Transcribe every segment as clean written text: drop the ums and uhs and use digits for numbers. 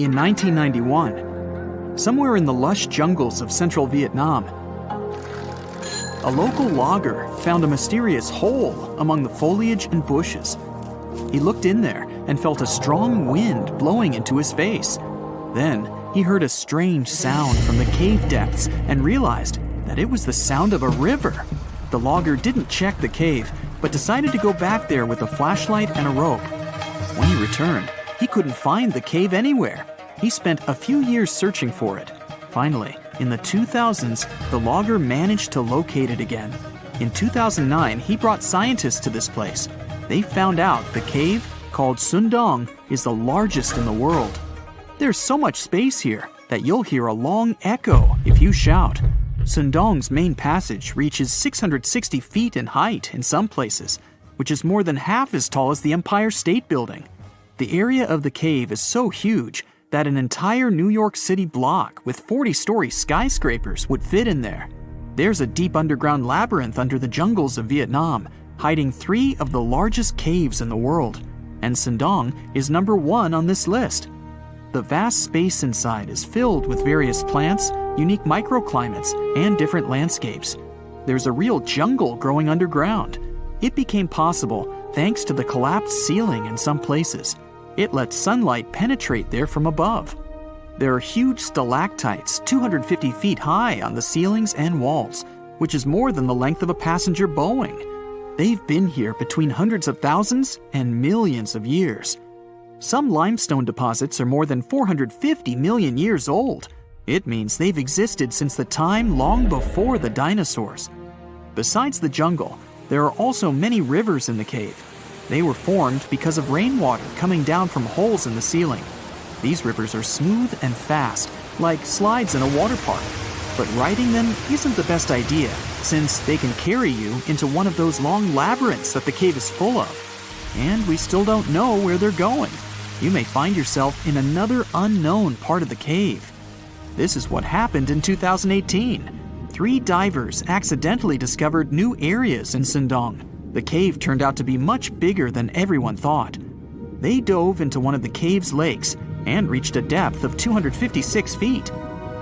In 1991, somewhere in the lush jungles of central Vietnam, a local logger found a mysterious hole among the foliage and bushes. He looked in there and felt a strong wind blowing into his face. Then he heard a strange sound from the cave depths and realized that it was the sound of a river. The logger didn't check the cave, but decided to go back there with a flashlight and a rope. When he returned, he couldn't find the cave anywhere. He spent a few years searching for it. Finally, in the 2000s, the logger managed to locate it again. In 2009, he brought scientists to this place. They found out the cave, called Sundong, is the largest in the world. There's so much space here that you'll hear a long echo if you shout. Sundong's main passage reaches 660 feet in height in some places, which is more than half as tall as the Empire State Building. The area of the cave is so huge that an entire New York City block with 40-story skyscrapers would fit in there. There's a deep underground labyrinth under the jungles of Vietnam, hiding 3 of the largest caves in the world, and Sundong is number 1 on this list. The vast space inside is filled with various plants, unique microclimates, and different landscapes. There's a real jungle growing underground. It became possible thanks to the collapsed ceiling in some places. It lets sunlight penetrate there from above. There are huge stalactites 250 feet high on the ceilings and walls, which is more than the length of a passenger Boeing. They've been here between hundreds of thousands and millions of years. Some limestone deposits are more than 450 million years old. It means they've existed since the time long before the dinosaurs. Besides the jungle, there are also many rivers in the cave. They were formed because of rainwater coming down from holes in the ceiling. These rivers are smooth and fast, like slides in a water park. But riding them isn't the best idea, since they can carry you into one of those long labyrinths that the cave is full of. And we still don't know where they're going. You may find yourself in another unknown part of the cave. This is what happened in 2018. 3 divers accidentally discovered new areas in Sundong. The cave turned out to be much bigger than everyone thought. They dove into one of the cave's lakes and reached a depth of 256 feet.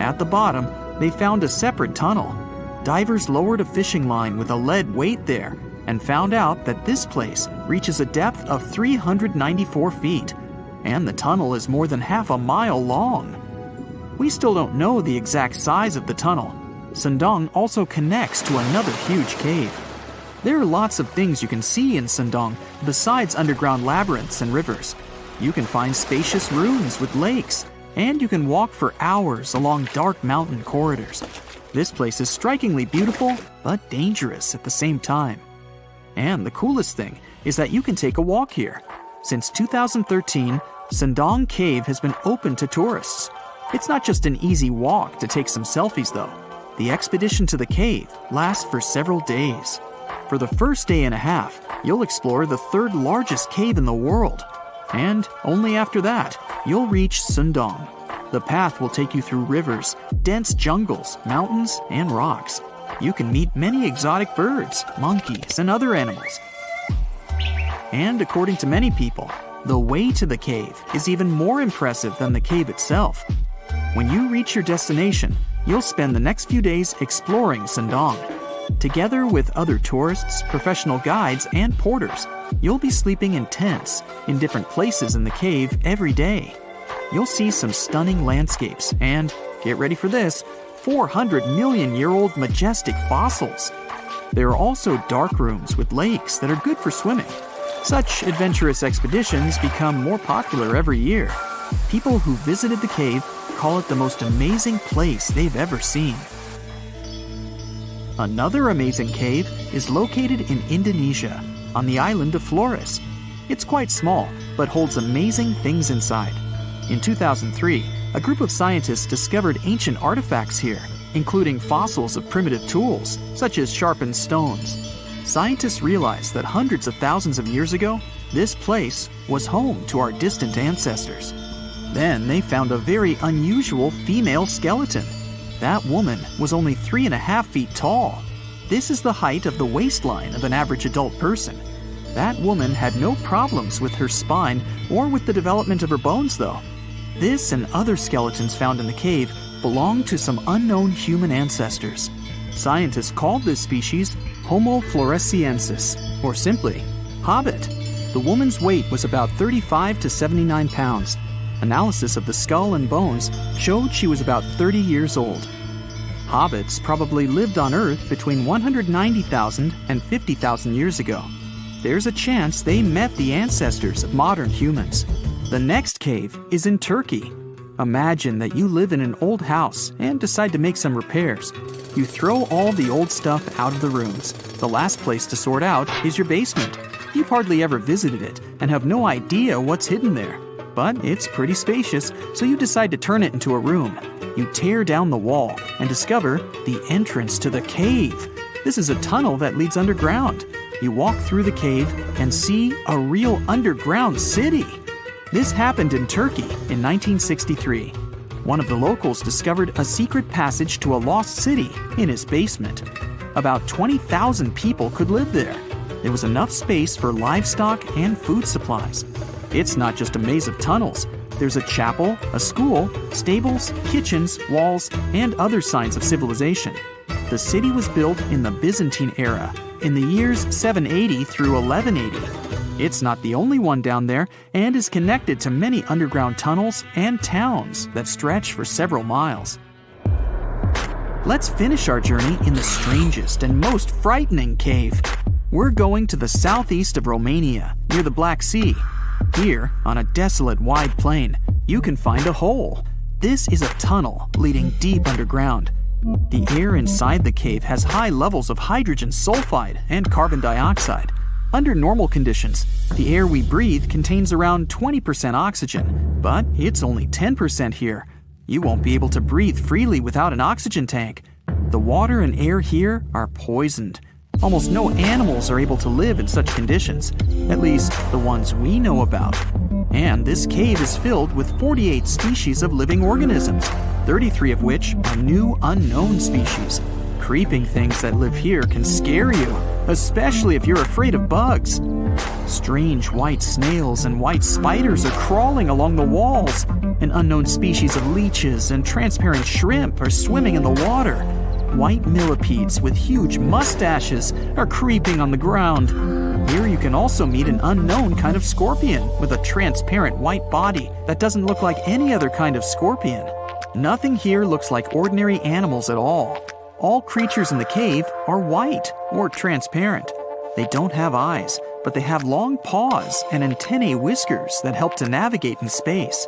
At the bottom, they found a separate tunnel. Divers lowered a fishing line with a lead weight there and found out that this place reaches a depth of 394 feet, and the tunnel is more than half a mile long. We still don't know the exact size of the tunnel. Sundong also connects to another huge cave. There are lots of things you can see in Sundong besides underground labyrinths and rivers. You can find spacious rooms with lakes, and you can walk for hours along dark mountain corridors. This place is strikingly beautiful, but dangerous at the same time. And the coolest thing is that you can take a walk here. Since 2013, Sundong Cave has been open to tourists. It's not just an easy walk to take some selfies though. The expedition to the cave lasts for several days. For the first day and a half, you'll explore the 3rd largest cave in the world. And only after that, you'll reach Sundong. The path will take you through rivers, dense jungles, mountains, and rocks. You can meet many exotic birds, monkeys, and other animals. And according to many people, the way to the cave is even more impressive than the cave itself. When you reach your destination, you'll spend the next few days exploring Sundong. Together with other tourists, professional guides, and porters, you'll be sleeping in tents in different places in the cave every day. You'll see some stunning landscapes and, get ready for this, 400-million-year-old majestic fossils. There are also dark rooms with lakes that are good for swimming. Such adventurous expeditions become more popular every year. People who visited the cave call it the most amazing place they've ever seen. Another amazing cave is located in Indonesia, on the island of Flores. It's quite small, but holds amazing things inside. In 2003, a group of scientists discovered ancient artifacts here, including fossils of primitive tools, such as sharpened stones. Scientists realized that hundreds of thousands of years ago, this place was home to our distant ancestors. Then they found a very unusual female skeleton. That woman was only 3.5 feet tall. This is the height of the waistline of an average adult person. That woman had no problems with her spine or with the development of her bones, though. This and other skeletons found in the cave belong to some unknown human ancestors. Scientists called this species Homo floresiensis, or simply, Hobbit. The woman's weight was about 35 to 79 pounds. Analysis of the skull and bones showed she was about 30 years old. Hobbits probably lived on Earth between 190,000 and 50,000 years ago. There's a chance they met the ancestors of modern humans. The next cave is in Turkey. Imagine that you live in an old house and decide to make some repairs. You throw all the old stuff out of the rooms. The last place to sort out is your basement. You've hardly ever visited it and have no idea what's hidden there. But it's pretty spacious, so you decide to turn it into a room. You tear down the wall and discover the entrance to the cave. This is a tunnel that leads underground. You walk through the cave and see a real underground city. This happened in Turkey in 1963. One of the locals discovered a secret passage to a lost city in his basement. About 20,000 people could live there. There was enough space for livestock and food supplies. It's not just a maze of tunnels. There's a chapel, a school, stables, kitchens, walls, and other signs of civilization. The city was built in the Byzantine era, in the years 780 through 1180. It's not the only one down there and is connected to many underground tunnels and towns that stretch for several miles. Let's finish our journey in the strangest and most frightening cave. We're going to the southeast of Romania, near the Black Sea. Here, on a desolate wide plain, you can find a hole. This is a tunnel leading deep underground. The air inside the cave has high levels of hydrogen sulfide and carbon dioxide. Under normal conditions, the air we breathe contains around 20% oxygen, but it's only 10% here. You won't be able to breathe freely without an oxygen tank. The water and air here are poisoned. Almost no animals are able to live in such conditions, at least the ones we know about. And this cave is filled with 48 species of living organisms, 33 of which are new unknown species. Creeping things that live here can scare you, especially if you're afraid of bugs. Strange white snails and white spiders are crawling along the walls. An unknown species of leeches and transparent shrimp are swimming in the water. White millipedes with huge mustaches are creeping on the ground. Here you can also meet an unknown kind of scorpion with a transparent white body that doesn't look like any other kind of scorpion. Nothing here looks like ordinary animals at all. All creatures in the cave are white or transparent. They don't have eyes, but they have long paws and antennae whiskers that help to navigate in space.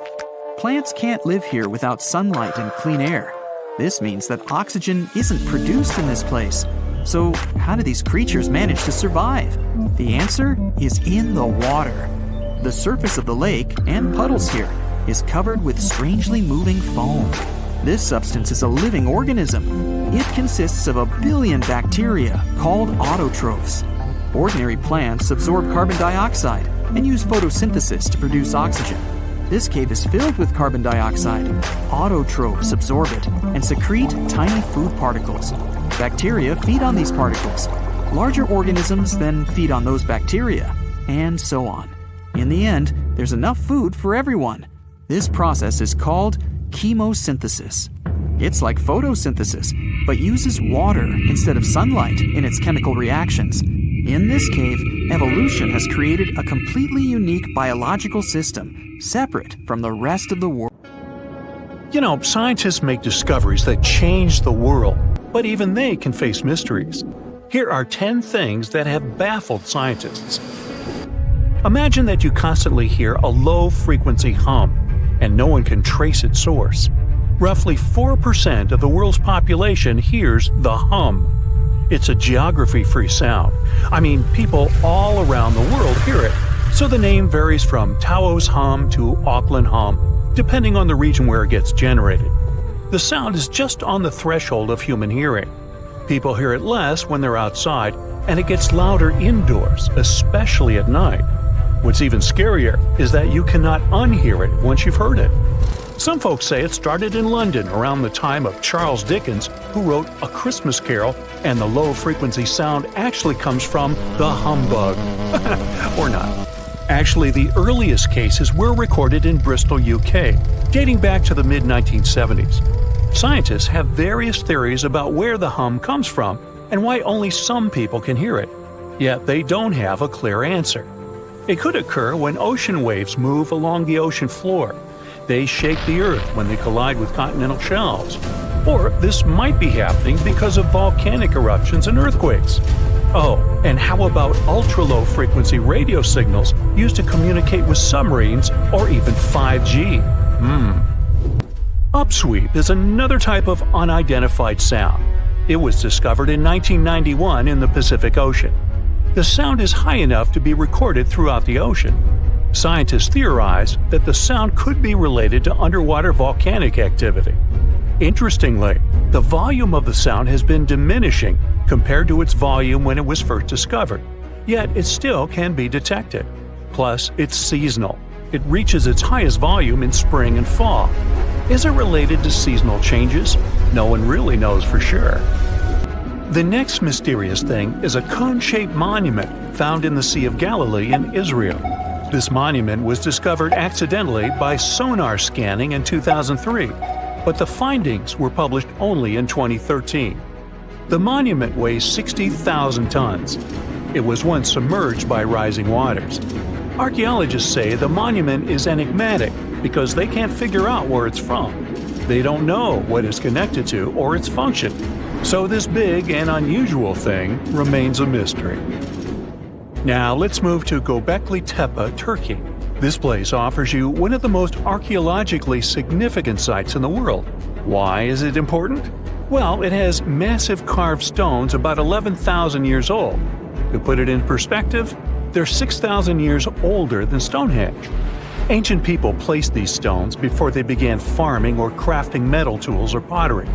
Plants can't live here without sunlight and clean air. This means that oxygen isn't produced in this place. So how do these creatures manage to survive? The answer is in the water. The surface of the lake and puddles here is covered with strangely moving foam. This substance is a living organism. It consists of 1 billion bacteria called autotrophs. Ordinary plants absorb carbon dioxide and use photosynthesis to produce oxygen. This cave is filled with carbon dioxide. Autotrophs absorb it and secrete tiny food particles. Bacteria feed on these particles. Larger organisms then feed on those bacteria, and so on. In the end, there's enough food for everyone. This process is called chemosynthesis. It's like photosynthesis, but uses water instead of sunlight in its chemical reactions. In this cave, evolution has created a completely unique biological system, separate from the rest of the world. You know, scientists make discoveries that change the world, but even they can face mysteries. Here are 10 things that have baffled scientists. Imagine that you constantly hear a low-frequency hum, and no one can trace its source. Roughly 4% of the world's population hears the hum. It's a geography-free sound. I mean, people all around the world hear it, so the name varies from Tao's hum to Auckland hum, depending on the region where it gets generated. The sound is just on the threshold of human hearing. People hear it less when they're outside, and it gets louder indoors, especially at night. What's even scarier is that you cannot unhear it once you've heard it. Some folks say it started in London around the time of Charles Dickens, who wrote A Christmas Carol, and the low-frequency sound actually comes from the humbug. Or not. Actually, the earliest cases were recorded in Bristol, UK. Dating back to the mid-1970s, scientists have various theories about where the hum comes from and why only some people can hear it, yet they don't have a clear answer. It could occur when ocean waves move along the ocean floor. They shake the Earth when they collide with continental shelves. Or this might be happening because of volcanic eruptions and earthquakes. Oh, and how about ultra-low frequency radio signals used to communicate with submarines or even 5G? Upsweep is another type of unidentified sound. It was discovered in 1991 in the Pacific Ocean. The sound is high enough to be recorded throughout the ocean. Scientists theorize that the sound could be related to underwater volcanic activity. Interestingly, the volume of the sound has been diminishing compared to its volume when it was first discovered, yet it still can be detected. Plus, it's seasonal. It reaches its highest volume in spring and fall. Is it related to seasonal changes? No one really knows for sure. The next mysterious thing is a cone-shaped monument found in the Sea of Galilee in Israel. This monument was discovered accidentally by sonar scanning in 2003, but the findings were published only in 2013. The monument weighs 60,000 tons. It was once submerged by rising waters. Archaeologists say the monument is enigmatic because they can't figure out where it's from. They don't know what it's connected to or its function. So this big and unusual thing remains a mystery. Now let's move to Göbekli Tepe, Turkey. This place offers you one of the most archaeologically significant sites in the world. Why is it important? Well, it has massive carved stones about 11,000 years old. To put it in perspective, they're 6,000 years older than Stonehenge. Ancient people placed these stones before they began farming or crafting metal tools or pottery.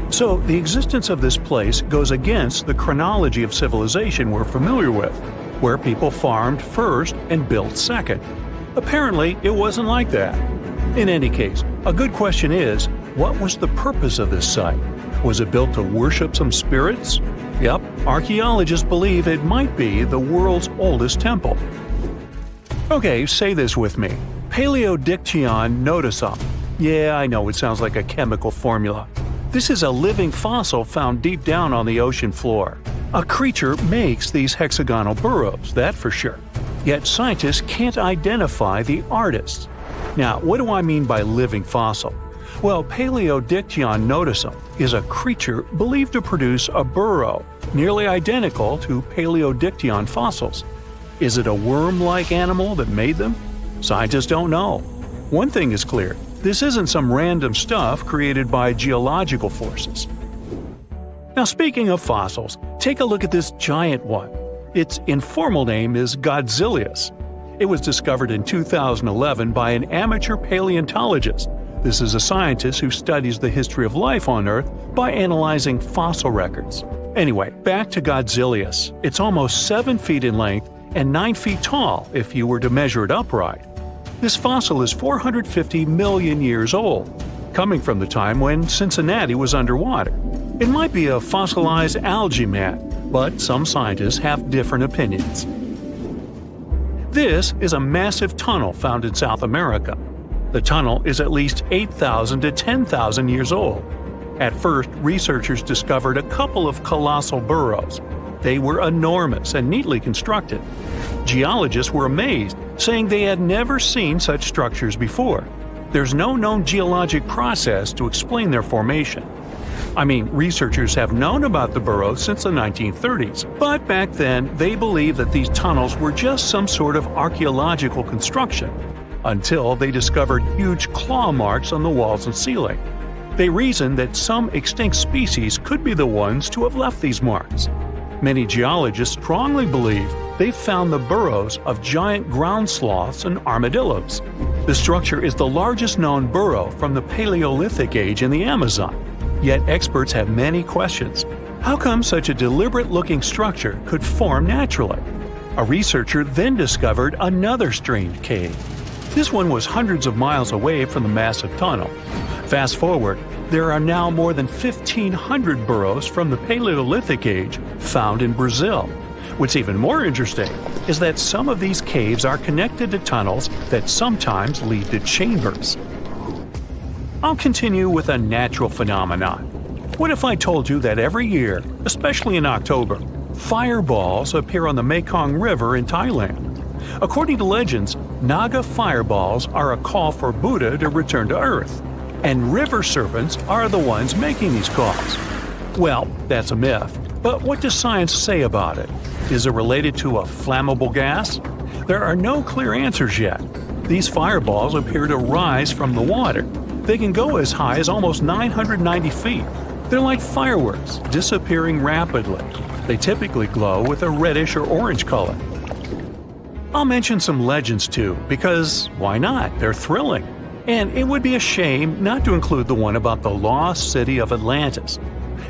So the existence of this place goes against the chronology of civilization we're familiar with, where people farmed first and built second. Apparently, it wasn't like that. In any case, a good question is, what was the purpose of this site? Was it built to worship some spirits? Yep, archaeologists believe it might be the world's oldest temple. Okay, say this with me. Paleodictyon notusum. Yeah, I know it sounds like a chemical formula. This is a living fossil found deep down on the ocean floor. A creature makes these hexagonal burrows, that for sure. Yet scientists can't identify the artists. Now, what do I mean by living fossil? Well, Paleodictyon notusum is a creature believed to produce a burrow nearly identical to Paleodictyon fossils. Is it a worm-like animal that made them? Scientists don't know. One thing is clear, this isn't some random stuff created by geological forces. Now, speaking of fossils, take a look at this giant one. Its informal name is Godzillius. It was discovered in 2011 by an amateur paleontologist. This is a scientist who studies the history of life on Earth by analyzing fossil records. Anyway, back to Godzillius. It's almost 7 feet in length and 9 feet tall if you were to measure it upright. This fossil is 450 million years old, coming from the time when Cincinnati was underwater. It might be a fossilized algae mat, but some scientists have different opinions. This is a massive tunnel found in South America. The tunnel is at least 8,000 to 10,000 years old. At first, researchers discovered a couple of colossal burrows. They were enormous and neatly constructed. Geologists were amazed, saying they had never seen such structures before. There's no known geologic process to explain their formation. I mean, researchers have known about the burrows since the 1930s, but back then they believed that these tunnels were just some sort of archaeological construction, until they discovered huge claw marks on the walls and ceiling. They reasoned that some extinct species could be the ones to have left these marks. Many geologists strongly believe they found the burrows of giant ground sloths and armadillos. The structure is the largest known burrow from the Paleolithic age in the Amazon. Yet experts have many questions. How come such a deliberate-looking structure could form naturally? A researcher then discovered another strange cave. This one was hundreds of miles away from the massive tunnel. Fast forward, there are now more than 1,500 burrows from the Paleolithic age found in Brazil. What's even more interesting is that some of these caves are connected to tunnels that sometimes lead to chambers. I'll continue with a natural phenomenon. What if I told you that every year, especially in October, fireballs appear on the Mekong River in Thailand? According to legends, Naga fireballs are a call for Buddha to return to Earth, and river serpents are the ones making these calls. Well, that's a myth, but what does science say about it? Is it related to a flammable gas? There are no clear answers yet. These fireballs appear to rise from the water. They can go as high as almost 990 feet. They're like fireworks, disappearing rapidly. They typically glow with a reddish or orange color. I'll mention some legends too, because why not? They're thrilling. And it would be a shame not to include the one about the lost city of Atlantis.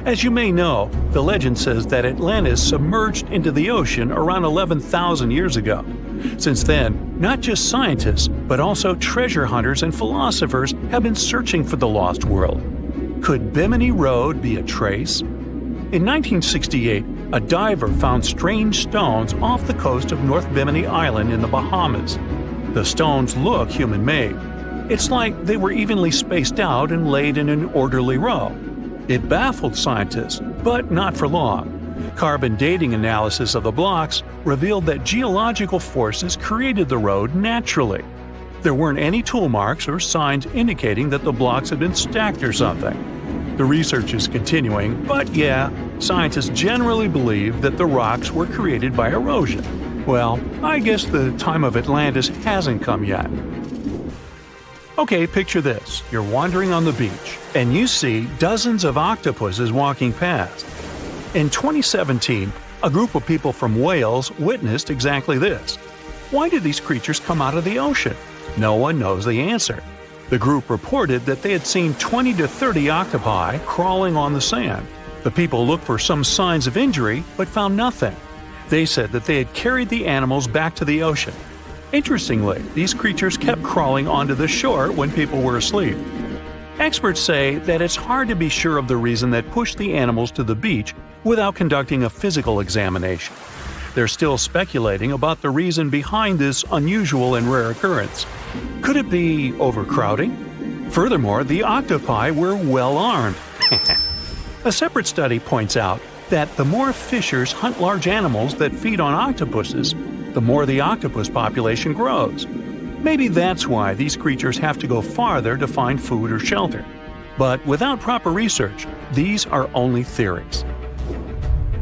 As you may know, the legend says that Atlantis submerged into the ocean around 11,000 years ago. Since then, not just scientists, but also treasure hunters and philosophers have been searching for the lost world. Could Bimini Road be a trace? In 1968, a diver found strange stones off the coast of North Bimini Island in the Bahamas. The stones look human-made. It's like they were evenly spaced out and laid in an orderly row. It baffled scientists, but not for long. Carbon dating analysis of the blocks revealed that geological forces created the road naturally. There weren't any tool marks or signs indicating that the blocks had been stacked or something. The research is continuing, but yeah, scientists generally believe that the rocks were created by erosion. Well, I guess the time of Atlantis hasn't come yet. Okay, picture this. You're wandering on the beach, and you see dozens of octopuses walking past. In 2017, a group of people from Wales witnessed exactly this. Why did these creatures come out of the ocean? No one knows the answer. The group reported that they had seen 20 to 30 octopi crawling on the sand. The people looked for some signs of injury, but found nothing. They said that they had carried the animals back to the ocean. Interestingly, these creatures kept crawling onto the shore when people were asleep. Experts say that it's hard to be sure of the reason that pushed the animals to the beach without conducting a physical examination. They're still speculating about the reason behind this unusual and rare occurrence. Could it be overcrowding? Furthermore, the octopi were well armed. A separate study points out that the more fishers hunt large animals that feed on octopuses, the more the octopus population grows. Maybe that's why these creatures have to go farther to find food or shelter. But without proper research, these are only theories.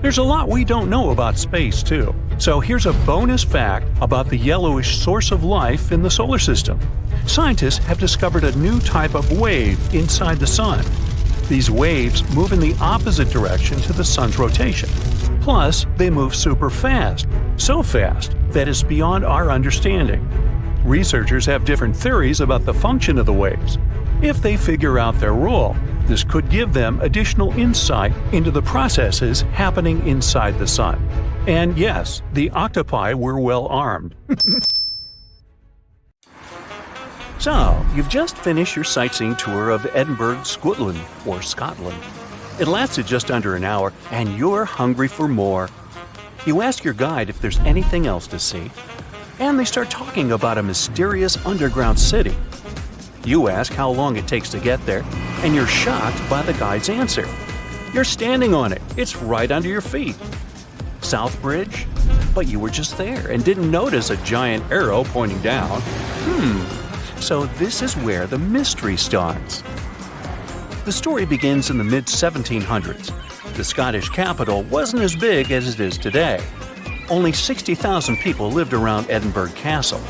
There's a lot we don't know about space, too. So here's a bonus fact about the yellowish source of life in the solar system. Scientists have discovered a new type of wave inside the sun. These waves move in the opposite direction to the sun's rotation. Plus, they move super fast, so fast that it's beyond our understanding. Researchers have different theories about the function of the waves. If they figure out their role, this could give them additional insight into the processes happening inside the sun. And yes, the octopi were well armed. So, you've just finished your sightseeing tour of Edinburgh, Scotland, or Scotland. It lasted just under an hour, and you're hungry for more. You ask your guide if there's anything else to see, and they start talking about a mysterious underground city. You ask how long it takes to get there, and you're shocked by the guide's answer. You're standing on it. It's right under your feet. South Bridge? But you were just there and didn't notice a giant arrow pointing down. So this is where the mystery starts. The story begins in the mid-1700s. The Scottish capital wasn't as big as it is today. Only 60,000 people lived around Edinburgh Castle.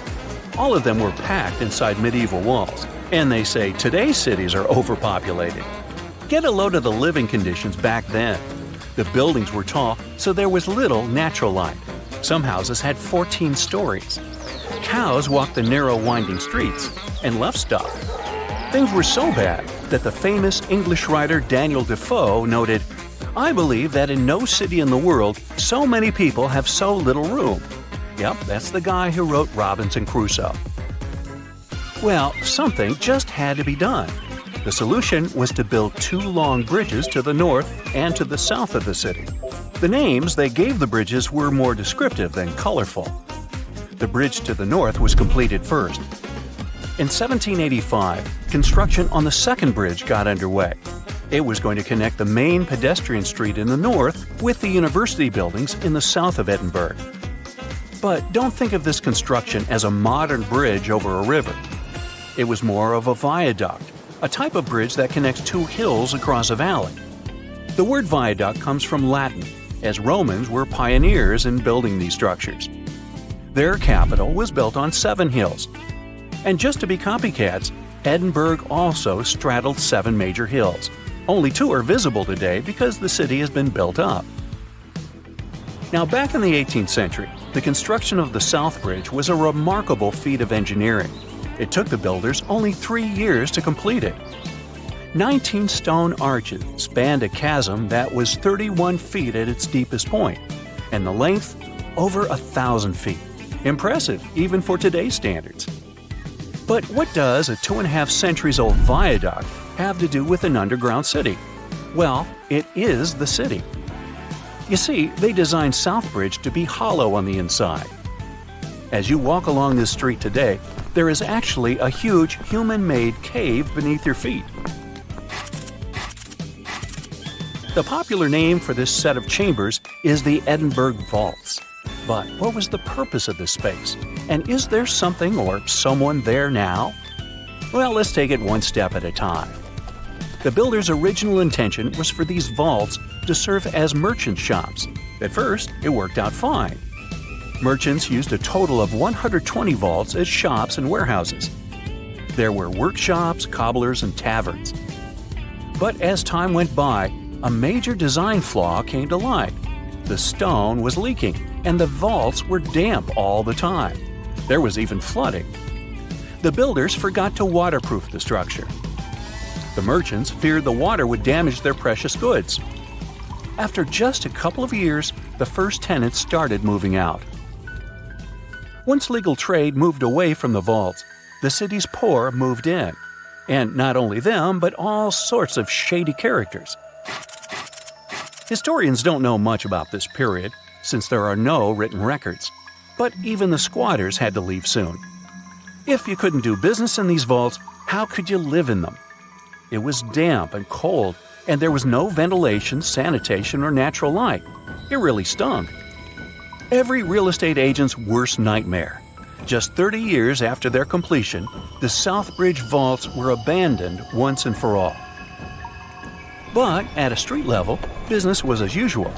All of them were packed inside medieval walls, and they say today's cities are overpopulated. Get a load of the living conditions back then. The buildings were tall, so there was little natural light. Some houses had 14 stories. Cows walked the narrow winding streets, and livestock. Things were so bad that the famous English writer Daniel Defoe noted, "I believe that in no city in the world so many people have so little room." Yep, that's the guy who wrote Robinson Crusoe. Well, something just had to be done. The solution was to build 2 long bridges to the north and to the south of the city. The names they gave the bridges were more descriptive than colorful. The bridge to the north was completed first. In 1785, construction on the second bridge got underway. It was going to connect the main pedestrian street in the north with the university buildings in the south of Edinburgh. But don't think of this construction as a modern bridge over a river. It was more of a viaduct, a type of bridge that connects two hills across a valley. The word viaduct comes from Latin, as Romans were pioneers in building these structures. Their capital was built on 7 hills. And just to be copycats, Edinburgh also straddled 7 major hills. Only 2 are visible today because the city has been built up. Now, back in the 18th century, the construction of the South Bridge was a remarkable feat of engineering. It took the builders only 3 years to complete it. 19 stone arches spanned a chasm that was 31 feet at its deepest point, and the length over 1,000 feet. Impressive, even for today's standards. But what does a 2.5 centuries old viaduct have to do with an underground city? Well, it is the city. You see, they designed Southbridge to be hollow on the inside. As you walk along this street today, there is actually a huge human-made cave beneath your feet. The popular name for this set of chambers is the Edinburgh Vaults. But what was the purpose of this space? And is there something or someone there now? Well, let's take it one step at a time. The builder's original intention was for these vaults to serve as merchant shops. At first, it worked out fine. Merchants used a total of 120 vaults as shops and warehouses. There were workshops, cobblers, and taverns. But as time went by, a major design flaw came to light. The stone was leaking, and the vaults were damp all the time. There was even flooding. The builders forgot to waterproof the structure. The merchants feared the water would damage their precious goods. After just a couple of years, the first tenants started moving out. Once legal trade moved away from the vaults, the city's poor moved in. And not only them, but all sorts of shady characters. Historians don't know much about this period, since there are no written records. But even the squatters had to leave soon. If you couldn't do business in these vaults, how could you live in them? It was damp and cold, and there was no ventilation, sanitation, or natural light. It really stunk. Every real estate agent's worst nightmare. Just 30 years after their completion, the Southbridge vaults were abandoned once and for all. But at a street level, business was as usual.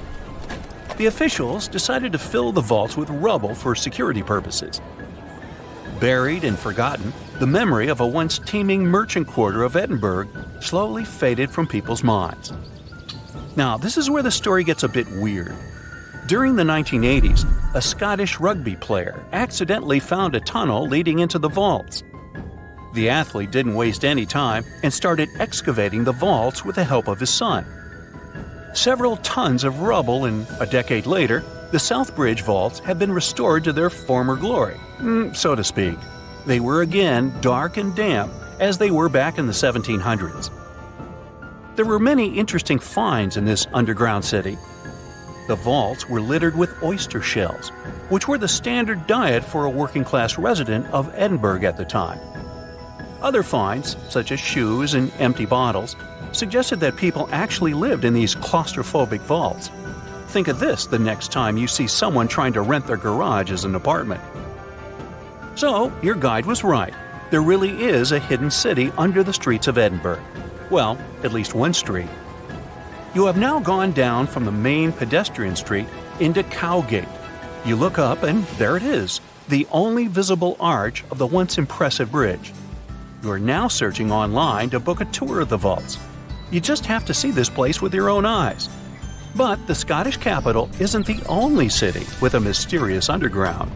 The officials decided to fill the vaults with rubble for security purposes. Buried and forgotten, the memory of a once teeming merchant quarter of Edinburgh slowly faded from people's minds. Now, this is where the story gets a bit weird. During the 1980s, a Scottish rugby player accidentally found a tunnel leading into the vaults. The athlete didn't waste any time and started excavating the vaults with the help of his son. Several tons of rubble, and a decade later, the Southbridge vaults have been restored to their former glory, so to speak. They were again dark and damp as they were back in the 1700s. There were many interesting finds in this underground city. The vaults were littered with oyster shells, which were the standard diet for a working-class resident of Edinburgh at the time. Other finds, such as shoes and empty bottles, suggested that people actually lived in these claustrophobic vaults. Think of this the next time you see someone trying to rent their garage as an apartment. So, your guide was right. There really is a hidden city under the streets of Edinburgh. Well, at least one street. You have now gone down from the main pedestrian street into Cowgate. You look up and there it is, the only visible arch of the once impressive bridge. You are now searching online to book a tour of the vaults. You just have to see this place with your own eyes. But the Scottish capital isn't the only city with a mysterious underground.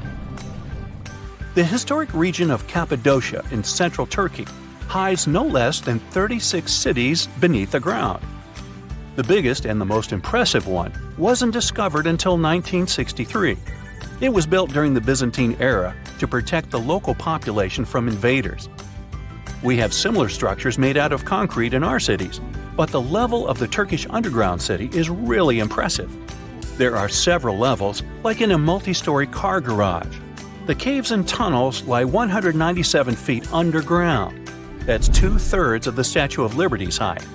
The historic region of Cappadocia in central Turkey hides no less than 36 cities beneath the ground. The biggest and the most impressive one wasn't discovered until 1963. It was built during the Byzantine era to protect the local population from invaders. We have similar structures made out of concrete in our cities, but the level of the Turkish underground city is really impressive. There are several levels, like in a multi-story car garage. The caves and tunnels lie 197 feet underground. That's 2/3 of the Statue of Liberty's height.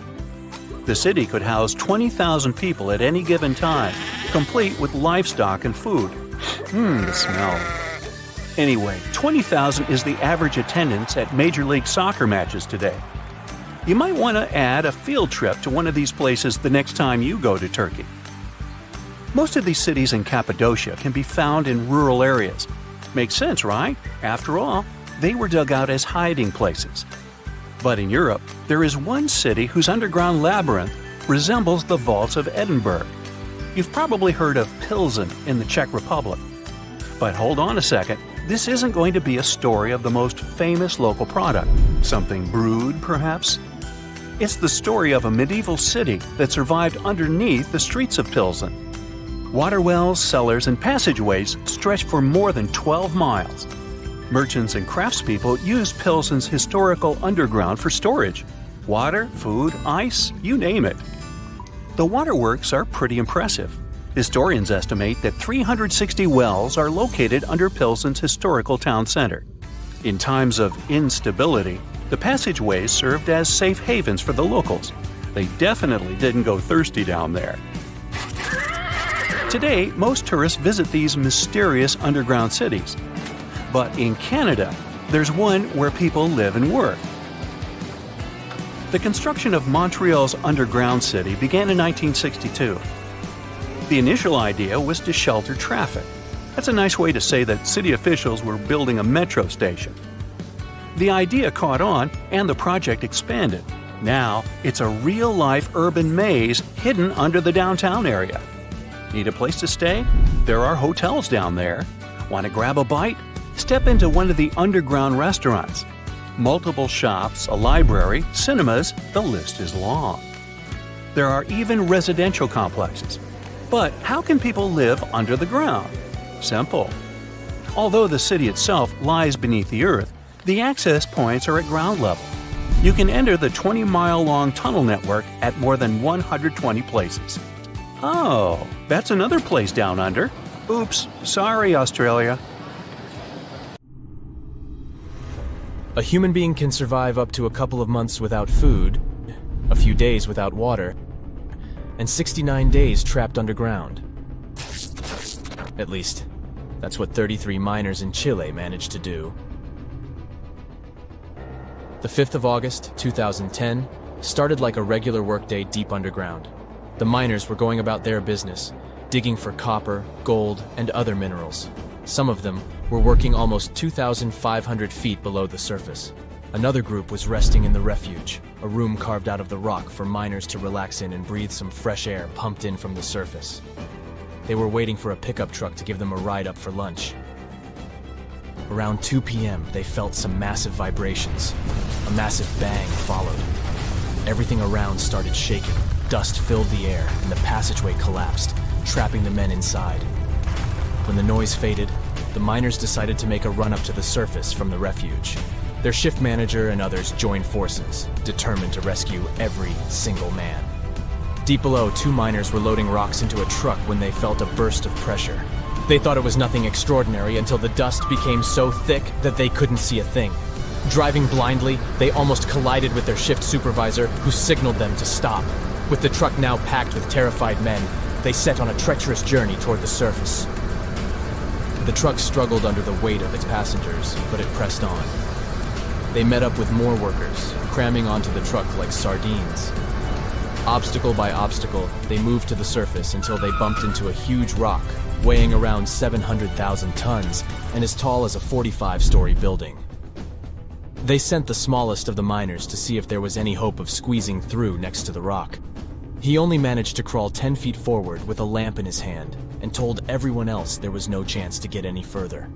The city could house 20,000 people at any given time, complete with livestock and food. The smell. Anyway, 20,000 is the average attendance at Major League Soccer matches today. You might want to add a field trip to one of these places the next time you go to Turkey. Most of these cities in Cappadocia can be found in rural areas. Makes sense, right? After all, they were dug out as hiding places. But in Europe, there is one city whose underground labyrinth resembles the vaults of Edinburgh. You've probably heard of Pilsen in the Czech Republic. But hold on a second, this isn't going to be a story of the most famous local product. Something brewed, perhaps? It's the story of a medieval city that survived underneath the streets of Pilsen. Water wells, cellars, and passageways stretch for more than 12 miles. Merchants and craftspeople used Pilsen's historical underground for storage. Water, food, ice, you name it. The waterworks are pretty impressive. Historians estimate that 360 wells are located under Pilsen's historical town center. In times of instability, the passageways served as safe havens for the locals. They definitely didn't go thirsty down there. Today, most tourists visit these mysterious underground cities. But in Canada, there's one where people live and work. The construction of Montreal's underground city began in 1962. The initial idea was to shelter traffic. That's a nice way to say that city officials were building a metro station. The idea caught on and the project expanded. Now, it's a real-life urban maze hidden under the downtown area. Need a place to stay? There are hotels down there. Want to grab a bite? Step into one of the underground restaurants. Multiple shops, a library, cinemas, the list is long. There are even residential complexes. But how can people live under the ground? Simple. Although the city itself lies beneath the earth, the access points are at ground level. You can enter the 20-mile-long tunnel network at more than 120 places. Oh, that's another place down under. Oops, sorry, Australia. A human being can survive up to a couple of months without food, a few days without water, and 69 days trapped underground. At least, that's what 33 miners in Chile managed to do. The 5th of August, 2010, started like a regular workday deep underground. The miners were going about their business, digging for copper, gold, and other minerals. Some of them were working almost 2,500 feet below the surface. Another group was resting in the refuge, a room carved out of the rock for miners to relax in and breathe some fresh air pumped in from the surface. They were waiting for a pickup truck to give them a ride up for lunch. Around 2 p.m., they felt some massive vibrations. A massive bang followed. Everything around started shaking. Dust filled the air, and the passageway collapsed, trapping the men inside. When the noise faded, the miners decided to make a run up to the surface from the refuge. Their shift manager and others joined forces, determined to rescue every single man. Deep below, 2 miners were loading rocks into a truck when they felt a burst of pressure. They thought it was nothing extraordinary until the dust became so thick that they couldn't see a thing. Driving blindly, they almost collided with their shift supervisor, who signaled them to stop. With the truck now packed with terrified men, they set on a treacherous journey toward the surface. The truck struggled under the weight of its passengers, but it pressed on. They met up with more workers, cramming onto the truck like sardines. Obstacle by obstacle, they moved to the surface until they bumped into a huge rock, weighing around 700,000 tons and as tall as a 45-story building. They sent the smallest of the miners to see if there was any hope of squeezing through next to the rock. He only managed to crawl 10 feet forward with a lamp in his hand and told everyone else there was no chance to get any further.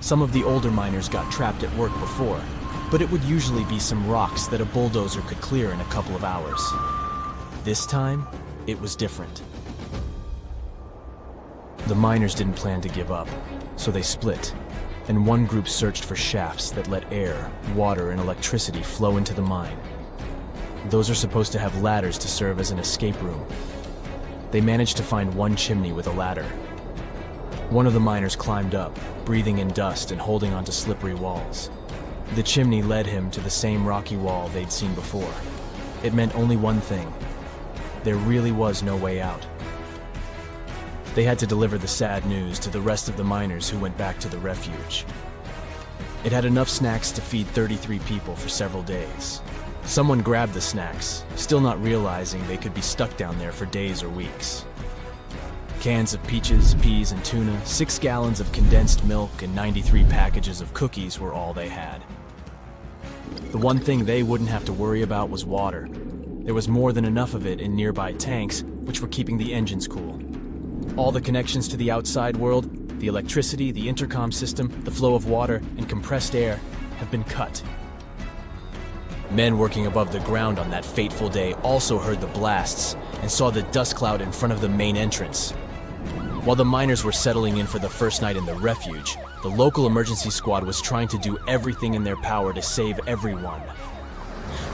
Some of the older miners got trapped at work before, but it would usually be some rocks that a bulldozer could clear in a couple of hours. This time, it was different. The miners didn't plan to give up, so they split, and one group searched for shafts that let air, water, and electricity flow into the mine. Those are supposed to have ladders to serve as an escape room. They managed to find one chimney with a ladder. One of the miners climbed up, breathing in dust and holding onto slippery walls. The chimney led him to the same rocky wall they'd seen before. It meant only one thing. There really was no way out. They had to deliver the sad news to the rest of the miners who went back to the refuge. It had enough snacks to feed 33 people for several days. Someone grabbed the snacks, still not realizing they could be stuck down there for days or weeks. Cans of peaches, peas, and tuna, 6 gallons of condensed milk, and 93 packages of cookies were all they had. The one thing they wouldn't have to worry about was water. There was more than enough of it in nearby tanks, which were keeping the engines cool. All the connections to the outside world, the electricity, the intercom system, the flow of water, and compressed air have been cut. Men working above the ground on that fateful day also heard the blasts and saw the dust cloud in front of the main entrance. While the miners were settling in for the first night in the refuge, the local emergency squad was trying to do everything in their power to save everyone.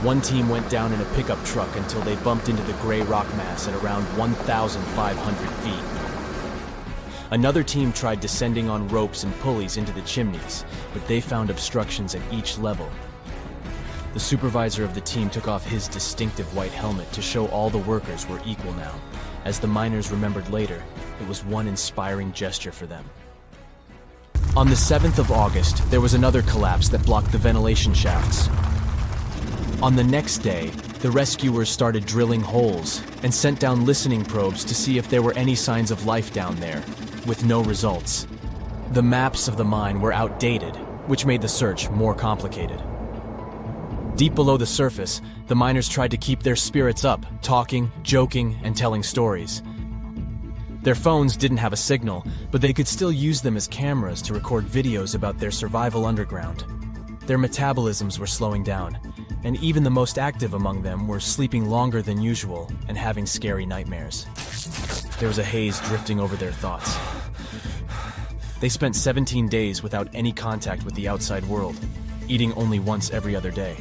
One team went down in a pickup truck until they bumped into the gray rock mass at around 1,500 feet. Another team tried descending on ropes and pulleys into the chimneys, but they found obstructions at each level. The supervisor of the team took off his distinctive white helmet to show all the workers were equal now. As the miners remembered later, it was one inspiring gesture for them. On the 7th of August, there was another collapse that blocked the ventilation shafts. On the next day, the rescuers started drilling holes and sent down listening probes to see if there were any signs of life down there, with no results. The maps of the mine were outdated, which made the search more complicated. Deep below the surface, the miners tried to keep their spirits up, talking, joking, and telling stories. Their phones didn't have a signal, but they could still use them as cameras to record videos about their survival underground. Their metabolisms were slowing down, and even the most active among them were sleeping longer than usual and having scary nightmares. There was a haze drifting over their thoughts. They spent 17 days without any contact with the outside world, eating only once every other day.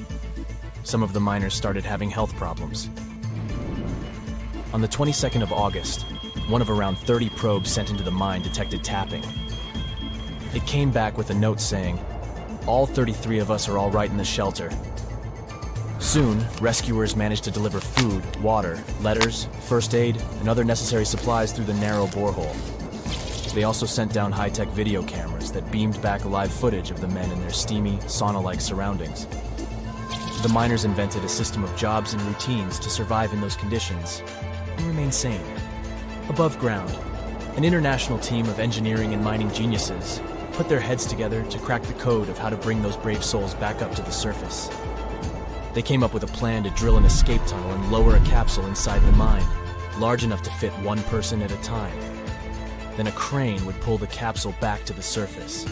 Some of the miners started having health problems. On the 22nd of August, one of around 30 probes sent into the mine detected tapping. It came back with a note saying, "All 33 of us are all right in the shelter." Soon, rescuers managed to deliver food, water, letters, first aid, and other necessary supplies through the narrow borehole. They also sent down high-tech video cameras that beamed back live footage of the men in their steamy, sauna-like surroundings. The miners invented a system of jobs and routines to survive in those conditions and remain sane. Above ground, an international team of engineering and mining geniuses put their heads together to crack the code of how to bring those brave souls back up to the surface. They came up with a plan to drill an escape tunnel and lower a capsule inside the mine, large enough to fit one person at a time. Then a crane would pull the capsule back to the surface.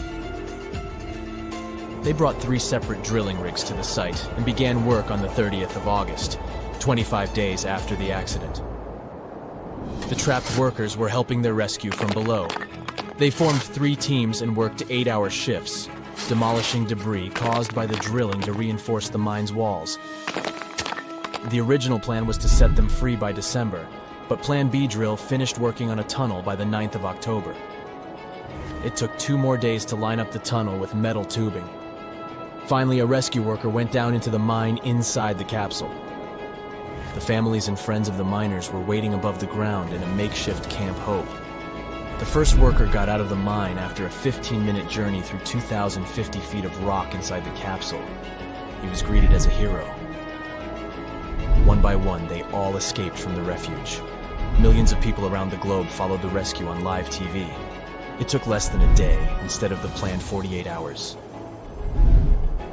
They brought 3 separate drilling rigs to the site and began work on the 30th of August, 25 days after the accident. The trapped workers were helping their rescue from below. They formed 3 teams and worked 8-hour shifts, demolishing debris caused by the drilling to reinforce the mine's walls. The original plan was to set them free by December, but Plan B drill finished working on a tunnel by the 9th of October. It took 2 more days to line up the tunnel with metal tubing. Finally, a rescue worker went down into the mine inside the capsule. The families and friends of the miners were waiting above the ground in a makeshift Camp Hope. The first worker got out of the mine after a 15-minute journey through 2,050 feet of rock inside the capsule. He was greeted as a hero. One by one, they all escaped from the refuge. Millions of people around the globe followed the rescue on live TV. It took less than a day instead of the planned 48 hours.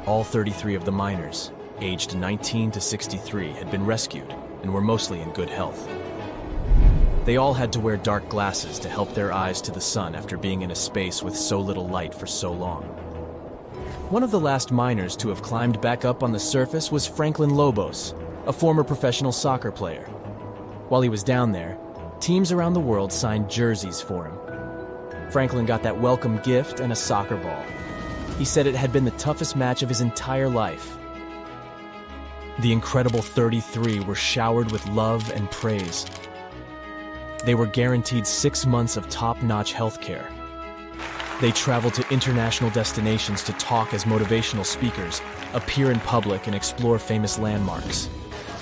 All 33 of the miners, aged 19 to 63, had been rescued and were mostly in good health. They all had to wear dark glasses to help their eyes to the sun after being in a space with so little light for so long. One of the last miners to have climbed back up on the surface was Franklin Lobos, a former professional soccer player. While he was down there, teams around the world signed jerseys for him. Franklin got that welcome gift and a soccer ball. He said it had been the toughest match of his entire life. The incredible 33 were showered with love and praise. They were guaranteed 6 months of top-notch health care, They travel to international destinations to talk as motivational speakers, appear in public, and explore famous landmarks.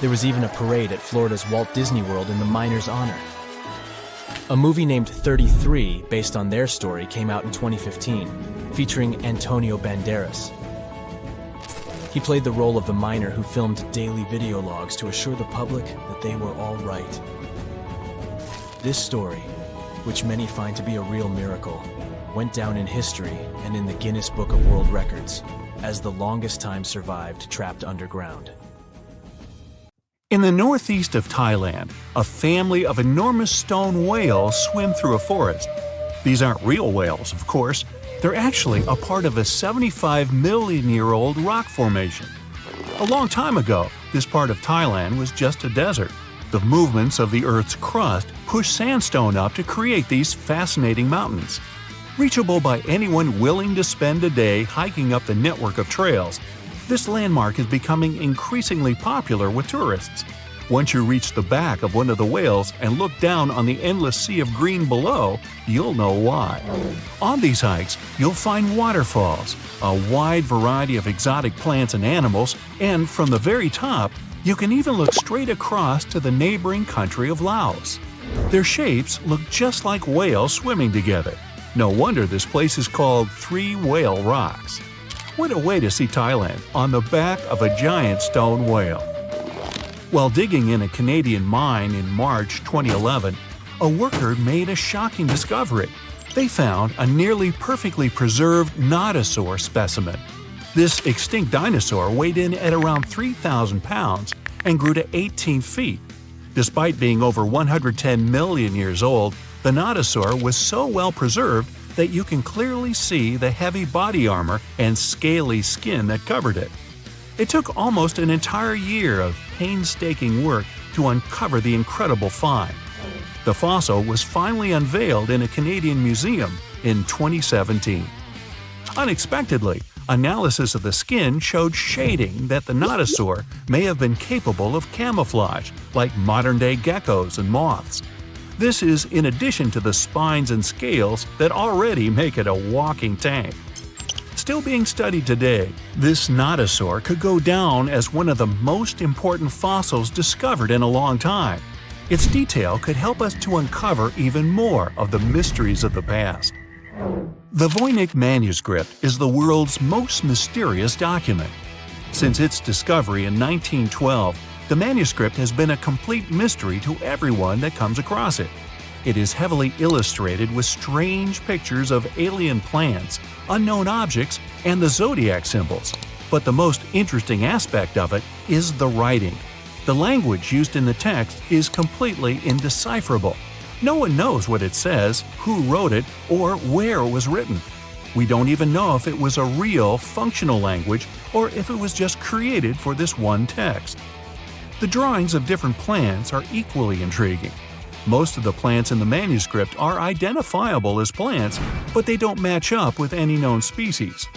There was even a parade at Florida's Walt Disney World in the miners' honor. A movie named 33, based on their story, came out in 2015, featuring Antonio Banderas. He played the role of the miner who filmed daily video logs to assure the public that they were all right. This story, which many find to be a real miracle, went down in history and in the Guinness Book of World Records as the longest time survived trapped underground. In the northeast of Thailand, a family of enormous stone whales swim through a forest. These aren't real whales, of course. They're actually a part of a 75-million-year-old rock formation. A long time ago, this part of Thailand was just a desert. The movements of the Earth's crust pushed sandstone up to create these fascinating mountains. Reachable by anyone willing to spend a day hiking up the network of trails, this landmark is becoming increasingly popular with tourists. Once you reach the back of one of the whales and look down on the endless sea of green below, you'll know why. On these hikes, you'll find waterfalls, a wide variety of exotic plants and animals, and from the very top, you can even look straight across to the neighboring country of Laos. Their shapes look just like whales swimming together. No wonder this place is called Three Whale Rocks. What a way to see Thailand on the back of a giant stone whale. While digging in a Canadian mine in March 2011, a worker made a shocking discovery. They found a nearly perfectly preserved nodosaur specimen. This extinct dinosaur weighed in at around 3,000 pounds and grew to 18 feet. Despite being over 110 million years old, the nodosaur was so well preserved that you can clearly see the heavy body armor and scaly skin that covered it. It took almost an entire year of painstaking work to uncover the incredible find. The fossil was finally unveiled in a Canadian museum in 2017. Unexpectedly, analysis of the skin showed shading that the nodosaur may have been capable of camouflage, like modern-day geckos and moths. This is in addition to the spines and scales that already make it a walking tank. Still being studied today, this nodosaur could go down as one of the most important fossils discovered in a long time. Its detail could help us to uncover even more of the mysteries of the past. The Voynich manuscript is the world's most mysterious document. Since its discovery in 1912, the manuscript has been a complete mystery to everyone that comes across it. It is heavily illustrated with strange pictures of alien plants, unknown objects, and the zodiac symbols. But the most interesting aspect of it is the writing. The language used in the text is completely indecipherable. No one knows what it says, who wrote it, or where it was written. We don't even know if it was a real, functional language or if it was just created for this one text. The drawings of different plants are equally intriguing. Most of the plants in the manuscript are identifiable as plants, but they don't match up with any known species.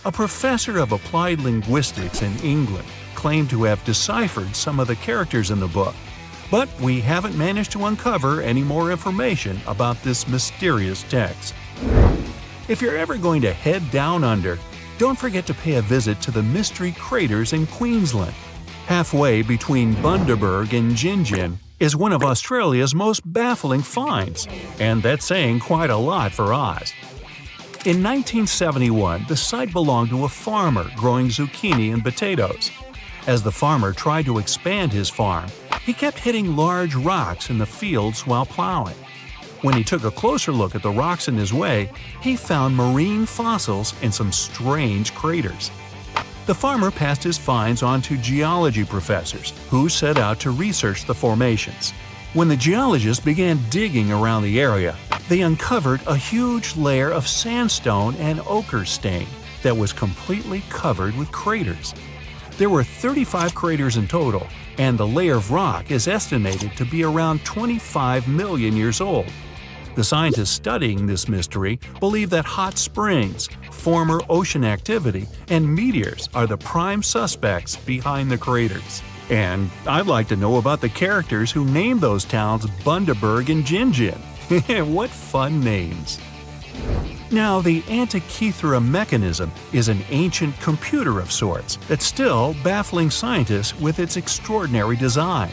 A professor of applied linguistics in England claimed to have deciphered some of the characters in the book, but we haven't managed to uncover any more information about this mysterious text. If you're ever going to head down under, don't forget to pay a visit to the Mystery Craters in Queensland. Halfway between Bundaberg and Gingin is one of Australia's most baffling finds, and that's saying quite a lot for Oz. In 1971, the site belonged to a farmer growing zucchini and potatoes. As the farmer tried to expand his farm, he kept hitting large rocks in the fields while plowing. When he took a closer look at the rocks in his way, he found marine fossils and some strange craters. The farmer passed his finds on to geology professors, who set out to research the formations. When the geologists began digging around the area, they uncovered a huge layer of sandstone and ochre stain that was completely covered with craters. There were 35 craters in total, and the layer of rock is estimated to be around 25 million years old. The scientists studying this mystery believe that hot springs, former ocean activity, and meteors are the prime suspects behind the craters. And I'd like to know about the characters who named those towns Bundaberg and Gingin. What fun names! Now, the Antikythera mechanism is an ancient computer of sorts that's still baffling scientists with its extraordinary design.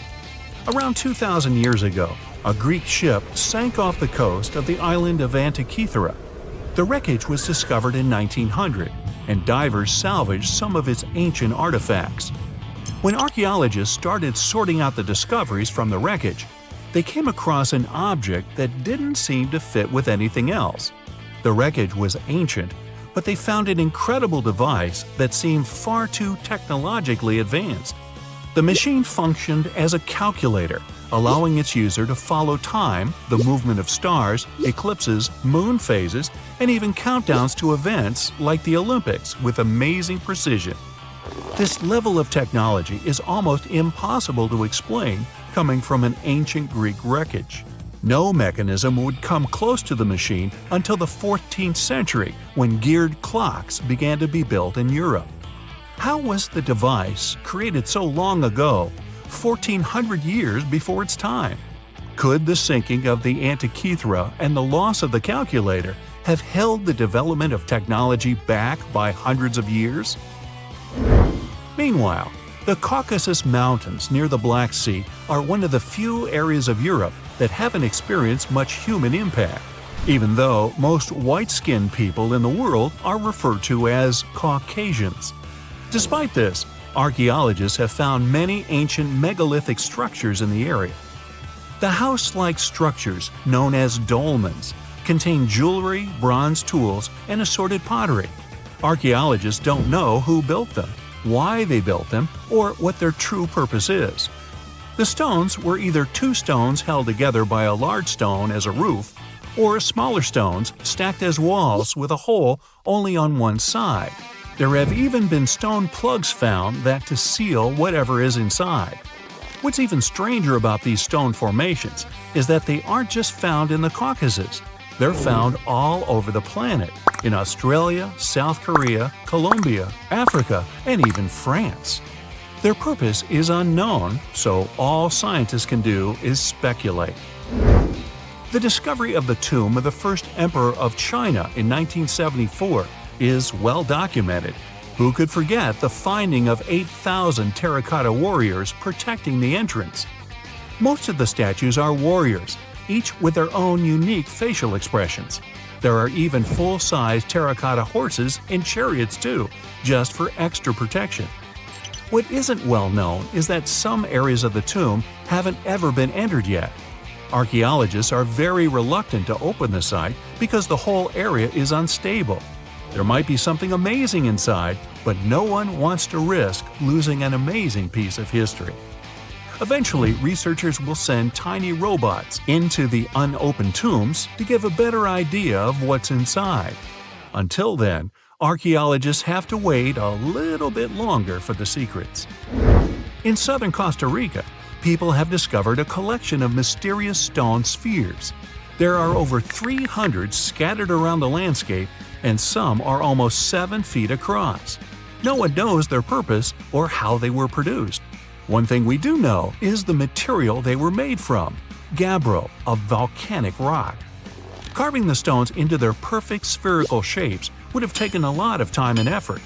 Around 2,000 years ago, a Greek ship sank off the coast of the island of Antikythera. The wreckage was discovered in 1900, and divers salvaged some of its ancient artifacts. When archaeologists started sorting out the discoveries from the wreckage, they came across an object that didn't seem to fit with anything else. The wreckage was ancient, but they found an incredible device that seemed far too technologically advanced. The machine functioned as a calculator, allowing its user to follow time, the movement of stars, eclipses, moon phases, and even countdowns to events like the Olympics with amazing precision. This level of technology is almost impossible to explain coming from an ancient Greek wreckage. No mechanism would come close to the machine until the 14th century, when geared clocks began to be built in Europe. How was the device, created so long ago, 1,400 years before its time? Could the sinking of the Antikythera and the loss of the calculator have held the development of technology back by hundreds of years? Meanwhile, the Caucasus Mountains near the Black Sea are one of the few areas of Europe that haven't experienced much human impact, even though most white-skinned people in the world are referred to as Caucasians. Despite this, archaeologists have found many ancient megalithic structures in the area. The house-like structures, known as dolmens, contain jewelry, bronze tools, and assorted pottery. Archaeologists don't know who built them, why they built them, or what their true purpose is. The stones were either two stones held together by a large stone as a roof, or smaller stones stacked as walls with a hole only on one side. There have even been stone plugs found that to seal whatever is inside. What's even stranger about these stone formations is that they aren't just found in the Caucasus. They're found all over the planet, in Australia, South Korea, Colombia, Africa, and even France. Their purpose is unknown, so all scientists can do is speculate. The discovery of the tomb of the first emperor of China in 1974 is well documented. Who could forget the finding of 8,000 terracotta warriors protecting the entrance? Most of the statues are warriors, each with their own unique facial expressions. There are even full-size terracotta horses and chariots too, just for extra protection. What isn't well known is that some areas of the tomb haven't ever been entered yet. Archaeologists are very reluctant to open the site because the whole area is unstable. There might be something amazing inside, but no one wants to risk losing an amazing piece of history. Eventually, researchers will send tiny robots into the unopened tombs to give a better idea of what's inside. Until then, archaeologists have to wait a little bit longer for the secrets. In southern Costa Rica, people have discovered a collection of mysterious stone spheres. There are over 300 scattered around the landscape, and some are almost 7 feet across. No one knows their purpose or how they were produced. One thing we do know is the material they were made from: gabbro, a volcanic rock. Carving the stones into their perfect spherical shapes would have taken a lot of time and effort.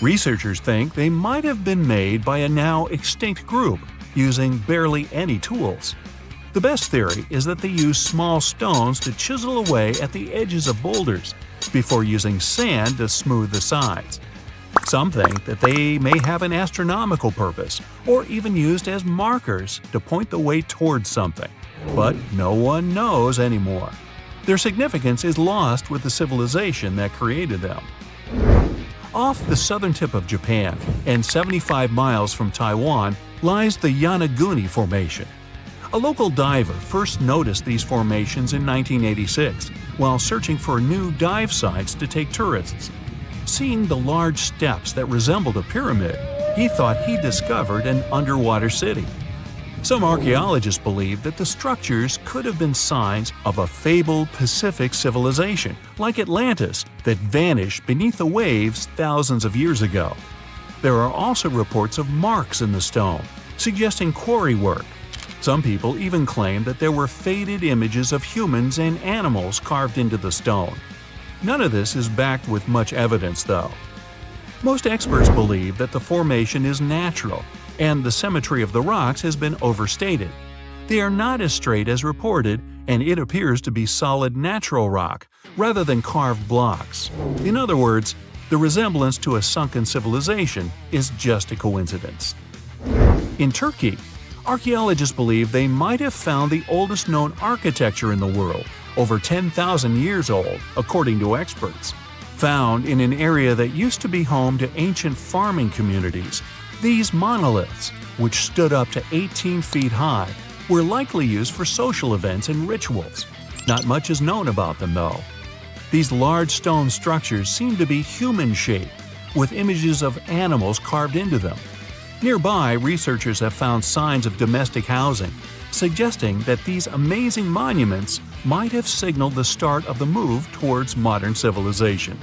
Researchers think they might have been made by a now extinct group, using barely any tools. The best theory is that they used small stones to chisel away at the edges of boulders, before using sand to smooth the sides. Some think that they may have an astronomical purpose, or even used as markers to point the way towards something. But no one knows anymore. Their significance is lost with the civilization that created them. Off the southern tip of Japan, and 75 miles from Taiwan, lies the Yanaguni Formation. A local diver first noticed these formations in 1986 while searching for new dive sites to take tourists. Seeing the large steps that resembled a pyramid, he thought he discovered an underwater city. Some archaeologists believe that the structures could have been signs of a fabled Pacific civilization, like Atlantis, that vanished beneath the waves thousands of years ago. There are also reports of marks in the stone, suggesting quarry work. Some people even claim that there were faded images of humans and animals carved into the stone. None of this is backed with much evidence, though. Most experts believe that the formation is natural, and the symmetry of the rocks has been overstated. They are not as straight as reported, and it appears to be solid natural rock, rather than carved blocks. In other words, the resemblance to a sunken civilization is just a coincidence. In Turkey, archaeologists believe they might have found the oldest known architecture in the world, over 10,000 years old, according to experts. Found in an area that used to be home to ancient farming communities, these monoliths, which stood up to 18 feet high, were likely used for social events and rituals. Not much is known about them, though. These large stone structures seem to be human-shaped, with images of animals carved into them. Nearby, researchers have found signs of domestic housing, suggesting that these amazing monuments might have signaled the start of the move towards modern civilization.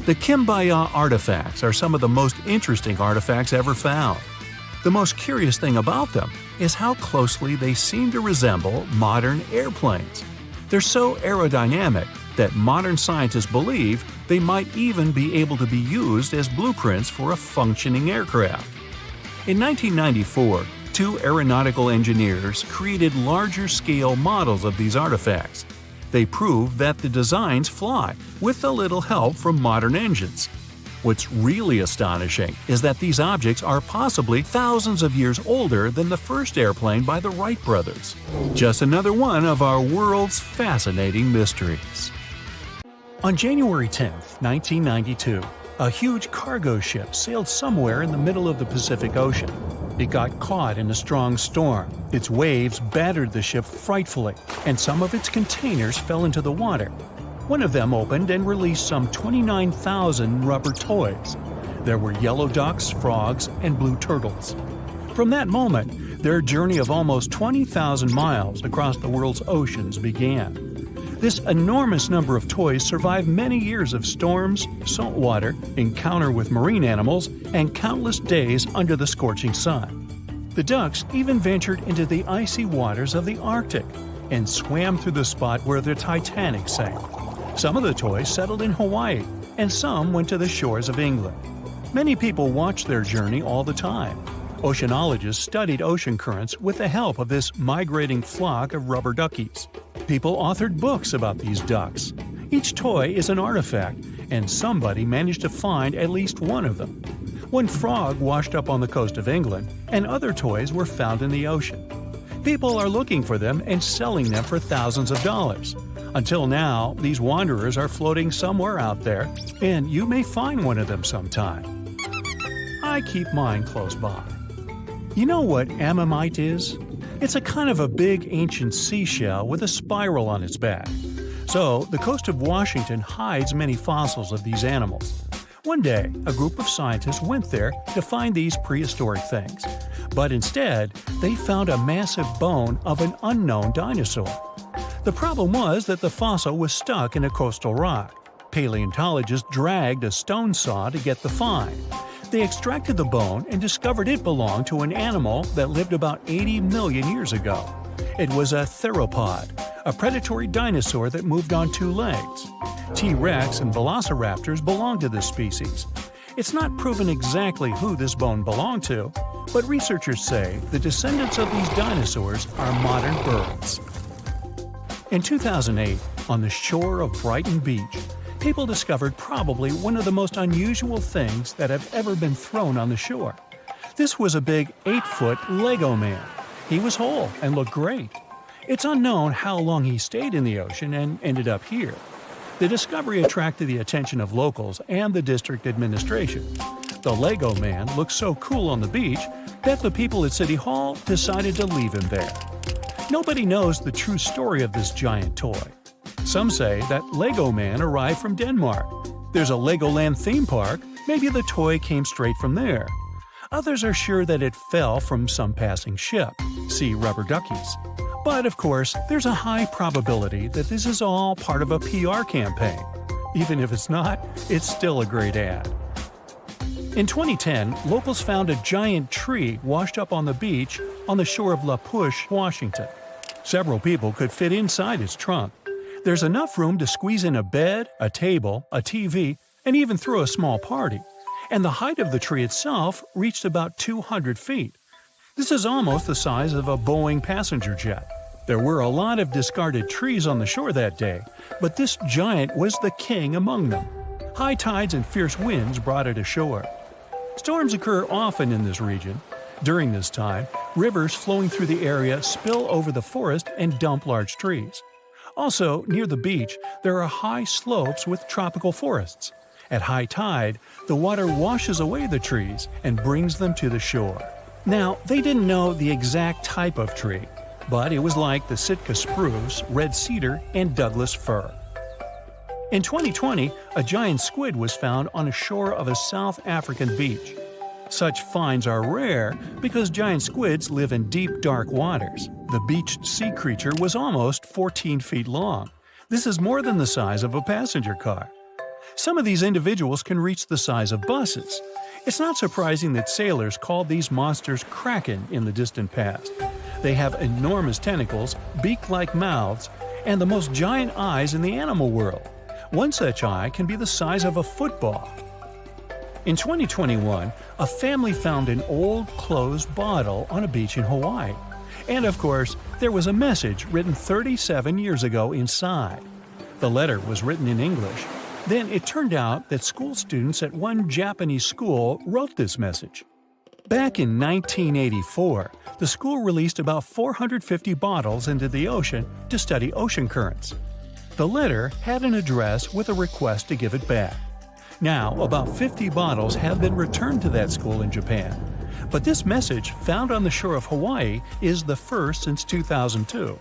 The Kimbaya artifacts are some of the most interesting artifacts ever found. The most curious thing about them is how closely they seem to resemble modern airplanes. They're so aerodynamic that modern scientists believe they might even be able to be used as blueprints for a functioning aircraft. In 1994, two aeronautical engineers created larger-scale models of these artifacts. They proved that the designs fly, with a little help from modern engines. What's really astonishing is that these objects are possibly thousands of years older than the first airplane by the Wright brothers. Just another one of our world's fascinating mysteries. On January 10, 1992, a huge cargo ship sailed somewhere in the middle of the Pacific Ocean. It got caught in a strong storm. Its waves battered the ship frightfully, and some of its containers fell into the water. One of them opened and released some 29,000 rubber toys. There were yellow ducks, frogs, and blue turtles. From that moment, their journey of almost 20,000 miles across the world's oceans began. This enormous number of toys survived many years of storms, salt water, encounter with marine animals, and countless days under the scorching sun. The ducks even ventured into the icy waters of the Arctic and swam through the spot where the Titanic sank. Some of the toys settled in Hawaii, and some went to the shores of England. Many people watched their journey all the time. Oceanologists studied ocean currents with the help of this migrating flock of rubber duckies. People authored books about these ducks. Each toy is an artifact, and somebody managed to find at least one of them. One frog washed up on the coast of England, and other toys were found in the ocean. People are looking for them and selling them for thousands of dollars. Until now, these wanderers are floating somewhere out there, and you may find one of them sometime. I keep mine close by. You know what ammonite is? It's a kind of a big ancient seashell with a spiral on its back. So, the coast of Washington hides many fossils of these animals. One day, a group of scientists went there to find these prehistoric things. But instead, they found a massive bone of an unknown dinosaur. The problem was that the fossil was stuck in a coastal rock. Paleontologists dragged a stone saw to get the find. They extracted the bone and discovered it belonged to an animal that lived about 80 million years ago. It was a theropod, a predatory dinosaur that moved on two legs. T-Rex and velociraptors belonged to this species. It's not proven exactly who this bone belonged to, but researchers say the descendants of these dinosaurs are modern birds. In 2008, on the shore of Brighton Beach, people discovered probably one of the most unusual things that have ever been thrown on the shore. This was a big 8-foot Lego man. He was whole and looked great. It's unknown how long he stayed in the ocean and ended up here. The discovery attracted the attention of locals and the district administration. The Lego man looked so cool on the beach that the people at City Hall decided to leave him there. Nobody knows the true story of this giant toy. Some say that Lego Man arrived from Denmark. There's a Legoland theme park. Maybe the toy came straight from there. Others are sure that it fell from some passing ship. See rubber duckies. But of course, there's a high probability that this is all part of a PR campaign. Even if it's not, it's still a great ad. In 2010, locals found a giant tree washed up on the beach on the shore of La Push, Washington. Several people could fit inside its trunk. There's enough room to squeeze in a bed, a table, a TV, and even throw a small party. And the height of the tree itself reached about 200 feet. This is almost the size of a Boeing passenger jet. There were a lot of discarded trees on the shore that day, but this giant was the king among them. High tides and fierce winds brought it ashore. Storms occur often in this region. During this time, rivers flowing through the area spill over the forest and dump large trees. Also, near the beach, there are high slopes with tropical forests. At high tide, the water washes away the trees and brings them to the shore. Now, they didn't know the exact type of tree, but it was like the Sitka spruce, red cedar, and Douglas fir. In 2020, a giant squid was found on a shore of a South African beach. Such finds are rare because giant squids live in deep, dark waters. The beached sea creature was almost 14 feet long. This is more than the size of a passenger car. Some of these individuals can reach the size of buses. It's not surprising that sailors called these monsters kraken in the distant past. They have enormous tentacles, beak-like mouths, and the most giant eyes in the animal world. One such eye can be the size of a football. In 2021, a family found an old closed bottle on a beach in Hawaii. And of course, there was a message written 37 years ago inside. The letter was written in English. Then it turned out that school students at one Japanese school wrote this message. Back in 1984, the school released about 450 bottles into the ocean to study ocean currents. The letter had an address with a request to give it back. Now, about 50 bottles have been returned to that school in Japan. But this message, found on the shore of Hawaii, is the first since 2002.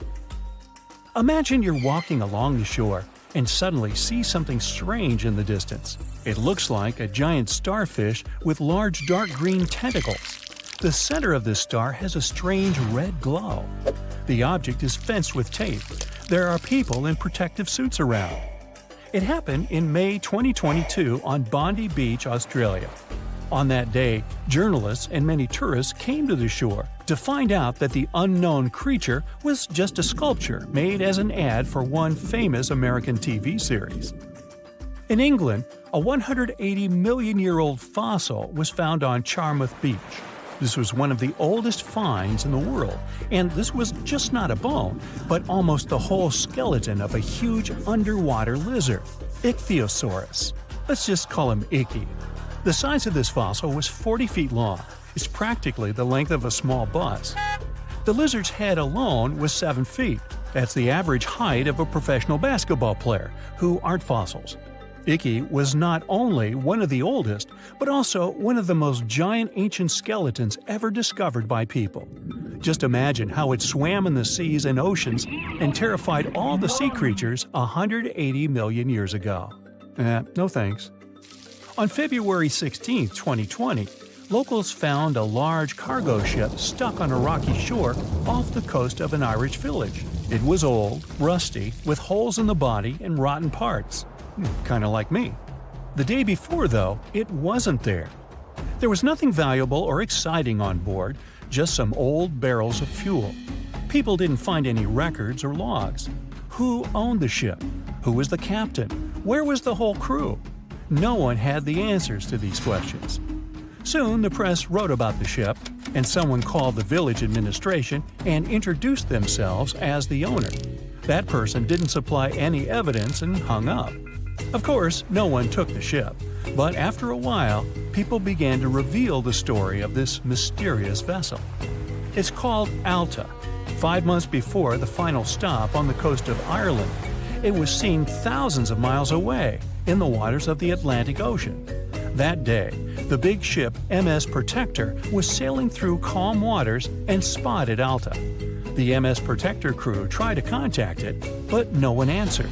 Imagine you're walking along the shore and suddenly see something strange in the distance. It looks like a giant starfish with large dark green tentacles. The center of this star has a strange red glow. The object is fenced with tape. There are people in protective suits around. It happened in May 2022 on Bondi Beach, Australia. On that day, journalists and many tourists came to the shore to find out that the unknown creature was just a sculpture made as an ad for one famous American TV series. In England, a 180 million-year-old fossil was found on Charmouth Beach. This was one of the oldest finds in the world, and this was just not a bone, but almost the whole skeleton of a huge underwater lizard, Ichthyosaurus. Let's just call him Icky. The size of this fossil was 40 feet long. It's practically the length of a small bus. The lizard's head alone was 7 feet. That's the average height of a professional basketball player, who aren't fossils. Icky was not only one of the oldest, but also one of the most giant ancient skeletons ever discovered by people. Just imagine how it swam in the seas and oceans and terrified all the sea creatures 180 million years ago. No thanks. On February 16, 2020, locals found a large cargo ship stuck on a rocky shore off the coast of an Irish village. It was old, rusty, with holes in the body and rotten parts. Kind of like me. The day before, though, it wasn't there. There was nothing valuable or exciting on board, just some old barrels of fuel. People didn't find any records or logs. Who owned the ship? Who was the captain? Where was the whole crew? No one had the answers to these questions. Soon the press wrote about the ship, and someone called the village administration and introduced themselves as the owner. That person didn't supply any evidence and hung up. Of course, no one took the ship, but after a while, people began to reveal the story of this mysterious vessel. It's called Alta. 5 months before the final stop on the coast of Ireland, it was seen thousands of miles away in the waters of the Atlantic Ocean. That day, the big ship MS Protector was sailing through calm waters and spotted Alta. The MS Protector crew tried to contact it, but no one answered.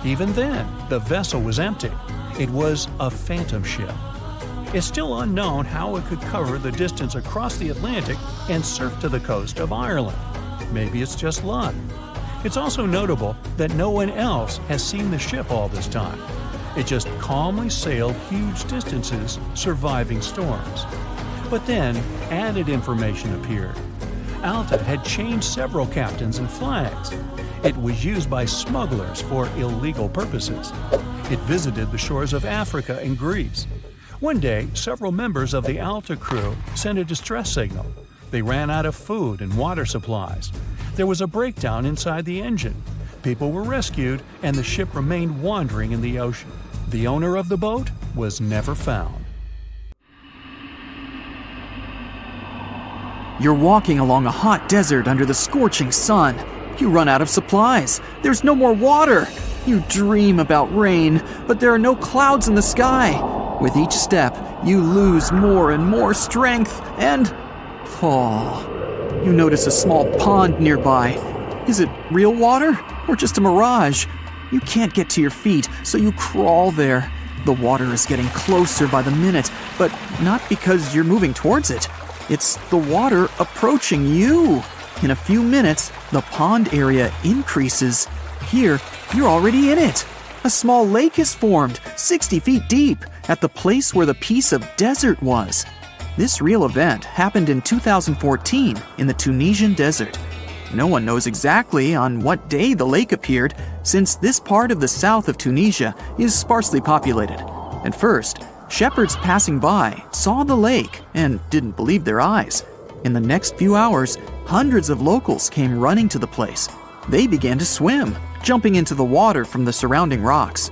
Even then, the vessel was empty. It was a phantom ship. It's still unknown how it could cover the distance across the Atlantic and surf to the coast of Ireland. Maybe it's just luck. It's also notable that no one else has seen the ship all this time. It just calmly sailed huge distances, surviving storms. But then, added information appeared. Alta had changed several captains and flags. It was used by smugglers for illegal purposes. It visited the shores of Africa and Greece. One day, several members of the Alta crew sent a distress signal. They ran out of food and water supplies. There was a breakdown inside the engine. People were rescued, and the ship remained wandering in the ocean. The owner of the boat was never found. You're walking along a hot desert under the scorching sun. You run out of supplies. There's no more water. You dream about rain, but there are no clouds in the sky. With each step, you lose more and more strength and fall. You notice a small pond nearby. Is it real water or just a mirage? You can't get to your feet, so you crawl there. The water is getting closer by the minute, but not because you're moving towards it. It's the water approaching you. In a few minutes, the pond area increases. Here, you're already in it. A small lake is formed, 60 feet deep, at the place where the piece of desert was. This real event happened in 2014 in the Tunisian desert. No one knows exactly on what day the lake appeared, since this part of the south of Tunisia is sparsely populated. At first, shepherds passing by saw the lake and didn't believe their eyes. In the next few hours, hundreds of locals came running to the place. They began to swim, jumping into the water from the surrounding rocks.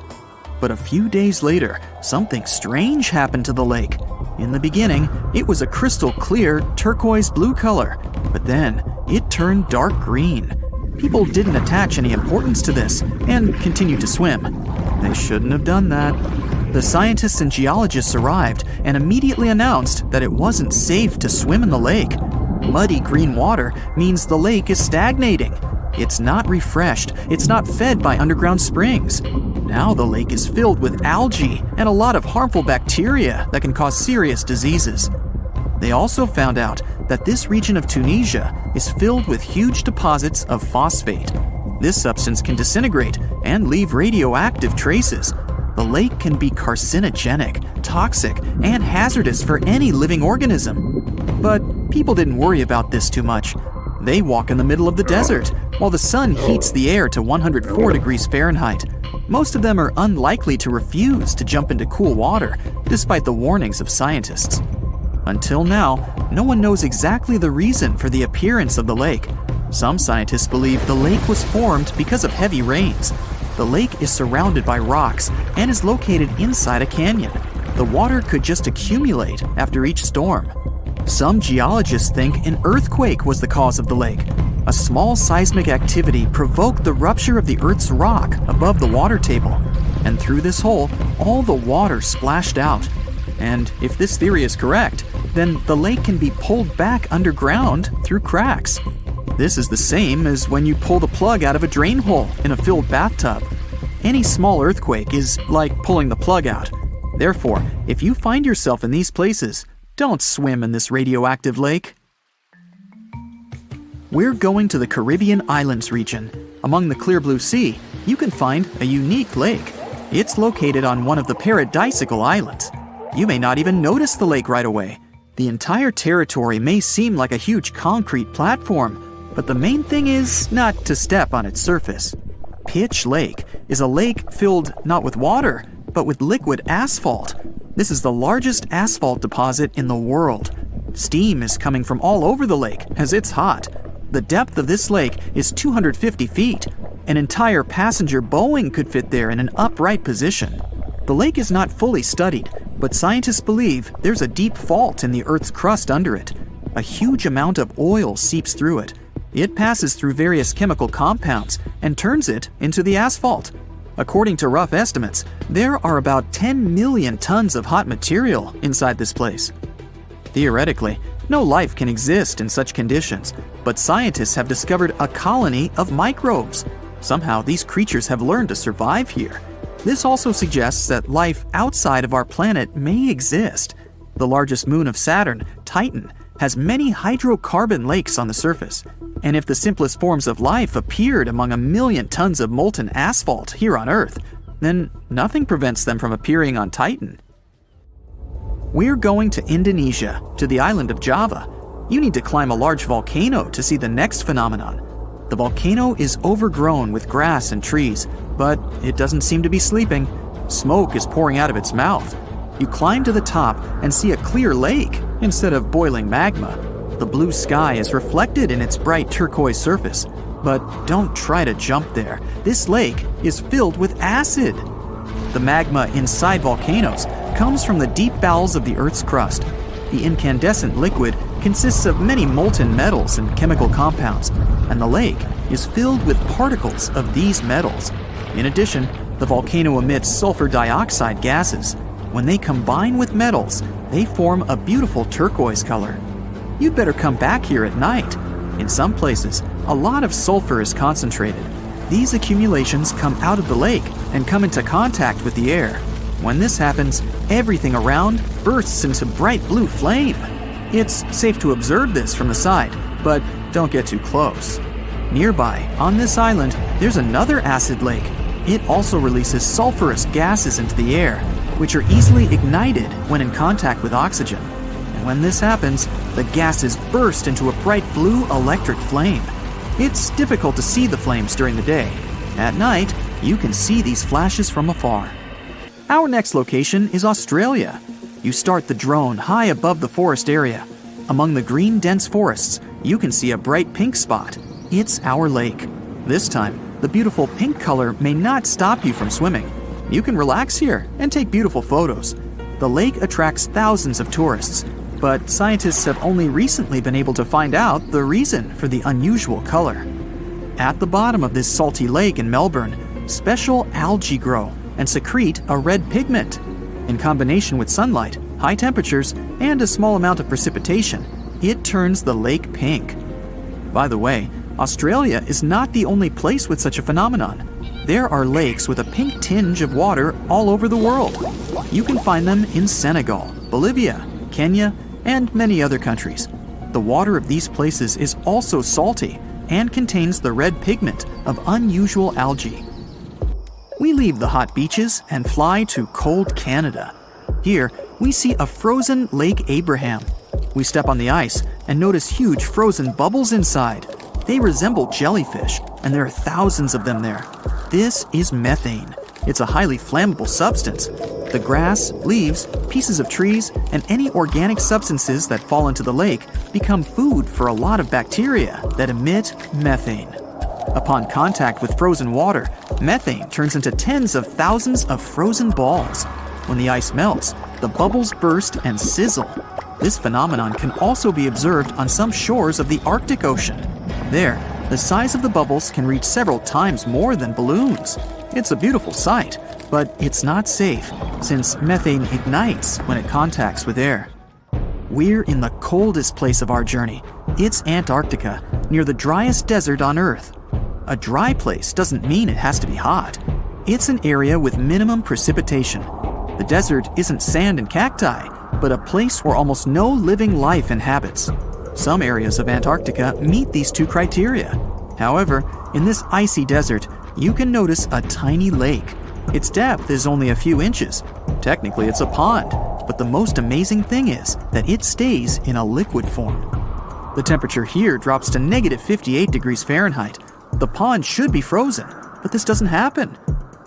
But a few days later, something strange happened to the lake. In the beginning, it was a crystal clear turquoise blue color, but then it turned dark green. People didn't attach any importance to this and continued to swim. They shouldn't have done that. The scientists and geologists arrived and immediately announced that it wasn't safe to swim in the lake. Muddy green water means the lake is stagnating. It's not refreshed, it's not fed by underground springs. Now the lake is filled with algae and a lot of harmful bacteria that can cause serious diseases. They also found out that this region of Tunisia is filled with huge deposits of phosphate. This substance can disintegrate and leave radioactive traces. The lake can be carcinogenic, toxic, and hazardous for any living organism. But people didn't worry about this too much. They walk in the middle of the desert, while the sun heats the air to 104 degrees Fahrenheit. Most of them are unlikely to refuse to jump into cool water, despite the warnings of scientists. Until now, no one knows exactly the reason for the appearance of the lake. Some scientists believe the lake was formed because of heavy rains. The lake is surrounded by rocks and is located inside a canyon. The water could just accumulate after each storm. Some geologists think an earthquake was the cause of the lake. A small seismic activity provoked the rupture of the Earth's rock above the water table, and through this hole, all the water splashed out. And if this theory is correct, then the lake can be pulled back underground through cracks. This is the same as when you pull the plug out of a drain hole in a filled bathtub. Any small earthquake is like pulling the plug out. Therefore, if you find yourself in these places, don't swim in this radioactive lake. We're going to the Caribbean Islands region. Among the clear blue sea, you can find a unique lake. It's located on one of the paradisical islands. You may not even notice the lake right away. The entire territory may seem like a huge concrete platform, but the main thing is not to step on its surface. Pitch Lake is a lake filled not with water, but with liquid asphalt. This is the largest asphalt deposit in the world. Steam is coming from all over the lake as it's hot. The depth of this lake is 250 feet. An entire passenger Boeing could fit there in an upright position. The lake is not fully studied, but scientists believe there's a deep fault in the Earth's crust under it. A huge amount of oil seeps through it. It passes through various chemical compounds and turns it into the asphalt. According to rough estimates, there are about 10 million tons of hot material inside this place. Theoretically, no life can exist in such conditions, but scientists have discovered a colony of microbes. Somehow, these creatures have learned to survive here. This also suggests that life outside of our planet may exist. The largest moon of Saturn, Titan, has many hydrocarbon lakes on the surface. And if the simplest forms of life appeared among 1 million tons of molten asphalt here on Earth, then nothing prevents them from appearing on Titan. We're going to Indonesia, to the island of Java. You need to climb a large volcano to see the next phenomenon. The volcano is overgrown with grass and trees, but it doesn't seem to be sleeping. Smoke is pouring out of its mouth. You climb to the top and see a clear lake instead of boiling magma. The blue sky is reflected in its bright turquoise surface. But don't try to jump there. This lake is filled with acid. The magma inside volcanoes comes from the deep bowels of the Earth's crust. The incandescent liquid consists of many molten metals and chemical compounds, and the lake is filled with particles of these metals. In addition, the volcano emits sulfur dioxide gases. When they combine with metals, they form a beautiful turquoise color. You'd better come back here at night. In some places, a lot of sulfur is concentrated. These accumulations come out of the lake and come into contact with the air. When this happens, everything around bursts into bright blue flame. It's safe to observe this from the side, but don't get too close. Nearby, on this island, there's another acid lake. It also releases sulfurous gases into the air, which are easily ignited when in contact with oxygen. And when this happens, the gases burst into a bright blue electric flame. It's difficult to see the flames during the day. At night, you can see these flashes from afar. Our next location is Australia. You start the drone high above the forest area. Among the green dense forests, you can see a bright pink spot. It's our lake. This time, the beautiful pink color may not stop you from swimming. You can relax here and take beautiful photos. The lake attracts thousands of tourists, but scientists have only recently been able to find out the reason for the unusual color. At the bottom of this salty lake in Melbourne, special algae grow and secrete a red pigment. In combination with sunlight, high temperatures, and a small amount of precipitation, it turns the lake pink. By the way, Australia is not the only place with such a phenomenon. There are lakes with a pink tinge of water all over the world. You can find them in Senegal, Bolivia, Kenya, and many other countries. The water of these places is also salty and contains the red pigment of unusual algae. We leave the hot beaches and fly to cold Canada. Here, we see a frozen Lake Abraham. We step on the ice and notice huge frozen bubbles inside. They resemble jellyfish, and there are thousands of them there. This is methane. It's a highly flammable substance. The grass, leaves, pieces of trees, and any organic substances that fall into the lake become food for a lot of bacteria that emit methane. Upon contact with frozen water, methane turns into tens of thousands of frozen balls. When the ice melts, the bubbles burst and sizzle. This phenomenon can also be observed on some shores of the Arctic Ocean. There, the size of the bubbles can reach several times more than balloons. It's a beautiful sight, but it's not safe, since methane ignites when it contacts with air. We're in the coldest place of our journey. It's Antarctica, near the driest desert on Earth. A dry place doesn't mean it has to be hot. It's an area with minimum precipitation. The desert isn't sand and cacti, but a place where almost no living life inhabits. Some areas of Antarctica meet these two criteria. However, in this icy desert, you can notice a tiny lake. Its depth is only a few inches. Technically, it's a pond, but the most amazing thing is that it stays in a liquid form. The temperature here drops to negative 58 degrees Fahrenheit. The pond should be frozen, but this doesn't happen.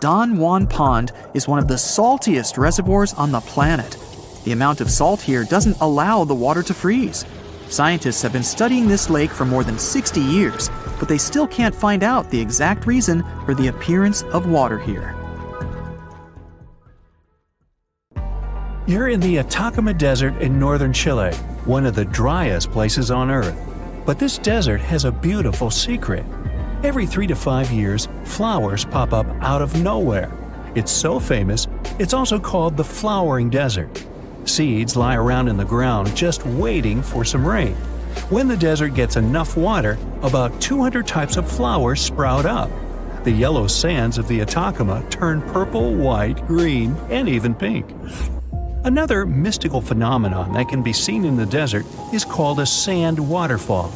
Don Juan Pond is one of the saltiest reservoirs on the planet. The amount of salt here doesn't allow the water to freeze. Scientists have been studying this lake for more than 60 years, but they still can't find out the exact reason for the appearance of water here. You're in the Atacama Desert in northern Chile, one of the driest places on Earth. But this desert has a beautiful secret. Every 3 to 5 years, flowers pop up out of nowhere. It's so famous, it's also called the flowering desert. Seeds lie around in the ground just waiting for some rain. When the desert gets enough water, about 200 types of flowers sprout up. The yellow sands of the Atacama turn purple, white, green, and even pink. Another mystical phenomenon that can be seen in the desert is called a sand waterfall.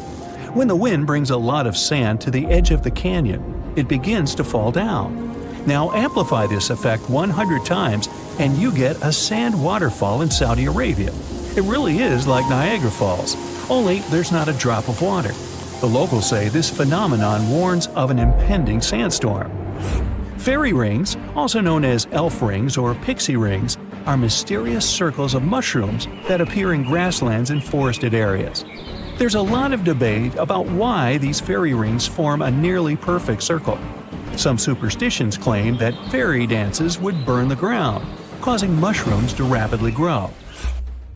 When the wind brings a lot of sand to the edge of the canyon, it begins to fall down. Now amplify this effect 100 times and you get a sand waterfall in Saudi Arabia. It really is like Niagara Falls. only there's not a drop of water. The locals say this phenomenon warns of an impending sandstorm. Fairy rings, also known as elf rings or pixie rings, are mysterious circles of mushrooms that appear in grasslands and forested areas. There's a lot of debate about why these fairy rings form a nearly perfect circle. Some superstitions claim that fairy dances would burn the ground, causing mushrooms to rapidly grow.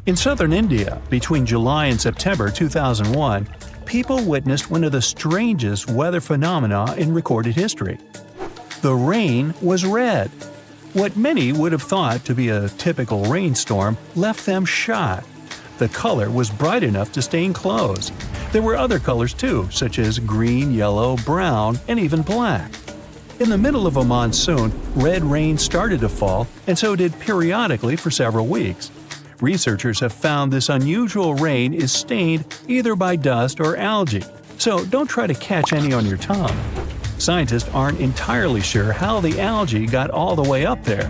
In southern India, between July and September 2001, people witnessed one of the strangest weather phenomena in recorded history. The rain was red. What many would have thought to be a typical rainstorm left them shocked. The color was bright enough to stain clothes. There were other colors too, such as green, yellow, brown, and even black. In the middle of a monsoon, red rain started to fall, and so did periodically for several weeks. Researchers have found this unusual rain is stained either by dust or algae, so don't try to catch any on your tongue. Scientists aren't entirely sure how the algae got all the way up there.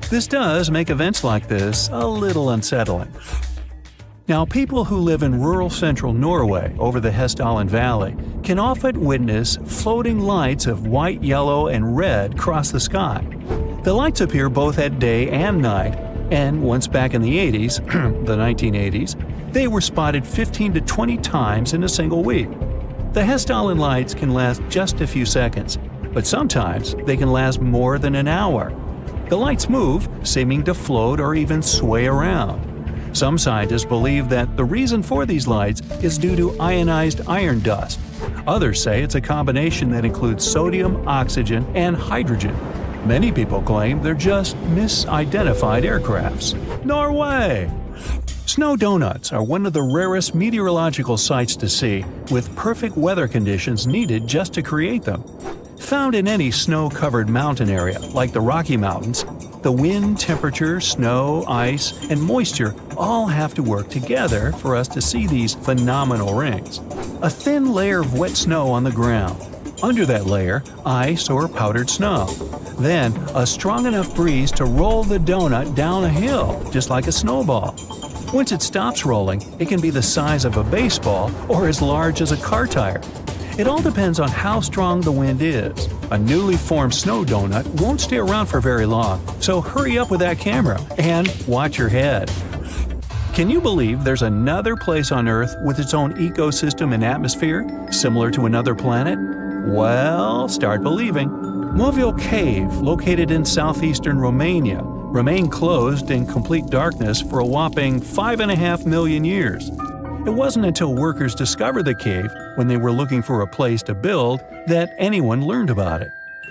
This does make events like this a little unsettling. Now, people who live in rural central Norway over the Hessdalen Valley can often witness floating lights of white, yellow, and red cross the sky. The lights appear both at day and night, and once back in the 80s, the 1980s, they were spotted 15 to 20 times in a single week. The Hessdalen lights can last just a few seconds, but sometimes they can last more than an hour. The lights move, seeming to float or even sway around. Some scientists believe that the reason for these lights is due to ionized iron dust. Others say it's a combination that includes sodium, oxygen, and hydrogen. Many people claim they're just misidentified aircrafts. Norway! Snow donuts are one of the rarest meteorological sights to see, with perfect weather conditions needed just to create them. Found in any snow-covered mountain area, like the Rocky Mountains, the wind, temperature, snow, ice, and moisture all have to work together for us to see these phenomenal rings. A thin layer of wet snow on the ground. Under that layer, ice or powdered snow. Then, a strong enough breeze to roll the donut down a hill, just like a snowball. Once it stops rolling, it can be the size of a baseball or as large as a car tire. It all depends on how strong the wind is. A newly formed snow donut won't stay around for very long, so hurry up with that camera and watch your head. Can you believe there's another place on Earth with its own ecosystem and atmosphere, similar to another planet? Well, start believing. Movil Cave, located in southeastern Romania, remained closed in complete darkness for a whopping 5.5 million years. It wasn't until workers discovered the cave, when they were looking for a place to build, that anyone learned about it.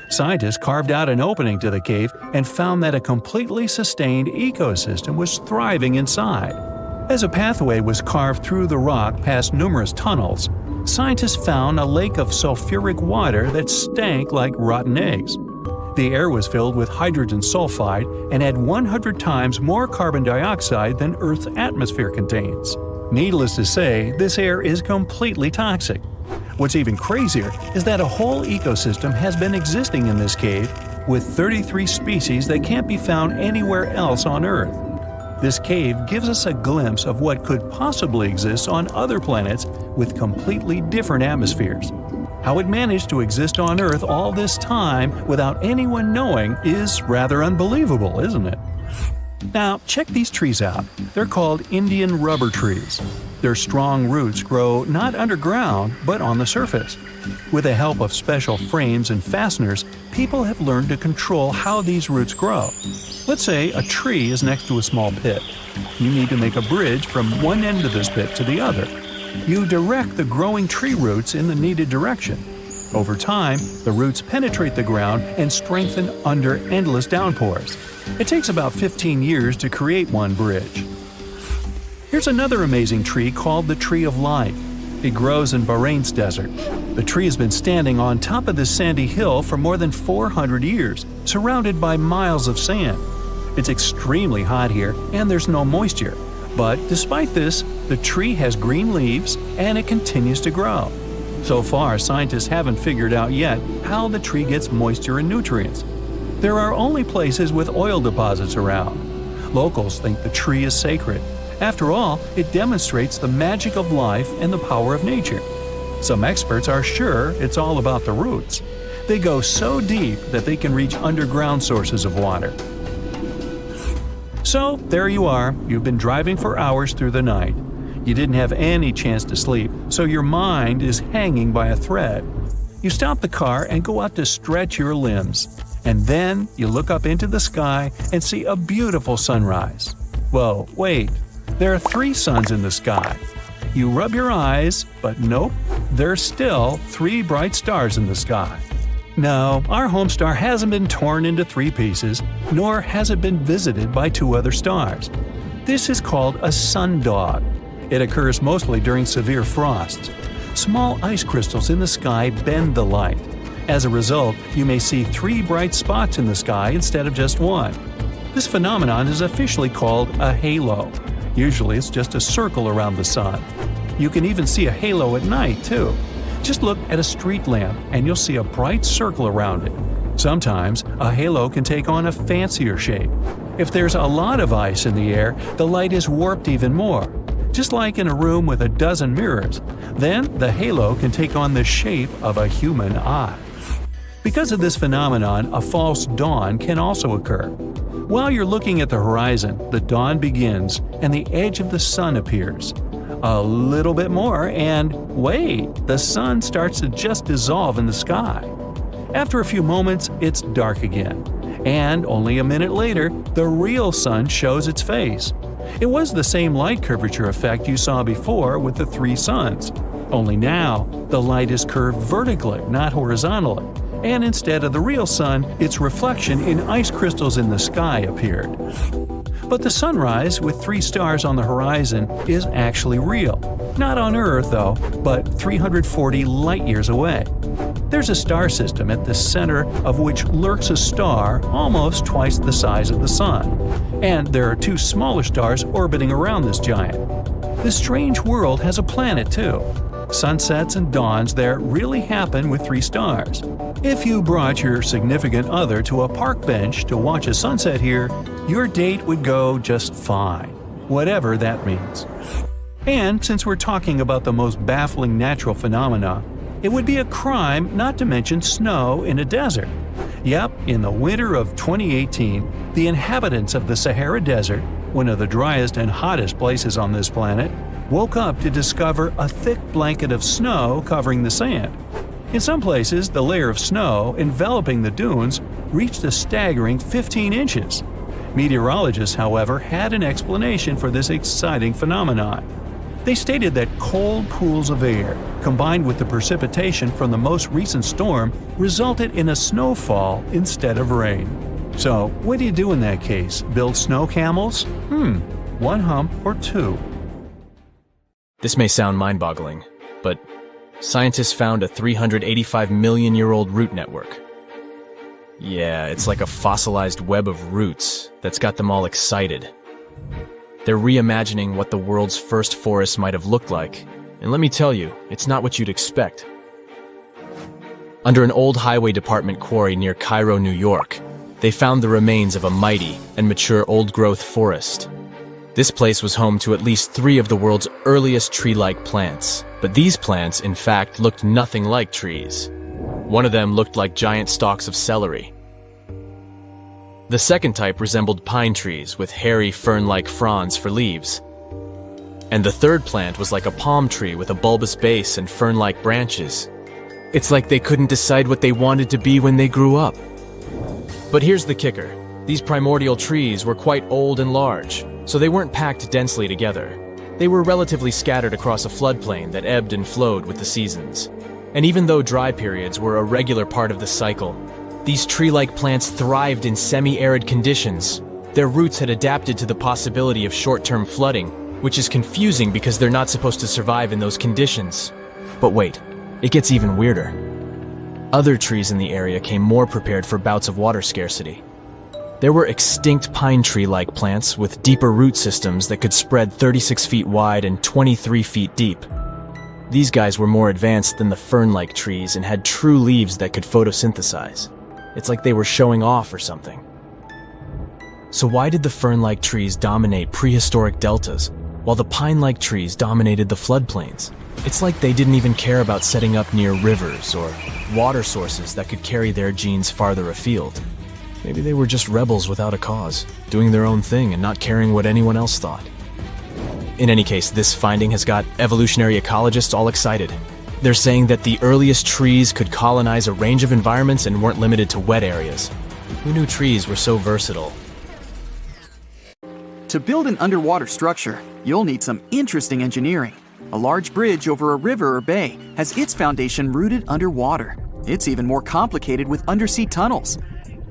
Scientists carved out an opening to the cave and found that a completely sustained ecosystem was thriving inside. As a pathway was carved through the rock past numerous tunnels, scientists found a lake of sulfuric water that stank like rotten eggs. The air was filled with hydrogen sulfide and had 100 times more carbon dioxide than Earth's atmosphere contains. Needless to say, this air is completely toxic. What's even crazier is that a whole ecosystem has been existing in this cave, with 33 species that can't be found anywhere else on Earth. This cave gives us a glimpse of what could possibly exist on other planets with completely different atmospheres. How it managed to exist on Earth all this time without anyone knowing is rather unbelievable, isn't it? Now, check these trees out. They're called Indian rubber trees. Their strong roots grow not underground, but on the surface. With the help of special frames and fasteners, people have learned to control how these roots grow. Let's say a tree is next to a small pit. You need to make a bridge from one end of this pit to the other. You direct the growing tree roots in the needed direction. Over time, the roots penetrate the ground and strengthen under endless downpours. It takes about 15 years to create one bridge. Here's another amazing tree called the Tree of Life. It grows in Bahrain's desert. The tree has been standing on top of this sandy hill for more than 400 years, surrounded by miles of sand. It's extremely hot here and there's no moisture. But despite this, the tree has green leaves and it continues to grow. So far, scientists haven't figured out yet how the tree gets moisture and nutrients. There are only places with oil deposits around. Locals think the tree is sacred, After all, it demonstrates the magic of life and the power of nature. Some experts are sure it's all about the roots. They go so deep that they can reach underground sources of water. So, there you are. You've been driving for hours through the night. You didn't have any chance to sleep, so your mind is hanging by a thread. You stop the car and go out to stretch your limbs. And then you look up into the sky and see a beautiful sunrise. Well, wait. There are 3 suns in the sky. You rub your eyes, but nope, there's still 3 bright stars in the sky. No, our home star hasn't been torn into 3 pieces, nor has it been visited by 2 other stars. This is called a sundog. It occurs mostly during severe frosts. Small ice crystals in the sky bend the light. As a result, you may see 3 bright spots in the sky instead of just 1. This phenomenon is officially called a halo. Usually it's just a circle around the sun. You can even see a halo at night, too. Just look at a street lamp and you'll see a bright circle around it. Sometimes a halo can take on a fancier shape. If there's a lot of ice in the air, the light is warped even more. Just like in a room with a dozen mirrors. Then the halo can take on the shape of a human eye. Because of this phenomenon, a false dawn can also occur. While you're looking at the horizon, the dawn begins and the edge of the sun appears. A little bit more and wait, the sun starts to just dissolve in the sky. After a few moments, it's dark again. And only a minute later, the real sun shows its face. It was the same light curvature effect you saw before with the 3 suns. Only now, the light is curved vertically, not horizontally. And instead of the real sun, its reflection in ice crystals in the sky appeared. But the sunrise with 3 stars on the horizon is actually real. Not on Earth, though, but 340 light-years away. There's a star system at the center of which lurks a star almost twice the size of the Sun. And there are 2 smaller stars orbiting around this giant. This strange world has a planet, too. Sunsets and dawns there really happen with 3 stars. If you brought your significant other to a park bench to watch a sunset here, your date would go just fine, whatever that means. And since we're talking about the most baffling natural phenomena, it would be a crime not to mention snow in a desert. Yep, in the winter of 2018, the inhabitants of the Sahara Desert, one of the driest and hottest places on this planet, woke up to discover a thick blanket of snow covering the sand. In some places, the layer of snow enveloping the dunes reached a staggering 15 inches. Meteorologists, however, had an explanation for this exciting phenomenon. They stated that cold pools of air, combined with the precipitation from the most recent storm, resulted in a snowfall instead of rain. So, what do you do in that case? Build snow camels? 1 hump or 2. This may sound mind-boggling, but scientists found a 385-million-year-old root network. Yeah, it's like a fossilized web of roots that's got them all excited. They're reimagining what the world's first forest might have looked like, and let me tell you, it's not what you'd expect. Under an old highway department quarry near Cairo, New York, they found the remains of a mighty and mature old-growth forest. This place was home to at least 3 of the world's earliest tree-like plants, but these plants, in fact, looked nothing like trees. One of them looked like giant stalks of celery. The second type resembled pine trees with hairy fern-like fronds for leaves. And the third plant was like a palm tree with a bulbous base and fern-like branches. It's like they couldn't decide what they wanted to be when they grew up. But here's the kicker. These primordial trees were quite old and large, so they weren't packed densely together. They were relatively scattered across a floodplain that ebbed and flowed with the seasons. And even though dry periods were a regular part of the cycle, these tree-like plants thrived in semi-arid conditions. Their roots had adapted to the possibility of short-term flooding, which is confusing because they're not supposed to survive in those conditions. But wait, it gets even weirder. Other trees in the area came more prepared for bouts of water scarcity. There were extinct pine tree-like plants with deeper root systems that could spread 36 feet wide and 23 feet deep. These guys were more advanced than the fern-like trees and had true leaves that could photosynthesize. It's like they were showing off or something. So why did the fern-like trees dominate prehistoric deltas? while the pine-like trees dominated the floodplains. It's like they didn't even care about setting up near rivers or water sources that could carry their genes farther afield. Maybe they were just rebels without a cause, doing their own thing and not caring what anyone else thought. In any case, this finding has got evolutionary ecologists all excited. They're saying that the earliest trees could colonize a range of environments and weren't limited to wet areas. Who knew trees were so versatile? To build an underwater structure, you'll need some interesting engineering. A large bridge over a river or bay has its foundation rooted underwater. It's even more complicated with undersea tunnels.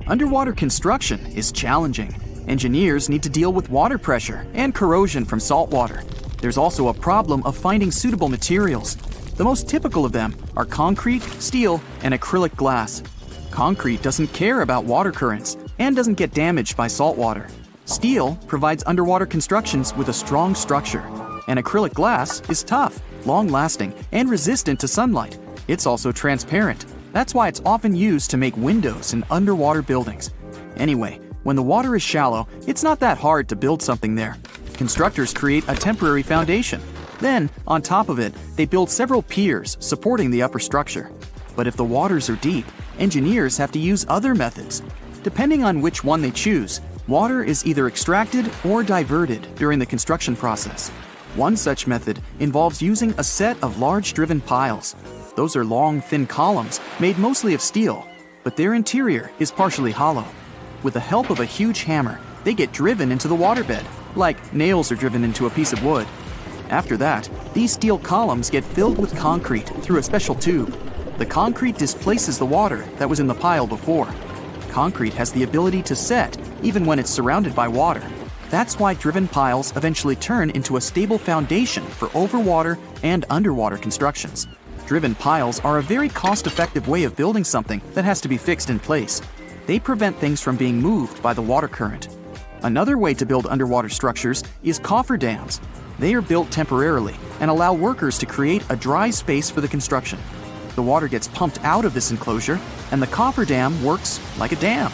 Underwater construction is challenging. Engineers need to deal with water pressure and corrosion from salt water. There's also a problem of finding suitable materials. The most typical of them are concrete, steel, and acrylic glass. Concrete doesn't care about water currents and doesn't get damaged by salt water. Steel provides underwater constructions with a strong structure. And acrylic glass is tough, long-lasting, and resistant to sunlight. It's also transparent. That's why it's often used to make windows in underwater buildings. Anyway, when the water is shallow, it's not that hard to build something there. Constructors create a temporary foundation. Then, on top of it, they build several piers supporting the upper structure. But if the waters are deep, engineers have to use other methods. Depending on which one they choose, water is either extracted or diverted during the construction process. One such method involves using a set of large driven piles. Those are long, thin columns made mostly of steel, but their interior is partially hollow. With the help of a huge hammer, they get driven into the waterbed, like nails are driven into a piece of wood. After that, these steel columns get filled with concrete through a special tube. The concrete displaces the water that was in the pile before. Concrete has the ability to set even when it's surrounded by water. That's why driven piles eventually turn into a stable foundation for overwater and underwater constructions. Driven piles are a very cost-effective way of building something that has to be fixed in place. They prevent things from being moved by the water current. Another way to build underwater structures is cofferdams. They are built temporarily and allow workers to create a dry space for the construction. The water gets pumped out of this enclosure, and the cofferdam works like a dam.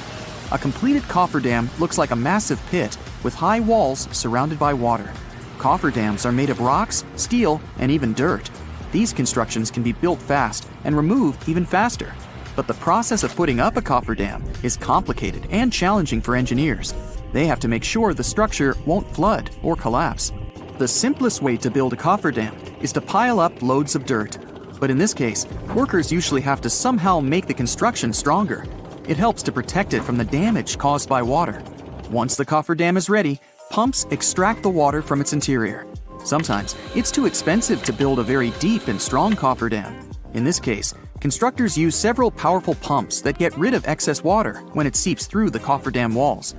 A completed cofferdam looks like a massive pit with high walls surrounded by water. Cofferdams are made of rocks, steel, and even dirt. These constructions can be built fast and removed even faster. But the process of putting up a cofferdam is complicated and challenging for engineers. They have to make sure the structure won't flood or collapse. The simplest way to build a cofferdam is to pile up loads of dirt. But in this case, workers usually have to somehow make the construction stronger. It helps to protect it from the damage caused by water. Once the cofferdam is ready, pumps extract the water from its interior. Sometimes it's too expensive to build a very deep and strong cofferdam. In this case, constructors use several powerful pumps that get rid of excess water when it seeps through the cofferdam walls.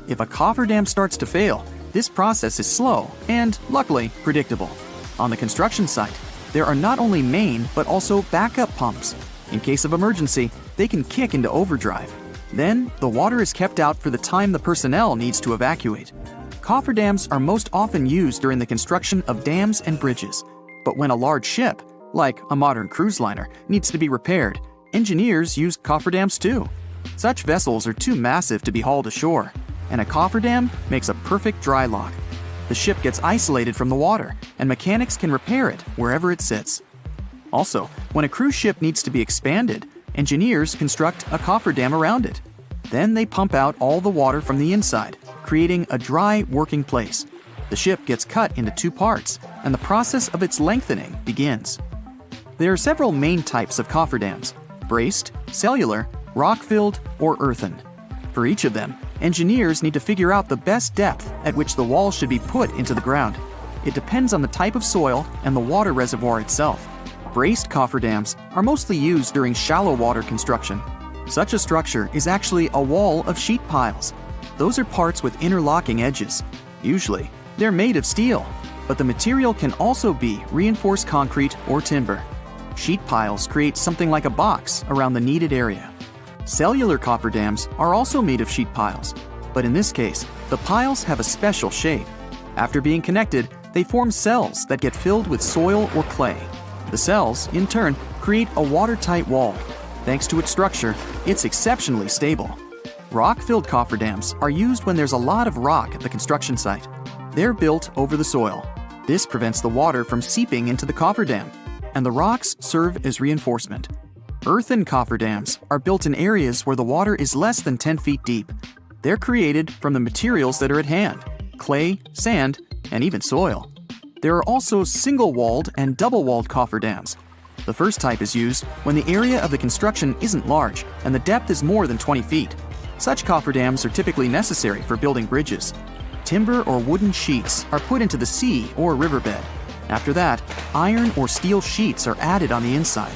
If a cofferdam starts to fail, this process is slow and, luckily, predictable. On the construction site, there are not only main but also backup pumps. In case of emergency, they can kick into overdrive. Then, the water is kept out for the time the personnel needs to evacuate. Cofferdams are most often used during the construction of dams and bridges. But when a large ship, like a modern cruise liner, needs to be repaired, engineers use cofferdams too. Such vessels are too massive to be hauled ashore, and a cofferdam makes a perfect dry lock. The ship gets isolated from the water, and mechanics can repair it wherever it sits. Also, when a cruise ship needs to be expanded, engineers construct a cofferdam around it. Then they pump out all the water from the inside, creating a dry working place. The ship gets cut into two parts, and the process of its lengthening begins. There are several main types of cofferdams: braced, cellular, rock-filled, or earthen. For each of them, engineers need to figure out the best depth at which the wall should be put into the ground. It depends on the type of soil and the water reservoir itself. Braced cofferdams are mostly used during shallow water construction. Such a structure is actually a wall of sheet piles. Those are parts with interlocking edges. Usually, they're made of steel, but the material can also be reinforced concrete or timber. Sheet piles create something like a box around the needed area. Cellular cofferdams are also made of sheet piles, but in this case, the piles have a special shape. After being connected, they form cells that get filled with soil or clay. The cells, in turn, create a watertight wall. Thanks to its structure, it's exceptionally stable. Rock-filled cofferdams are used when there's a lot of rock at the construction site. They're built over the soil, This prevents the water from seeping into the cofferdam, and the rocks serve as reinforcement. Earthen cofferdams are built in areas where the water is less than 10 feet deep. They're created from the materials that are at hand: clay, sand, and even soil. There are also single-walled and double-walled cofferdams. The first type is used when the area of the construction isn't large and the depth is more than 20 feet. Such cofferdams are typically necessary for building bridges. Timber or wooden sheets are put into the sea or riverbed. After that, iron or steel sheets are added on the inside.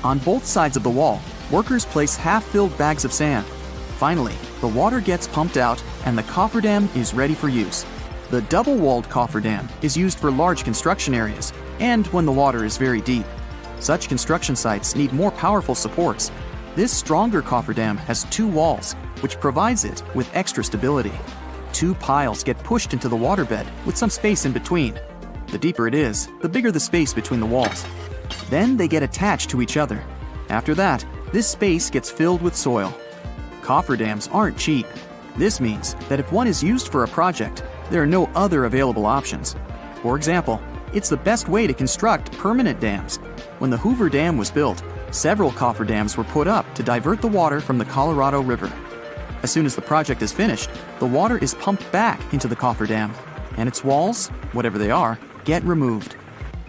On both sides of the wall, workers place half-filled bags of sand. Finally, the water gets pumped out and the cofferdam is ready for use. The double-walled cofferdam is used for large construction areas and when the water is very deep. Such construction sites need more powerful supports. This stronger cofferdam has two walls, which provides it with extra stability. Two piles get pushed into the waterbed with some space in between. The deeper it is, the bigger the space between the walls. Then they get attached to each other. After that, this space gets filled with soil. Cofferdams aren't cheap. This means that if one is used for a project, there are no other available options. For example, it's the best way to construct permanent dams. When the Hoover Dam was built, several cofferdams were put up to divert the water from the Colorado River. As soon as the project is finished, the water is pumped back into the cofferdam, and its walls, whatever they are, get removed.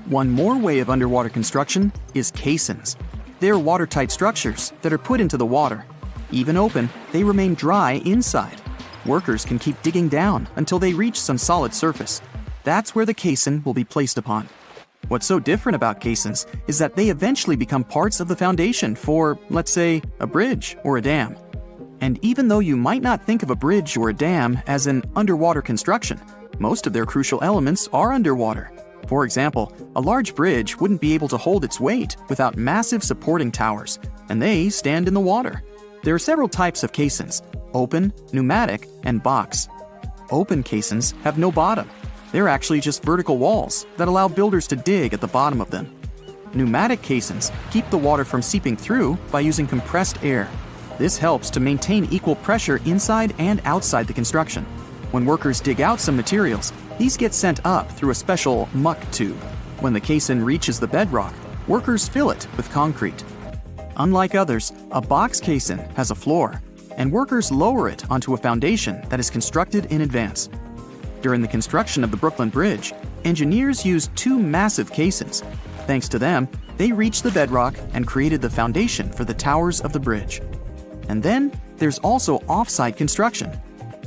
One more way of underwater construction is caissons. They're watertight structures that are put into the water. Even open, they remain dry inside. Workers can keep digging down until they reach some solid surface. That's where the caisson will be placed upon. What's so different about caissons is that they eventually become parts of the foundation for, let's say, a bridge or a dam. And even though you might not think of a bridge or a dam as an underwater construction, most of their crucial elements are underwater. For example, a large bridge wouldn't be able to hold its weight without massive supporting towers, and they stand in the water. There are several types of caissons: open, pneumatic, and box. Open caissons have no bottom. They're actually just vertical walls that allow builders to dig at the bottom of them. Pneumatic caissons keep the water from seeping through by using compressed air. This helps to maintain equal pressure inside and outside the construction. When workers dig out some materials, these get sent up through a special muck tube. When the caisson reaches the bedrock, workers fill it with concrete. Unlike others, a box caisson has a floor, and workers lower it onto a foundation that is constructed in advance. During the construction of the Brooklyn Bridge, engineers used two massive caissons. Thanks to them, they reached the bedrock and created the foundation for the towers of the bridge. And then there's also off-site construction.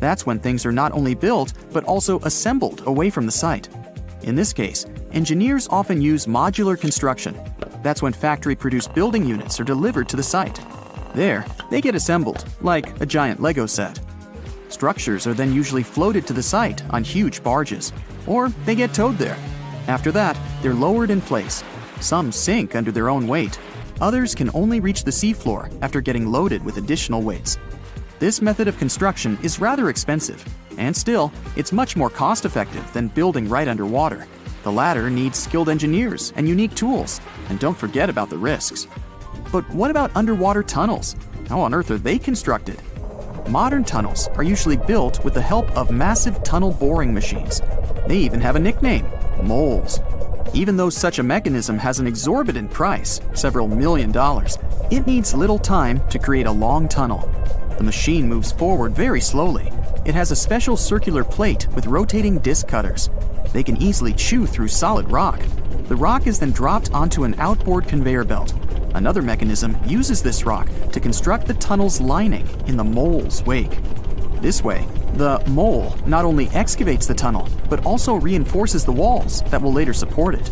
That's when things are not only built, but also assembled away from the site. In this case, engineers often use modular construction. That's when factory-produced building units are delivered to the site. There, they get assembled, like a giant Lego set. Structures are then usually floated to the site on huge barges, or they get towed there. After that, they're lowered in place. Some sink under their own weight. Others can only reach the seafloor after getting loaded with additional weights. This method of construction is rather expensive, and still, it's much more cost-effective than building right underwater. The latter needs skilled engineers and unique tools, and don't forget about the risks. But what about underwater tunnels? How on earth are they constructed? Modern tunnels are usually built with the help of massive tunnel boring machines. They even have a nickname: moles. Even though such a mechanism has an exorbitant price, several $1 million, it needs little time to create a long tunnel. The machine moves forward very slowly. It has a special circular plate with rotating disc cutters. They can easily chew through solid rock. The rock is then dropped onto an outboard conveyor belt. Another mechanism uses this rock to construct the tunnel's lining in the mole's wake. This way, the mole not only excavates the tunnel, but also reinforces the walls that will later support it.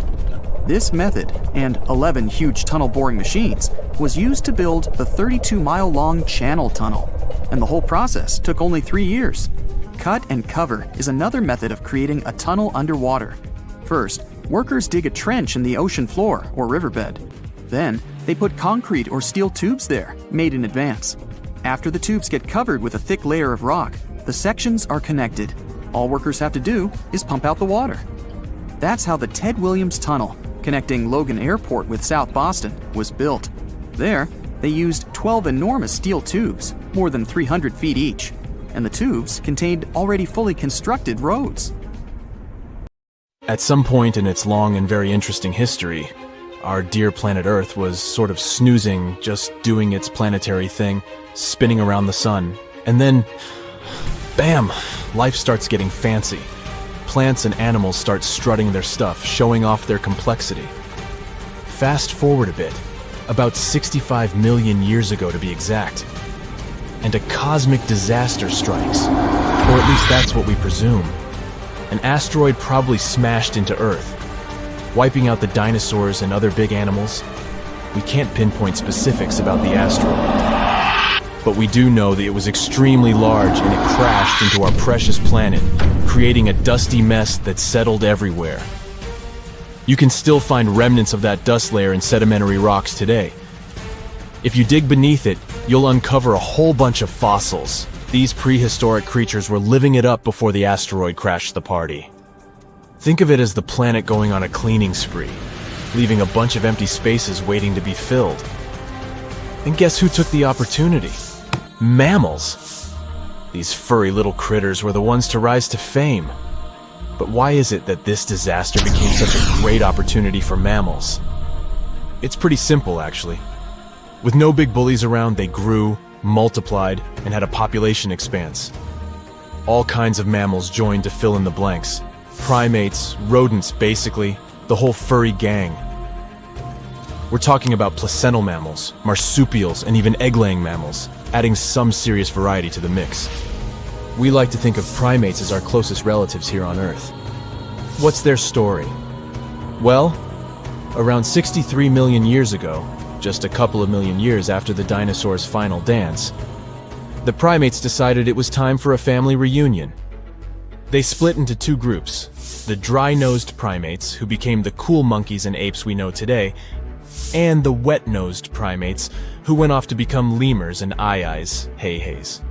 This method, and 11 huge tunnel boring machines, was used to build the 32-mile-long Channel Tunnel, and the whole process took only 3 years. Cut and cover is another method of creating a tunnel underwater. First, workers dig a trench in the ocean floor or riverbed. Then, they put concrete or steel tubes there, made in advance. After the tubes get covered with a thick layer of rock, the sections are connected. All workers have to do is pump out the water. That's how the Ted Williams Tunnel, connecting Logan Airport with South Boston, was built. There, they used 12 enormous steel tubes, more than 300 feet each, and the tubes contained already fully constructed roads. At some point in its long and very interesting history, our dear planet Earth was sort of snoozing, just doing its planetary thing, spinning around the sun. And then, bam, life starts getting fancy. Plants and animals start strutting their stuff, showing off their complexity. Fast forward a bit, about 65 million years ago to be exact, and a cosmic disaster strikes, or at least that's what we presume. An asteroid probably smashed into Earth, wiping out the dinosaurs and other big animals. We can't pinpoint specifics about the asteroid, but we do know that it was extremely large and it crashed into our precious planet, creating a dusty mess that settled everywhere. You can still find remnants of that dust layer in sedimentary rocks today. If you dig beneath it, you'll uncover a whole bunch of fossils. These prehistoric creatures were living it up before the asteroid crashed the party. Think of it as the planet going on a cleaning spree, leaving a bunch of empty spaces waiting to be filled. And guess who took the opportunity? Mammals. These furry little critters were the ones to rise to fame. But why is it that this disaster became such a great opportunity for mammals? It's pretty simple, actually. With no big bullies around, they grew, multiplied, and had a population expanse. All kinds of mammals joined to fill in the blanks. Primates, rodents, basically, the whole furry gang. We're talking about placental mammals, marsupials, and even egg-laying mammals, adding some serious variety to the mix. We like to think of primates as our closest relatives here on Earth. What's their story? Well, around 63 million years ago, just a couple of million years after the dinosaurs' final dance, the primates decided it was time for a family reunion. They split into two groups, the dry-nosed primates, who became the cool monkeys and apes we know today, and the wet-nosed primates, who went off to become lemurs and aye-ayes, hey-hays.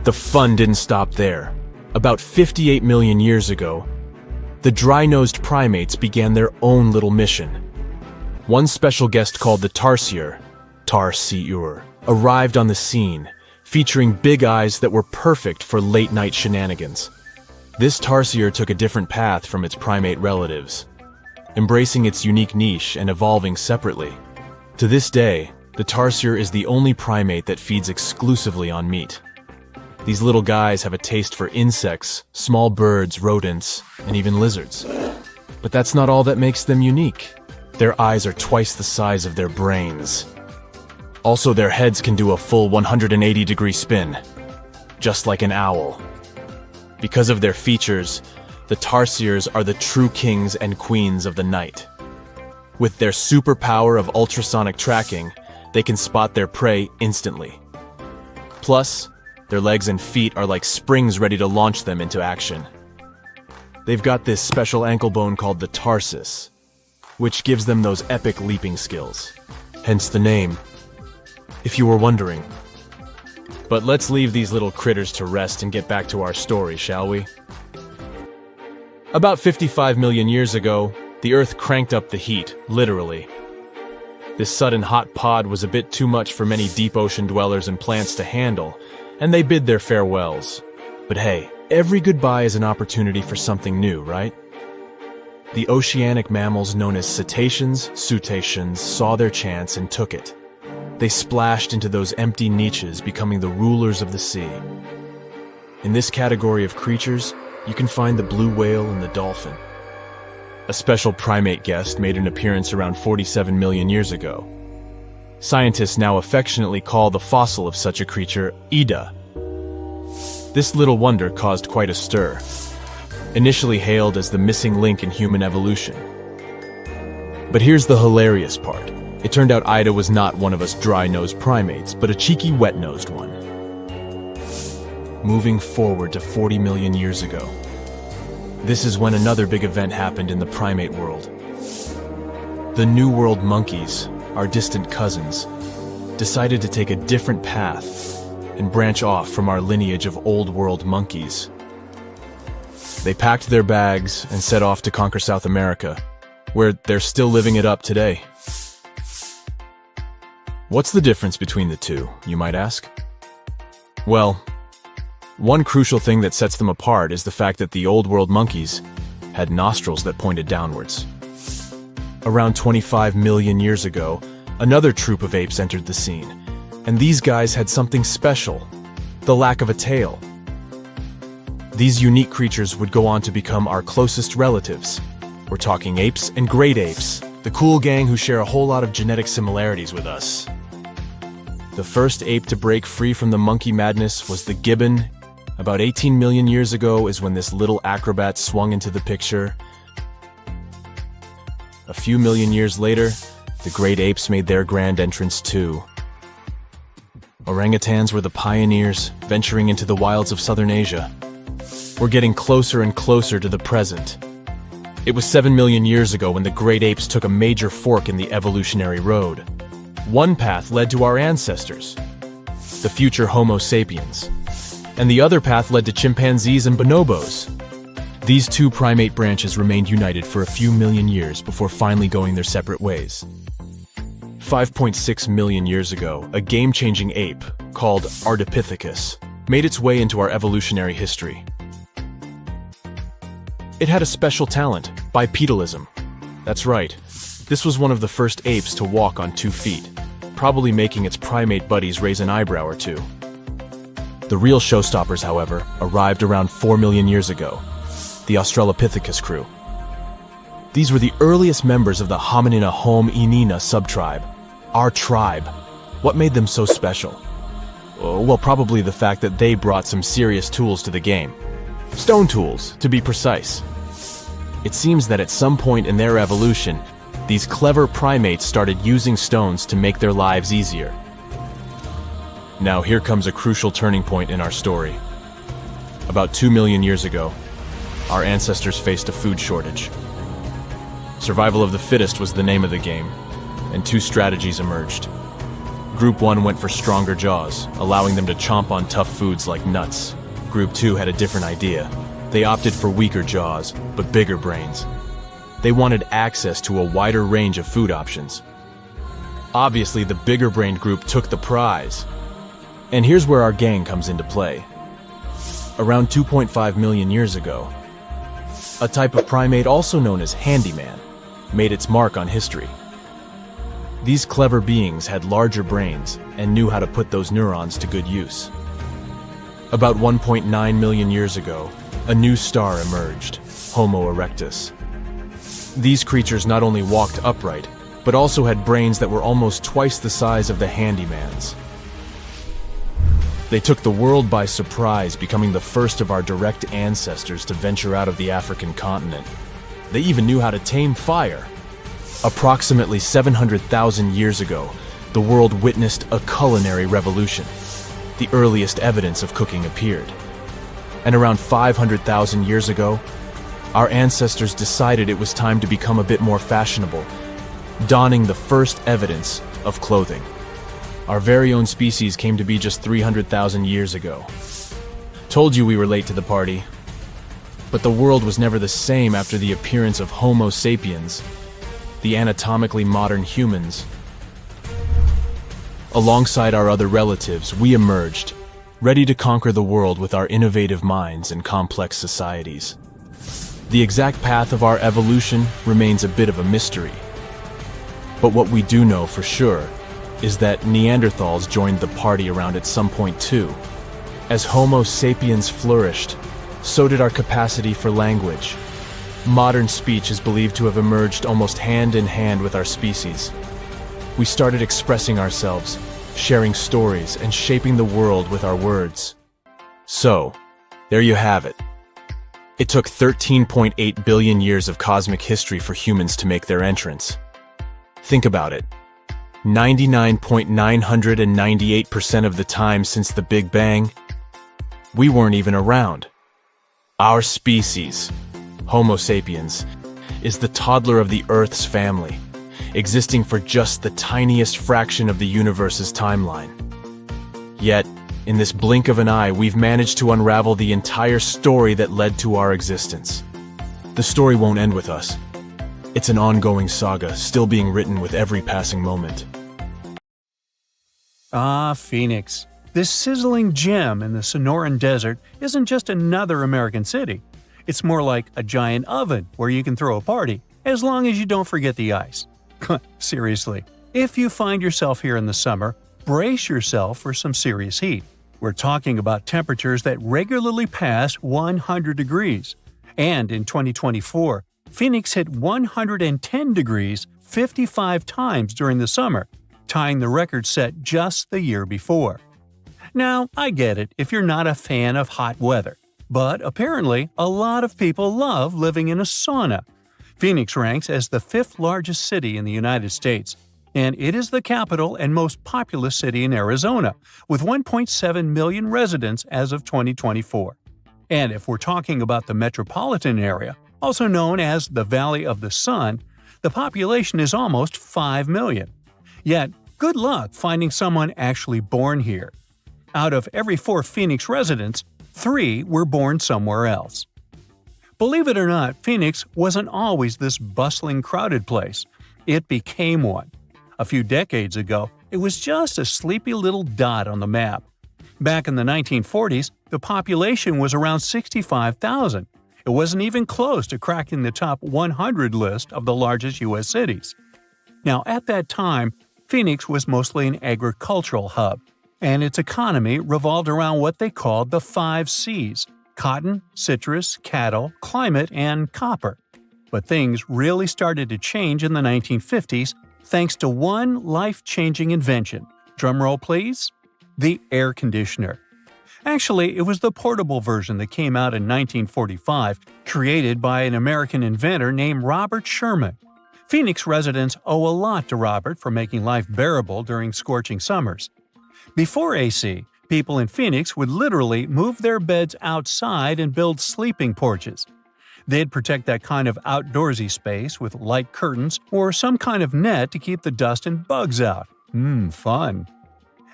The fun didn't stop there. About 58 million years ago, the dry-nosed primates began their own little mission. One special guest called the tarsier, arrived on the scene, featuring big eyes that were perfect for late-night shenanigans. This tarsier took a different path from its primate relatives, embracing its unique niche and evolving separately. To this day, the tarsier is the only primate that feeds exclusively on meat. These little guys have a taste for insects, small birds, rodents, and even lizards. But that's not all that makes them unique. Their eyes are twice the size of their brains. Also, their heads can do a full 180-degree spin, just like an owl. Because of their features, the tarsiers are the true kings and queens of the night. With their superpower of ultrasonic tracking, they can spot their prey instantly. Plus, their legs and feet are like springs ready to launch them into action. They've got this special ankle bone called the tarsus, which gives them those epic leaping skills. Hence the name, if you were wondering. But let's leave these little critters to rest and get back to our story, shall we? About 55 million years ago, the Earth cranked up the heat, literally. This sudden hot pod was a bit too much for many deep ocean dwellers and plants to handle, and they bid their farewells. But hey, every goodbye is an opportunity for something new, right? The oceanic mammals known as cetaceans, saw their chance and took it. They splashed into those empty niches, becoming the rulers of the sea. In this category of creatures, you can find the blue whale and the dolphin. A special primate guest made an appearance around 47 million years ago. Scientists now affectionately call the fossil of such a creature Ida. This little wonder caused quite a stir. Initially hailed as the missing link in human evolution. But here's the hilarious part. It turned out Ida was not one of us dry-nosed primates, but a cheeky wet-nosed one. Moving forward to 40 million years ago. This is when another big event happened in the primate world. The New World monkeys, our distant cousins, decided to take a different path and branch off from our lineage of Old World monkeys. They packed their bags and set off to conquer South America, where they're still living it up today. What's the difference between the two, you might ask? Well, one crucial thing that sets them apart is the fact that the Old World monkeys had nostrils that pointed downwards. Around 25 million years ago, another troop of apes entered the scene, and these guys had something special: the lack of a tail. These unique creatures would go on to become our closest relatives. We're talking apes and great apes, the cool gang who share a whole lot of genetic similarities with us. The first ape to break free from the monkey madness was the gibbon. About 18 million years ago is when this little acrobat swung into the picture. A few million years later, the great apes made their grand entrance too. Orangutans were the pioneers, venturing into the wilds of southern Asia. We're getting closer and closer to the present. It was 7 million years ago when the great apes took a major fork in the evolutionary road. One path led to our ancestors, the future Homo sapiens, and the other path led to chimpanzees and bonobos. These two primate branches remained united for a few million years before finally going their separate ways. 5.6 million years ago, a game-changing ape called Ardipithecus made its way into our evolutionary history. It had a special talent: bipedalism. That's right, this was one of the first apes to walk on 2 feet, probably making its primate buddies raise an eyebrow or two. The real showstoppers, however, arrived around 4 million years ago: the Australopithecus crew. These were the earliest members of the Hominina hominina subtribe, our tribe. What made them so special? Well, probably the fact that they brought some serious tools to the game. Stone tools, to be precise. It seems that at some point in their evolution, these clever primates started using stones to make their lives easier. Now here comes a crucial turning point in our story. About 2 million years ago, our ancestors faced a food shortage. Survival of the fittest was the name of the game, and 2 strategies emerged. Group 1 went for stronger jaws, allowing them to chomp on tough foods like nuts. Group 2 had a different idea. They opted for weaker jaws, but bigger brains. They wanted access to a wider range of food options. Obviously, the bigger-brained group took the prize. And here's where our gang comes into play. Around 2.5 million years ago, a type of primate also known as handyman made its mark on history. These clever beings had larger brains and knew how to put those neurons to good use. About 1.9 million years ago, a new star emerged, Homo erectus. These creatures not only walked upright, but also had brains that were almost twice the size of the handyman's. They took the world by surprise, becoming the first of our direct ancestors to venture out of the African continent. They even knew how to tame fire. Approximately 700,000 years ago, the world witnessed a culinary revolution. The earliest evidence of cooking appeared. And around 500,000 years ago, our ancestors decided it was time to become a bit more fashionable, donning the first evidence of clothing. Our very own species came to be just 300,000 years ago. Told you we were late to the party. But the world was never the same after the appearance of Homo sapiens, the anatomically modern humans. Alongside our other relatives, we emerged, ready to conquer the world with our innovative minds and complex societies. The exact path of our evolution remains a bit of a mystery. But what we do know for sure is that Neanderthals joined the party around at some point too. As Homo sapiens flourished, so did our capacity for language. Modern speech is believed to have emerged almost hand in hand with our species. We started expressing ourselves, sharing stories, and shaping the world with our words. So, there you have it. It took 13.8 billion years of cosmic history for humans to make their entrance. Think about it. 99.998% of the time since the Big Bang, we weren't even around. Our species, Homo sapiens, is the toddler of the Earth's family, existing for just the tiniest fraction of the universe's timeline. Yet, in this blink of an eye, we've managed to unravel the entire story that led to our existence. The story won't end with us. It's an ongoing saga, still being written with every passing moment. Ah, Phoenix. This sizzling gem in the Sonoran Desert isn't just another American city. It's more like a giant oven where you can throw a party, as long as you don't forget the ice. Seriously, if you find yourself here in the summer, brace yourself for some serious heat. We're talking about temperatures that regularly pass 100 degrees. And in 2024, Phoenix hit 110 degrees 55 times during the summer, tying the record set just the year before. Now, I get it if you're not a fan of hot weather, but apparently a lot of people love living in a sauna. Phoenix ranks as the 5th largest city in the United States, and it is the capital and most populous city in Arizona, with 1.7 million residents as of 2024. And if we're talking about the metropolitan area, also known as the Valley of the Sun, the population is almost 5 million. Yet, good luck finding someone actually born here. Out of every 4 Phoenix residents, 3 were born somewhere else. Believe it or not, Phoenix wasn't always this bustling, crowded place. It became one. A few decades ago, it was just a sleepy little dot on the map. Back in the 1940s, the population was around 65,000. It wasn't even close to cracking the top 100 list of the largest U.S. cities. Now, at that time, Phoenix was mostly an agricultural hub, and its economy revolved around what they called the 5 C's: cotton, citrus, cattle, climate, and copper. But things really started to change in the 1950s thanks to one life-changing invention. Drumroll please? The air conditioner. Actually, it was the portable version that came out in 1945, created by an American inventor named Robert Sherman. Phoenix residents owe a lot to Robert for making life bearable during scorching summers. Before AC, people in Phoenix would literally move their beds outside and build sleeping porches. They'd protect that kind of outdoorsy space with light curtains or some kind of net to keep the dust and bugs out. Fun.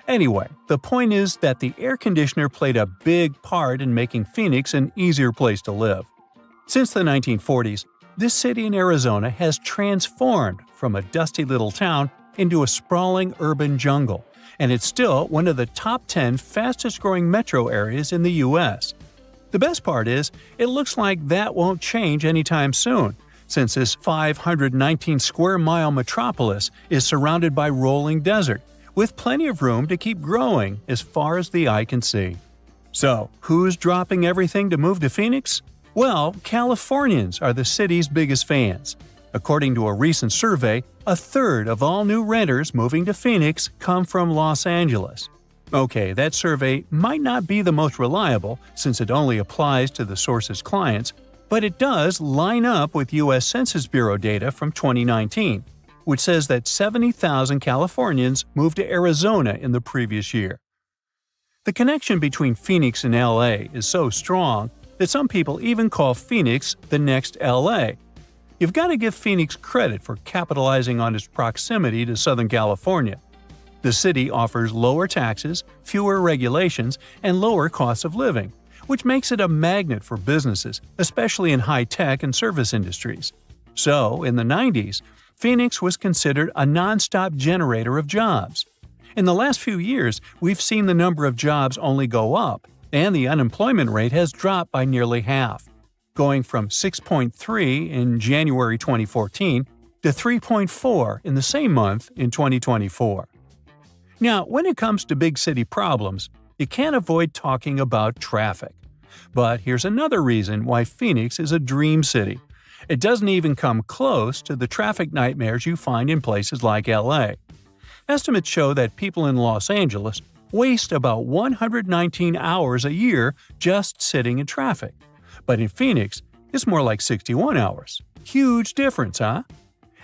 Anyway, the point is that the air conditioner played a big part in making Phoenix an easier place to live. Since the 1940s, this city in Arizona has transformed from a dusty little town into a sprawling urban jungle, and it's still one of the top 10 fastest-growing metro areas in the U.S. The best part is, it looks like that won't change anytime soon, since this 519-square-mile metropolis is surrounded by rolling desert, with plenty of room to keep growing as far as the eye can see. So, who's dropping everything to move to Phoenix? Well, Californians are the city's biggest fans. According to a recent survey, a third of all new renters moving to Phoenix come from Los Angeles. Okay, that survey might not be the most reliable since it only applies to the source's clients, but it does line up with U.S. Census Bureau data from 2019, which says that 70,000 Californians moved to Arizona in the previous year. The connection between Phoenix and LA is so strong that some people even call Phoenix the next LA. You've got to give Phoenix credit for capitalizing on its proximity to Southern California. The city offers lower taxes, fewer regulations, and lower costs of living, which makes it a magnet for businesses, especially in high-tech and service industries. So, in the 90s, Phoenix was considered a non-stop generator of jobs. In the last few years, we've seen the number of jobs only go up, and the unemployment rate has dropped by nearly half, going from 6.3 in January 2014 to 3.4 in the same month in 2024. Now, when it comes to big city problems, you can't avoid talking about traffic. But here's another reason why Phoenix is a dream city. It doesn't even come close to the traffic nightmares you find in places like LA. Estimates show that people in Los Angeles waste about 119 hours a year just sitting in traffic. But in Phoenix, it's more like 61 hours. Huge difference, huh?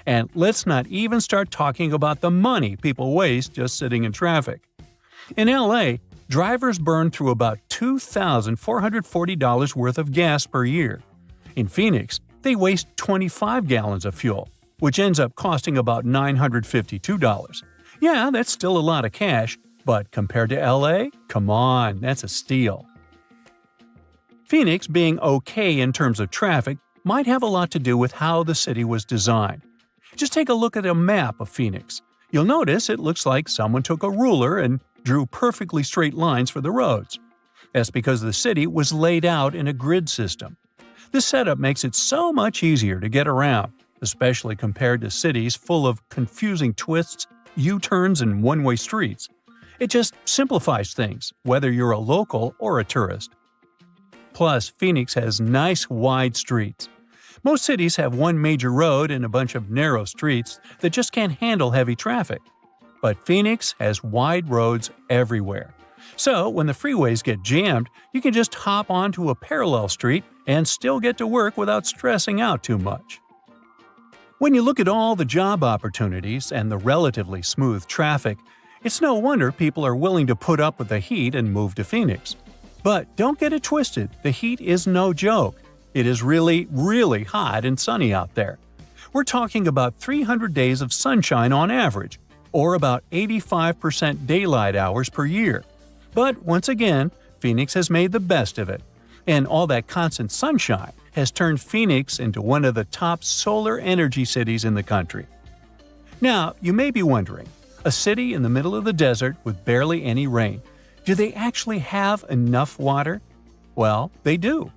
And let's not even start talking about the money people waste just sitting in traffic. In LA, drivers burn through about $2,440 worth of gas per year. In Phoenix, they waste 25 gallons of fuel, which ends up costing about $952. Yeah, that's still a lot of cash, but compared to LA, come on, that's a steal. Phoenix being okay in terms of traffic might have a lot to do with how the city was designed. Just take a look at a map of Phoenix. You'll notice it looks like someone took a ruler and drew perfectly straight lines for the roads. That's because the city was laid out in a grid system. This setup makes it so much easier to get around, especially compared to cities full of confusing twists, U-turns, and one-way streets. It just simplifies things, whether you're a local or a tourist. Plus, Phoenix has nice, wide streets. Most cities have one major road and a bunch of narrow streets that just can't handle heavy traffic. But Phoenix has wide roads everywhere. So, when the freeways get jammed, you can just hop onto a parallel street and still get to work without stressing out too much. When you look at all the job opportunities and the relatively smooth traffic, it's no wonder people are willing to put up with the heat and move to Phoenix. But don't get it twisted, the heat is no joke. It is really, really hot and sunny out there. We're talking about 300 days of sunshine on average, or about 85% daylight hours per year. But once again, Phoenix has made the best of it. And all that constant sunshine has turned Phoenix into one of the top solar energy cities in the country. Now, you may be wondering, a city in the middle of the desert with barely any rain, do they actually have enough water? Well, they do.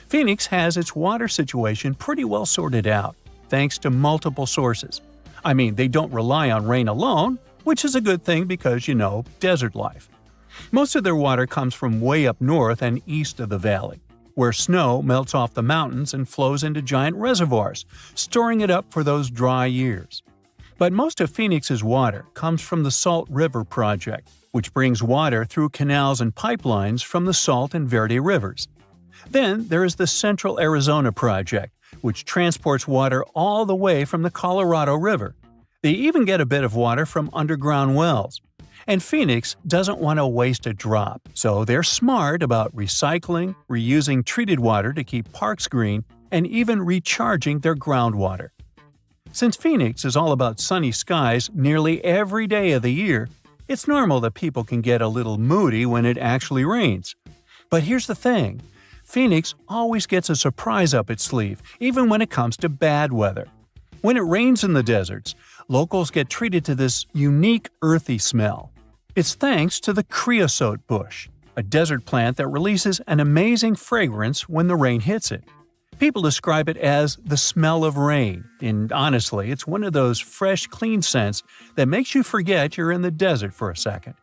Phoenix has its water situation pretty well sorted out, thanks to multiple sources. I mean, they don't rely on rain alone, which is a good thing because, desert life. Most of their water comes from way up north and east of the valley, where snow melts off the mountains and flows into giant reservoirs, storing it up for those dry years. But most of Phoenix's water comes from the Salt River Project, which brings water through canals and pipelines from the Salt and Verde rivers. Then there is the Central Arizona Project, which transports water all the way from the Colorado River. They even get a bit of water from underground wells. And Phoenix doesn't want to waste a drop, so they're smart about recycling, reusing treated water to keep parks green, and even recharging their groundwater. Since Phoenix is all about sunny skies nearly every day of the year, it's normal that people can get a little moody when it actually rains. But here's the thing. Phoenix always gets a surprise up its sleeve, even when it comes to bad weather. When it rains in the deserts, locals get treated to this unique earthy smell. It's thanks to the creosote bush, a desert plant that releases an amazing fragrance when the rain hits it. People describe it as the smell of rain, and honestly, it's one of those fresh, clean scents that makes you forget you're in the desert for a second.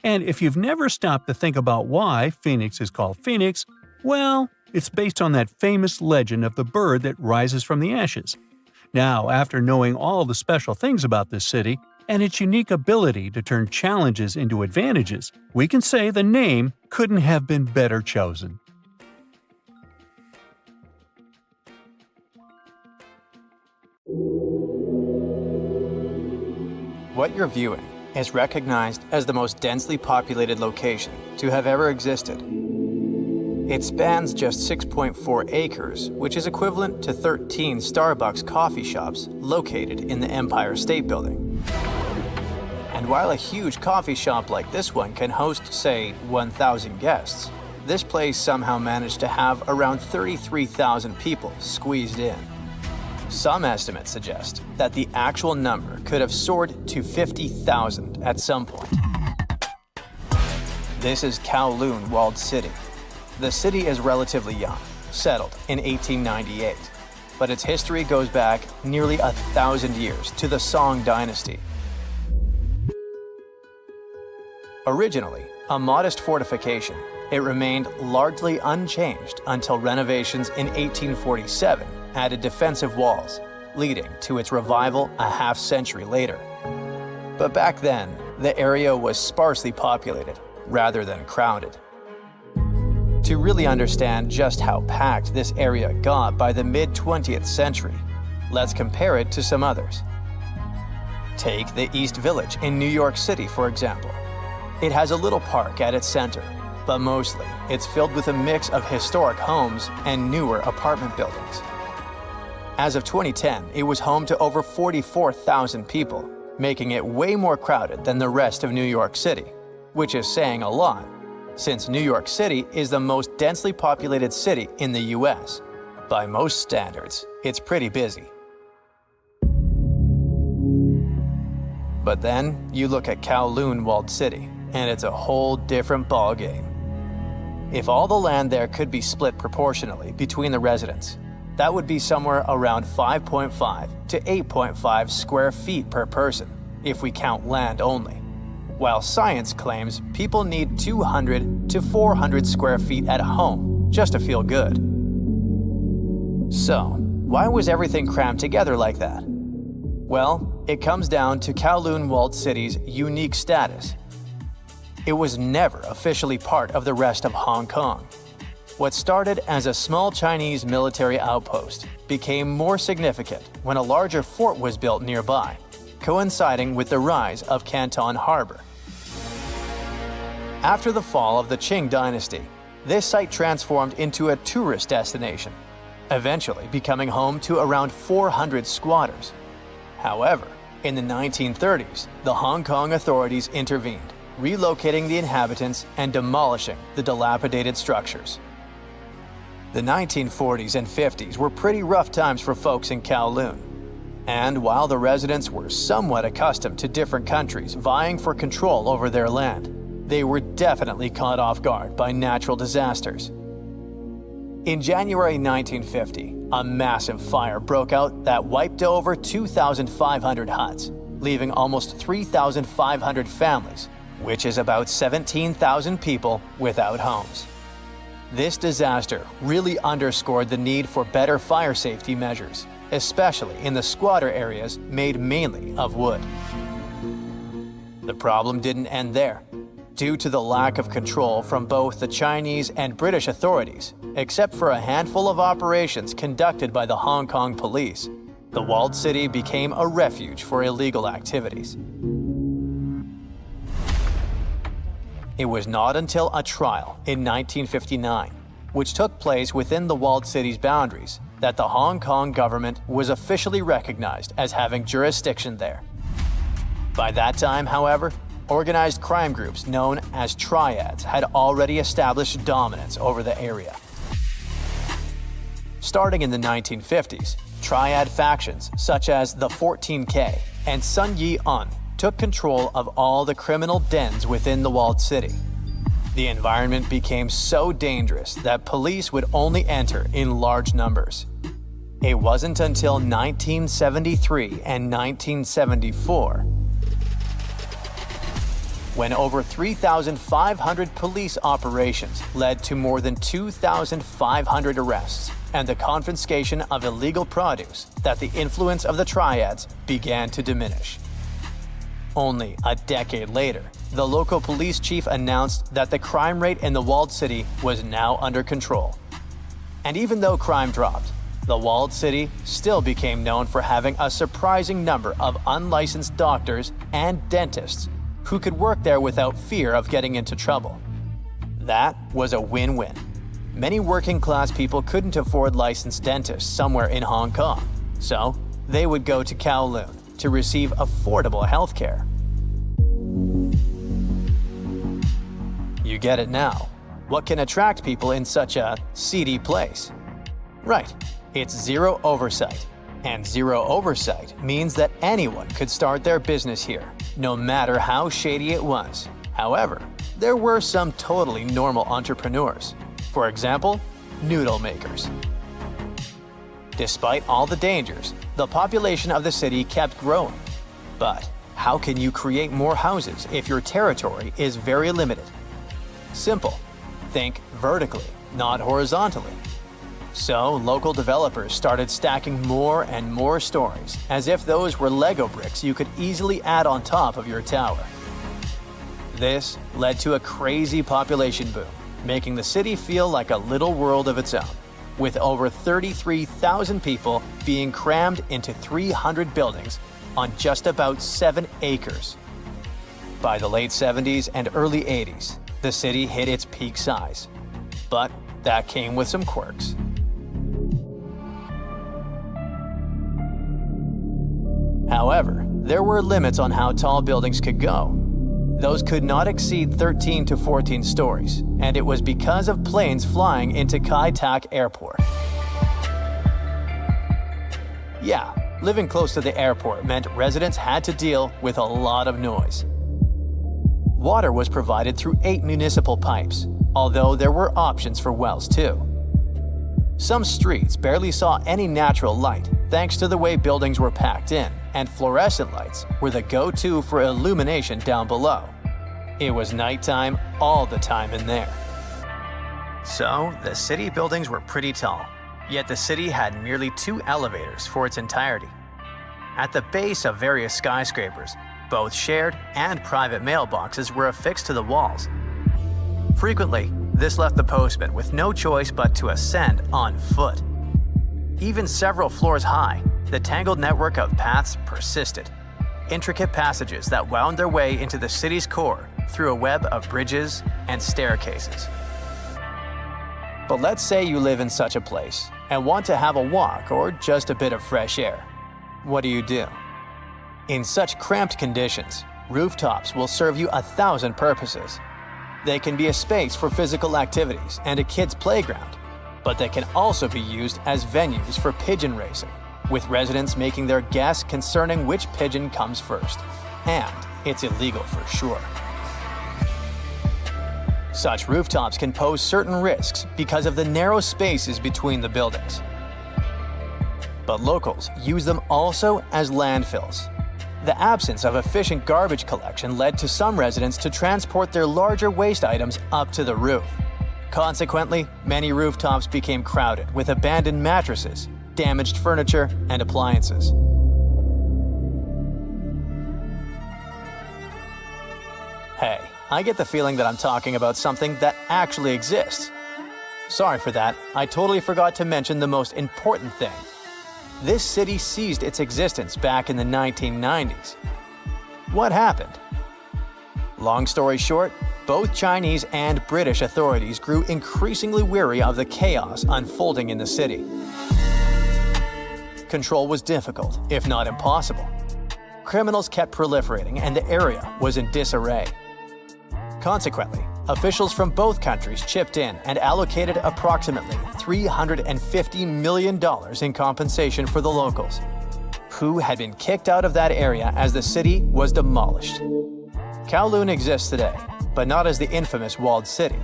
And if you've never stopped to think about why Phoenix is called Phoenix, well, it's based on that famous legend of the bird that rises from the ashes. Now, after knowing all the special things about this city and its unique ability to turn challenges into advantages, we can say the name couldn't have been better chosen. What you're viewing is recognized as the most densely populated location to have ever existed. It spans just 6.4 acres, which is equivalent to 13 Starbucks coffee shops located in the Empire State Building. And while a huge coffee shop like this one can host, say, 1,000 guests, this place somehow managed to have around 33,000 people squeezed in. Some estimates suggest that the actual number could have soared to 50,000 at some point. This is Kowloon Walled City. The city is relatively young, settled in 1898, but its history goes back nearly 1,000 years to the Song Dynasty. Originally a modest fortification, it remained largely unchanged until renovations in 1847 added defensive walls, leading to its revival a half-century later. But back then, the area was sparsely populated rather than crowded. To really understand just how packed this area got by the mid-20th century, let's compare it to some others. Take the East Village in New York City, for example. It has a little park at its center, but mostly it's filled with a mix of historic homes and newer apartment buildings. As of 2010, it was home to over 44,000 people, making it way more crowded than the rest of New York City, which is saying a lot, since New York City is the most densely populated city in the US. By most standards, it's pretty busy. But then you look at Kowloon Walled City, and it's a whole different ballgame. If all the land there could be split proportionally between the residents, that would be somewhere around 5.5 to 8.5 square feet per person, if we count land only. While science claims people need 200 to 400 square feet at home just to feel good. So, why was everything crammed together like that? Well, it comes down to Kowloon Walled City's unique status. It was never officially part of the rest of Hong Kong. What started as a small Chinese military outpost became more significant when a larger fort was built nearby, coinciding with the rise of Canton Harbor. After the fall of the Qing dynasty, this site transformed into a tourist destination, eventually becoming home to around 400 squatters. However, in the 1930s, the Hong Kong authorities intervened, relocating the inhabitants and demolishing the dilapidated structures. The 1940s and 50s were pretty rough times for folks in Kowloon. And while the residents were somewhat accustomed to different countries vying for control over their land, they were definitely caught off guard by natural disasters. In January 1950, a massive fire broke out that wiped over 2,500 huts, leaving almost 3,500 families, which is about 17,000 people without homes. This disaster really underscored the need for better fire safety measures, especially in the squatter areas made mainly of wood. The problem didn't end there. Due to the lack of control from both the Chinese and British authorities, except for a handful of operations conducted by the Hong Kong police, the walled city became a refuge for illegal activities. It was not until a trial in 1959, which took place within the walled city's boundaries, that the Hong Kong government was officially recognized as having jurisdiction there. By that time, however, organized crime groups known as triads had already established dominance over the area. Starting in the 1950s, triad factions such as the 14K and Sun Yee-un took control of all the criminal dens within the walled city. The environment became so dangerous that police would only enter in large numbers. It wasn't until 1973 and 1974 when over 3,500 police operations led to more than 2,500 arrests and the confiscation of illegal produce that the influence of the triads began to diminish. Only a decade later, the local police chief announced that the crime rate in the walled city was now under control. And even though crime dropped, the walled city still became known for having a surprising number of unlicensed doctors and dentists who could work there without fear of getting into trouble. That was a win-win. Many working-class people couldn't afford licensed dentists somewhere in Hong Kong, so they would go to Kowloon to receive affordable health care. You get it now. What can attract people in such a seedy place? Right, it's zero oversight. And zero oversight means that anyone could start their business here, no matter how shady it was. However, there were some totally normal entrepreneurs. For example, noodle makers. Despite all the dangers, the population of the city kept growing. But how can you create more houses if your territory is very limited? Simple. Think vertically, not horizontally. So local developers started stacking more and more stories, as if those were Lego bricks you could easily add on top of your tower. This led to a crazy population boom, making the city feel like a little world of its own, with over 33,000 people being crammed into 300 buildings on just about 7 acres. By the late 70s and early 80s, the city hit its peak size. But that came with some quirks. However, there were limits on how tall buildings could go. Those could not exceed 13 to 14 stories, and it was because of planes flying into Kai Tak Airport. Yeah, living close to the airport meant residents had to deal with a lot of noise. Water was provided through 8 municipal pipes, although there were options for wells too. Some streets barely saw any natural light thanks to the way buildings were packed in, and fluorescent lights were the go-to for illumination down below. It was nighttime all the time in there. So, the city buildings were pretty tall, yet the city had merely 2 elevators for its entirety. At the base of various skyscrapers, both shared and private mailboxes were affixed to the walls. Frequently, this left the postman with no choice but to ascend on foot. Even several floors high, the tangled network of paths persisted, intricate passages that wound their way into the city's core through a web of bridges and staircases. But let's say you live in such a place and want to have a walk or just a bit of fresh air. What do? In such cramped conditions, rooftops will serve you 1,000 purposes. They can be a space for physical activities and a kid's playground, but they can also be used as venues for pigeon racing, with residents making their guess concerning which pigeon comes first. And it's illegal for sure. Such rooftops can pose certain risks because of the narrow spaces between the buildings. But locals use them also as landfills. The absence of efficient garbage collection led to some residents to transport their larger waste items up to the roof. Consequently, many rooftops became crowded with abandoned mattresses, damaged furniture, and appliances. Hey, I get the feeling that I'm talking about something that actually exists. Sorry for that, I totally forgot to mention the most important thing. This city ceased its existence back in the 1990s. What happened? Long story short, both Chinese and British authorities grew increasingly weary of the chaos unfolding in the city. Control was difficult, if not impossible. Criminals kept proliferating and the area was in disarray. Consequently, officials from both countries chipped in and allocated approximately $350 million in compensation for the locals, who had been kicked out of that area as the city was demolished. Kowloon exists today, but not as the infamous walled city.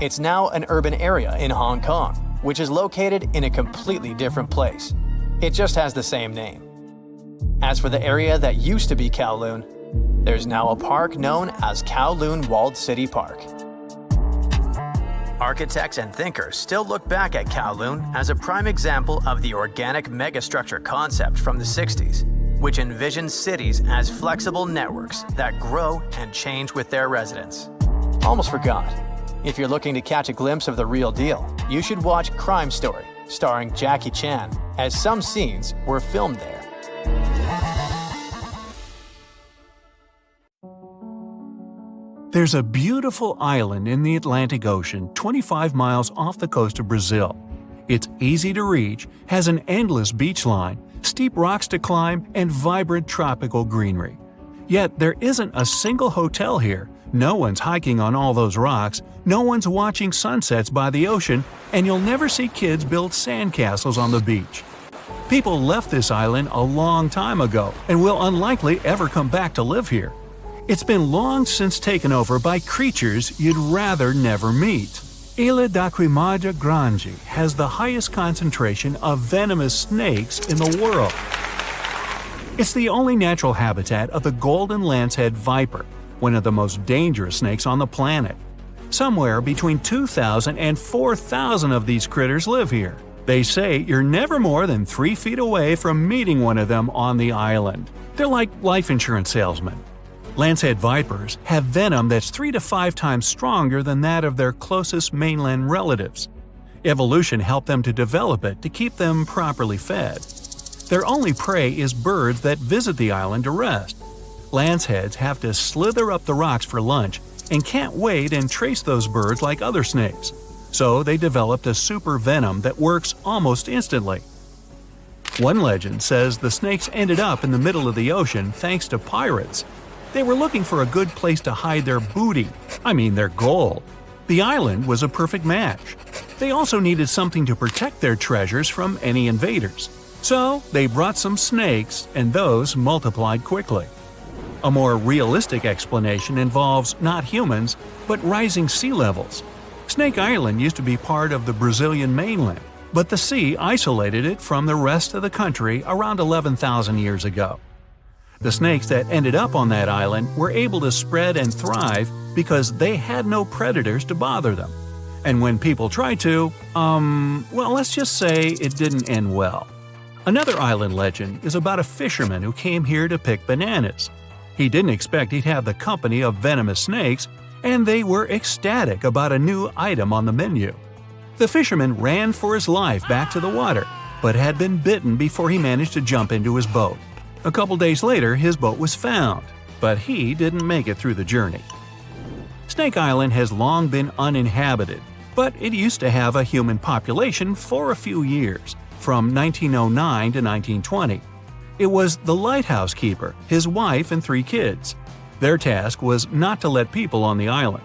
It's now an urban area in Hong Kong, which is located in a completely different place. It just has the same name. As for the area that used to be Kowloon, there's now a park known as Kowloon Walled City Park. Architects and thinkers still look back at Kowloon as a prime example of the organic megastructure concept from the 60s, which envisions cities as flexible networks that grow and change with their residents. Almost forgot. If you're looking to catch a glimpse of the real deal, you should watch Crime Story, starring Jackie Chan, as some scenes were filmed there. There's a beautiful island in the Atlantic Ocean 25 miles off the coast of Brazil. It's easy to reach, has an endless beach line, steep rocks to climb, and vibrant tropical greenery. Yet there isn't a single hotel here, no one's hiking on all those rocks, no one's watching sunsets by the ocean, and you'll never see kids build sandcastles on the beach. People left this island a long time ago and will unlikely ever come back to live here. It's been long since taken over by creatures you'd rather never meet. Ilha da Queimada Grande has the highest concentration of venomous snakes in the world. It's the only natural habitat of the golden lancehead viper, one of the most dangerous snakes on the planet. Somewhere between 2,000 and 4,000 of these critters live here. They say you're never more than 3 feet away from meeting one of them on the island. They're like life insurance salesmen. Lancehead vipers have venom that's 3 to 5 times stronger than that of their closest mainland relatives. Evolution helped them to develop it to keep them properly fed. Their only prey is birds that visit the island to rest. Lanceheads have to slither up the rocks for lunch and can't wait and trace those birds like other snakes. So they developed a super venom that works almost instantly. One legend says the snakes ended up in the middle of the ocean thanks to pirates. They were looking for a good place to hide their booty, their gold. The island was a perfect match. They also needed something to protect their treasures from any invaders. So they brought some snakes, and those multiplied quickly. A more realistic explanation involves not humans, but rising sea levels. Snake Island used to be part of the Brazilian mainland, but the sea isolated it from the rest of the country around 11,000 years ago. The snakes that ended up on that island were able to spread and thrive because they had no predators to bother them. And when people tried to, well, let's just say it didn't end well. Another island legend is about a fisherman who came here to pick bananas. He didn't expect he'd have the company of venomous snakes, and they were ecstatic about a new item on the menu. The fisherman ran for his life back to the water, but had been bitten before he managed to jump into his boat. A couple days later, his boat was found, but he didn't make it through the journey. Snake Island has long been uninhabited, but it used to have a human population for a few years, from 1909 to 1920. It was the lighthouse keeper, his wife, and 3 kids. Their task was not to let people on the island.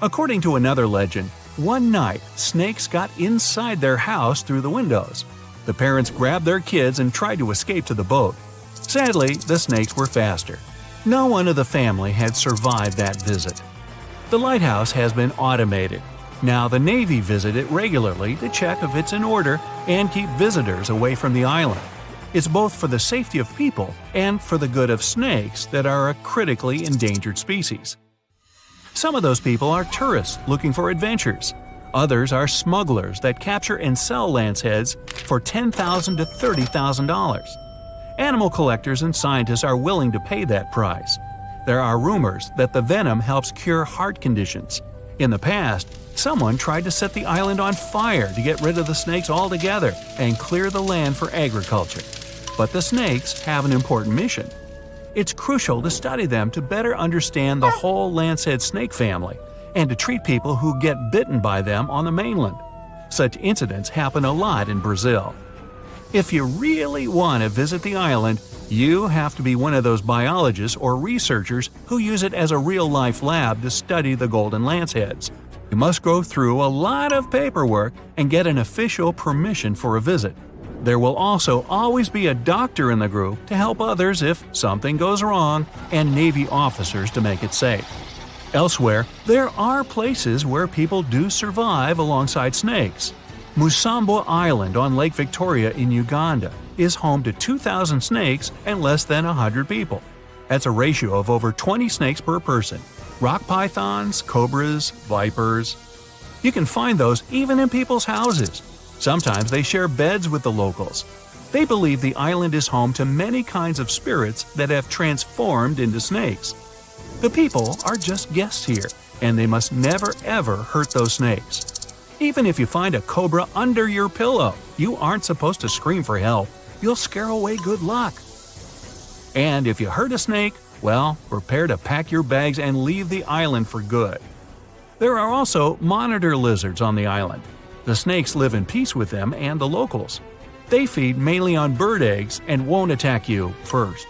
According to another legend, one night snakes got inside their house through the windows. The parents grabbed their kids and tried to escape to the boat. Sadly, the snakes were faster. No one of the family had survived that visit. The lighthouse has been automated. Now the Navy visit it regularly to check if it's in order and keep visitors away from the island. It's both for the safety of people and for the good of snakes that are a critically endangered species. Some of those people are tourists looking for adventures. Others are smugglers that capture and sell lanceheads for $10,000 to $30,000. Animal collectors and scientists are willing to pay that price. There are rumors that the venom helps cure heart conditions. In the past, someone tried to set the island on fire to get rid of the snakes altogether and clear the land for agriculture. But the snakes have an important mission. It's crucial to study them to better understand the whole lancehead snake family and to treat people who get bitten by them on the mainland. Such incidents happen a lot in Brazil. If you really want to visit the island, you have to be one of those biologists or researchers who use it as a real-life lab to study the golden lanceheads. You must go through a lot of paperwork and get an official permission for a visit. There will also always be a doctor in the group to help others if something goes wrong, and Navy officers to make it safe. Elsewhere, there are places where people do survive alongside snakes. Musambo Island on Lake Victoria in Uganda is home to 2,000 snakes and less than 100 people. That's a ratio of over 20 snakes per person. Rock pythons, cobras, vipers. You can find those even in people's houses. Sometimes they share beds with the locals. They believe the island is home to many kinds of spirits that have transformed into snakes. The people are just guests here, and they must never ever hurt those snakes. Even if you find a cobra under your pillow, you aren't supposed to scream for help. You'll scare away good luck. And if you hurt a snake, well, prepare to pack your bags and leave the island for good. There are also monitor lizards on the island. The snakes live in peace with them and the locals. They feed mainly on bird eggs and won't attack you first.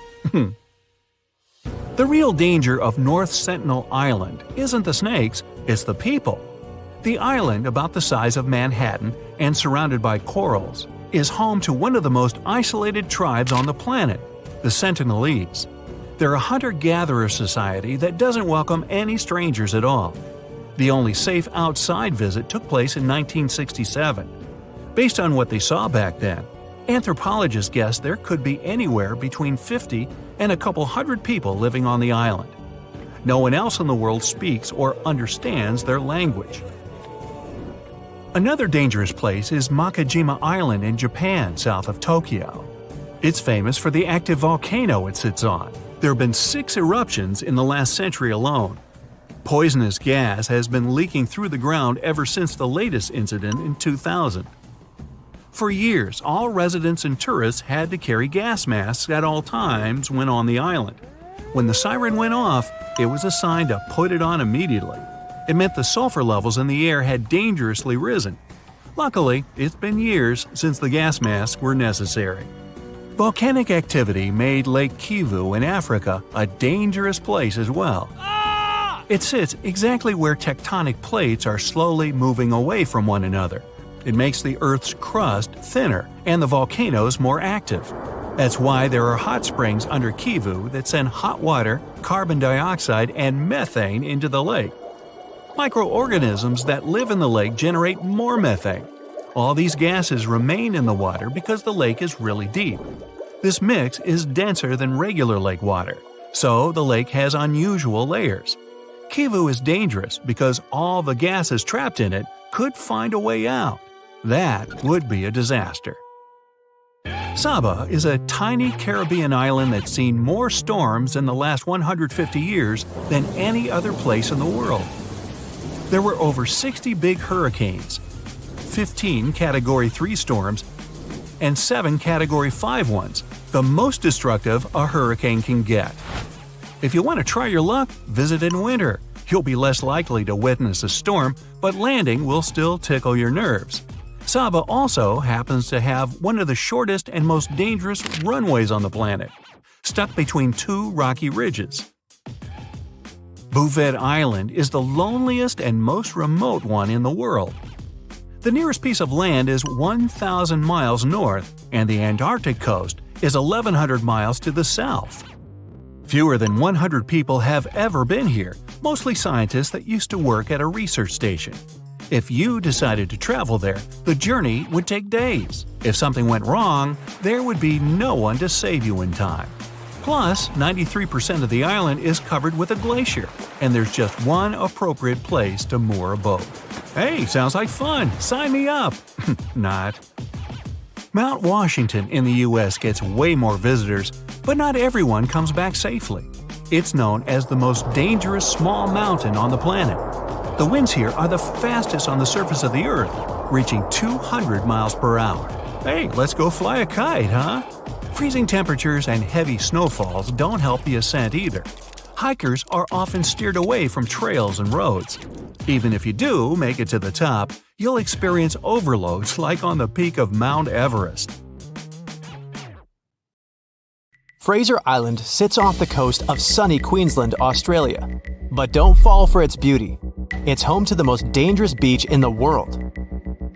The real danger of North Sentinel Island isn't the snakes, it's the people. The island, about the size of Manhattan and surrounded by corals, is home to one of the most isolated tribes on the planet, the Sentinelese. They're a hunter-gatherer society that doesn't welcome any strangers at all. The only safe outside visit took place in 1967. Based on what they saw back then, anthropologists guess there could be anywhere between 50 and a couple hundred people living on the island. No one else in the world speaks or understands their language. Another dangerous place is Makajima Island in Japan, south of Tokyo. It's famous for the active volcano it sits on. There have been 6 eruptions in the last century alone. Poisonous gas has been leaking through the ground ever since the latest incident in 2000. For years, all residents and tourists had to carry gas masks at all times when on the island. When the siren went off, it was a sign to put it on immediately. It meant the sulfur levels in the air had dangerously risen. Luckily, it's been years since the gas masks were necessary. Volcanic activity made Lake Kivu in Africa a dangerous place as well. It sits exactly where tectonic plates are slowly moving away from one another. It makes the Earth's crust thinner and the volcanoes more active. That's why there are hot springs under Kivu that send hot water, carbon dioxide, and methane into the lake. Microorganisms that live in the lake generate more methane. All these gases remain in the water because the lake is really deep. This mix is denser than regular lake water, so the lake has unusual layers. Kivu is dangerous because all the gases trapped in it could find a way out. That would be a disaster. Saba is a tiny Caribbean island that's seen more storms in the last 150 years than any other place in the world. There were over 60 big hurricanes, 15 Category 3 storms, and 7 Category 5 ones, the most destructive a hurricane can get. If you want to try your luck, visit in winter. You'll be less likely to witness a storm, but landing will still tickle your nerves. Saba also happens to have one of the shortest and most dangerous runways on the planet, stuck between two rocky ridges. Bouvet Island is the loneliest and most remote one in the world. The nearest piece of land is 1,000 miles north, and the Antarctic coast is 1,100 miles to the south. Fewer than 100 people have ever been here, mostly scientists that used to work at a research station. If you decided to travel there, the journey would take days. If something went wrong, there would be no one to save you in time. Plus, 93% of the island is covered with a glacier, and there's just one appropriate place to moor a boat. Hey, sounds like fun! Sign me up! Not. Mount Washington in the US gets way more visitors, but not everyone comes back safely. It's known as the most dangerous small mountain on the planet. The winds here are the fastest on the surface of the Earth, reaching 200 miles per hour. Hey, let's go fly a kite, huh? Freezing temperatures and heavy snowfalls don't help the ascent either. Hikers are often steered away from trails and roads. Even if you do make it to the top, you'll experience overloads like on the peak of Mount Everest. Fraser Island sits off the coast of sunny Queensland, Australia. But don't fall for its beauty. It's home to the most dangerous beach in the world.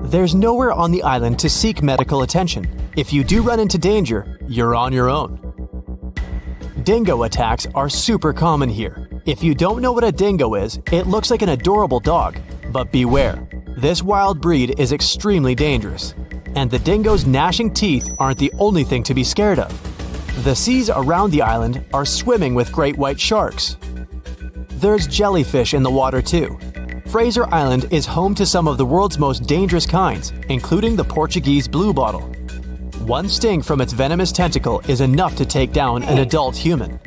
There's nowhere on the island to seek medical attention. If you do run into danger, you're on your own. Dingo attacks are super common here. If you don't know what a dingo is, it looks like an adorable dog. But beware, this wild breed is extremely dangerous. And the dingo's gnashing teeth aren't the only thing to be scared of. The seas around the island are swimming with great white sharks. There's jellyfish in the water too. Fraser Island is home to some of the world's most dangerous kinds, including the Portuguese bluebottle. One sting from its venomous tentacle is enough to take down an adult human.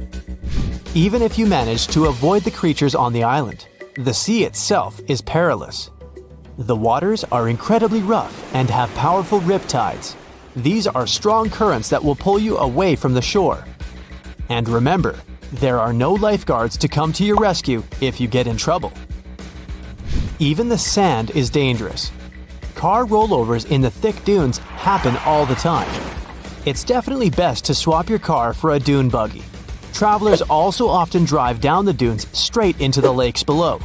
Even if you manage to avoid the creatures on the island, the sea itself is perilous. The waters are incredibly rough and have powerful riptides. These are strong currents that will pull you away from the shore. And remember, there are no lifeguards to come to your rescue if you get in trouble. Even the sand is dangerous. Car rollovers in the thick dunes happen all the time. It's definitely best to swap your car for a dune buggy. Travelers also often drive down the dunes straight into the lakes below.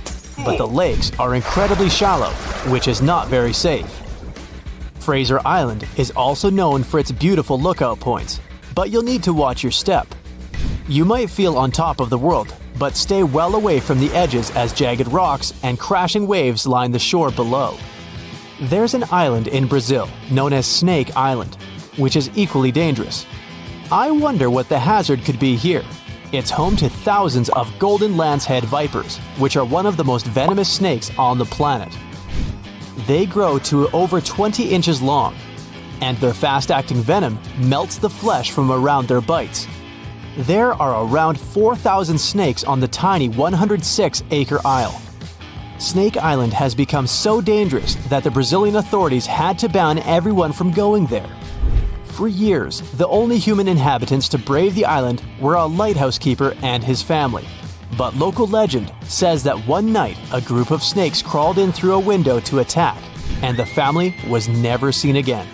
But the lakes are incredibly shallow, which is not very safe. Fraser Island is also known for its beautiful lookout points, but you'll need to watch your step. You might feel on top of the world, but stay well away from the edges as jagged rocks and crashing waves line the shore below. There's an island in Brazil known as Snake Island, which is equally dangerous. I wonder what the hazard could be here. It's home to thousands of golden lancehead vipers, which are one of the most venomous snakes on the planet. They grow to over 20 inches long, and their fast-acting venom melts the flesh from around their bites. There are around 4,000 snakes on the tiny 106-acre isle. Snake Island has become so dangerous that the Brazilian authorities had to ban everyone from going there. For years, the only human inhabitants to brave the island were a lighthouse keeper and his family. But local legend says that one night a group of snakes crawled in through a window to attack, and the family was never seen again.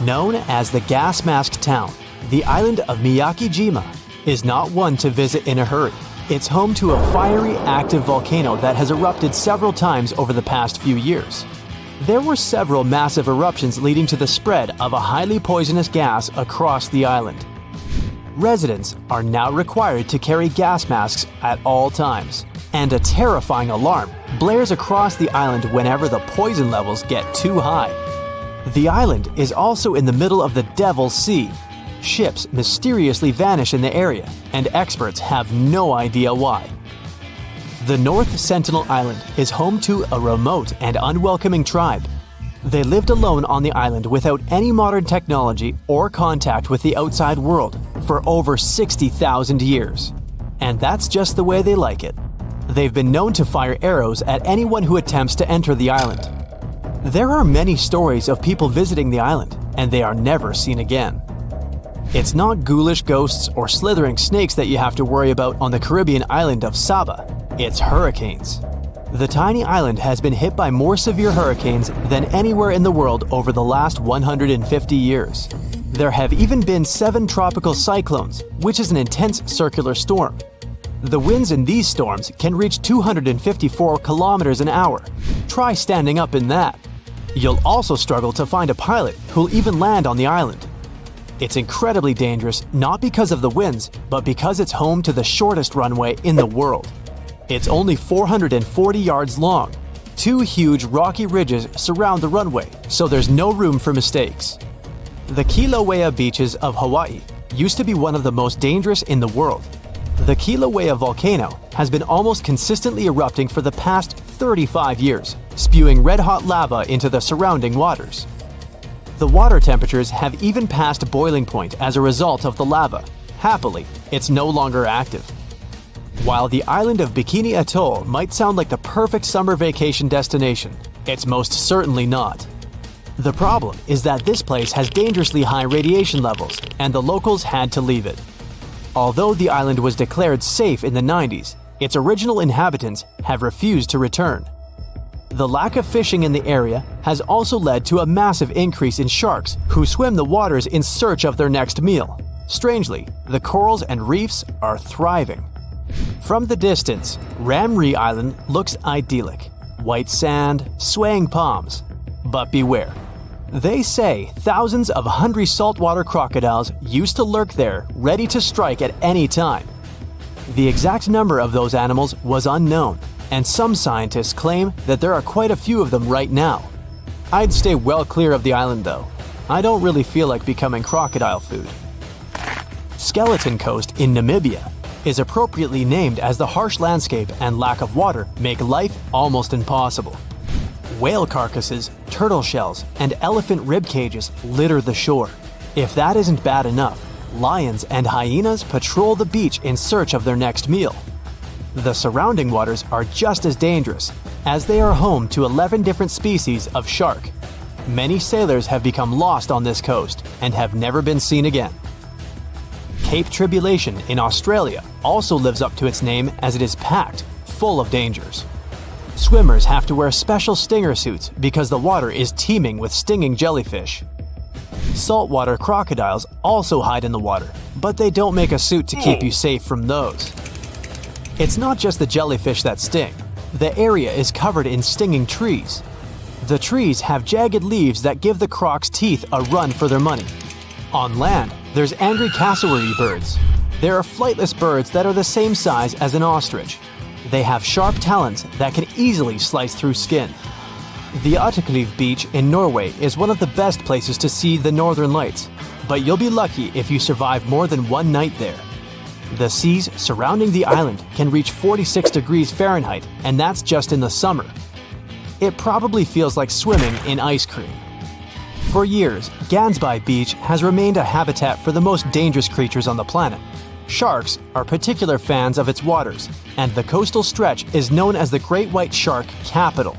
Known as the Gas Mask Town, the island of Miyake-jima is not one to visit in a hurry. It's home to a fiery, active volcano that has erupted several times over the past few years. There were several massive eruptions leading to the spread of a highly poisonous gas across the island. Residents are now required to carry gas masks at all times. and a terrifying alarm blares across the island whenever the poison levels get too high. The island is also in the middle of the Devil's Sea. Ships mysteriously vanish in the area, and experts have no idea why. The North Sentinel Island is home to a remote and unwelcoming tribe. They lived alone on the island without any modern technology or contact with the outside world for over 60,000 years. And that's just the way they like it. They've been known to fire arrows at anyone who attempts to enter the island. There are many stories of people visiting the island, and they are never seen again. It's not ghoulish ghosts or slithering snakes that you have to worry about on the Caribbean island of Saba. It's hurricanes. The tiny island has been hit by more severe hurricanes than anywhere in the world over the last 150 years. There have even been 7 tropical cyclones, which is an intense circular storm. The winds in these storms can reach 254 kilometers an hour. Try standing up in that. You'll also struggle to find a pilot who'll even land on the island. It's incredibly dangerous not because of the winds, but because it's home to the shortest runway in the world. It's only 440 yards long. 2 huge rocky ridges surround the runway, so there's no room for mistakes. The Kilauea beaches of Hawaii used to be one of the most dangerous in the world. The Kilauea volcano has been almost consistently erupting for the past 35 years, spewing red-hot lava into the surrounding waters. The water temperatures have even passed boiling point as a result of the lava. Happily, it's no longer active. While the island of Bikini Atoll might sound like the perfect summer vacation destination, it's most certainly not. The problem is that this place has dangerously high radiation levels, and the locals had to leave it. Although the island was declared safe in the 90s, its original inhabitants have refused to return. The lack of fishing in the area has also led to a massive increase in sharks who swim the waters in search of their next meal. Strangely, the corals and reefs are thriving. From the distance, Ramree Island looks idyllic. White sand, swaying palms. But beware. They say thousands of hungry saltwater crocodiles used to lurk there, ready to strike at any time. The exact number of those animals was unknown, and some scientists claim that there are quite a few of them right now. I'd stay well clear of the island though. I don't really feel like becoming crocodile food. Skeleton Coast in Namibia is appropriately named as the harsh landscape and lack of water make life almost impossible. Whale carcasses, turtle shells, and elephant rib cages litter the shore. If that isn't bad enough, lions and hyenas patrol the beach in search of their next meal. The surrounding waters are just as dangerous, as they are home to 11 different species of shark. Many sailors have become lost on this coast and have never been seen again. Cape Tribulation in Australia also lives up to its name as it is packed, full of dangers. Swimmers have to wear special stinger suits because the water is teeming with stinging jellyfish. Saltwater crocodiles also hide in the water, but they don't make a suit to keep you safe from those. It's not just the jellyfish that sting. The area is covered in stinging trees. The trees have jagged leaves that give the crocs' teeth a run for their money. On land, there's angry cassowary birds. There are flightless birds that are the same size as an ostrich. They have sharp talons that can easily slice through skin. The Otterkliv beach in Norway is one of the best places to see the northern lights, but you'll be lucky if you survive more than one night there. The seas surrounding the island can reach 46 degrees Fahrenheit, and that's just in the summer. It probably feels like swimming in ice cream. For years, Gansby Beach has remained a habitat for the most dangerous creatures on the planet. Sharks are particular fans of its waters, and the coastal stretch is known as the Great White Shark Capital.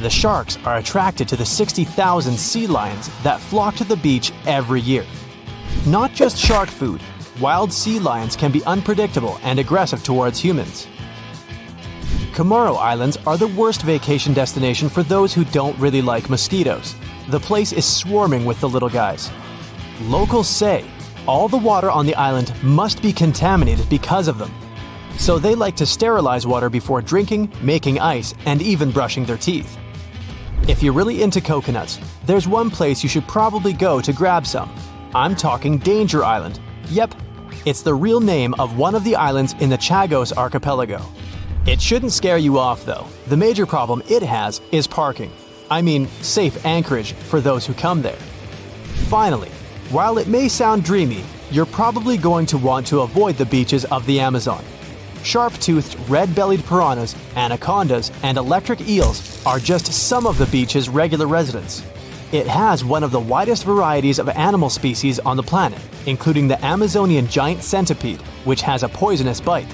The sharks are attracted to the 60,000 sea lions that flock to the beach every year. Not just shark food, wild sea lions can be unpredictable and aggressive towards humans. Comoro Islands are the worst vacation destination for those who don't really like mosquitoes. The place is swarming with the little guys. Locals say all the water on the island must be contaminated because of them. So they like to sterilize water before drinking, making ice, and even brushing their teeth. If you're really into coconuts, there's one place you should probably go to grab some. I'm talking Danger Island. Yep, it's the real name of one of the islands in the Chagos archipelago. It shouldn't scare you off though. The major problem it has is parking. I mean, safe anchorage for those who come there. Finally, while it may sound dreamy, you're probably going to want to avoid the beaches of the Amazon. Sharp-toothed red-bellied piranhas, anacondas, and electric eels are just some of the beach's regular residents. It has one of the widest varieties of animal species on the planet, including the Amazonian giant centipede, which has a poisonous bite.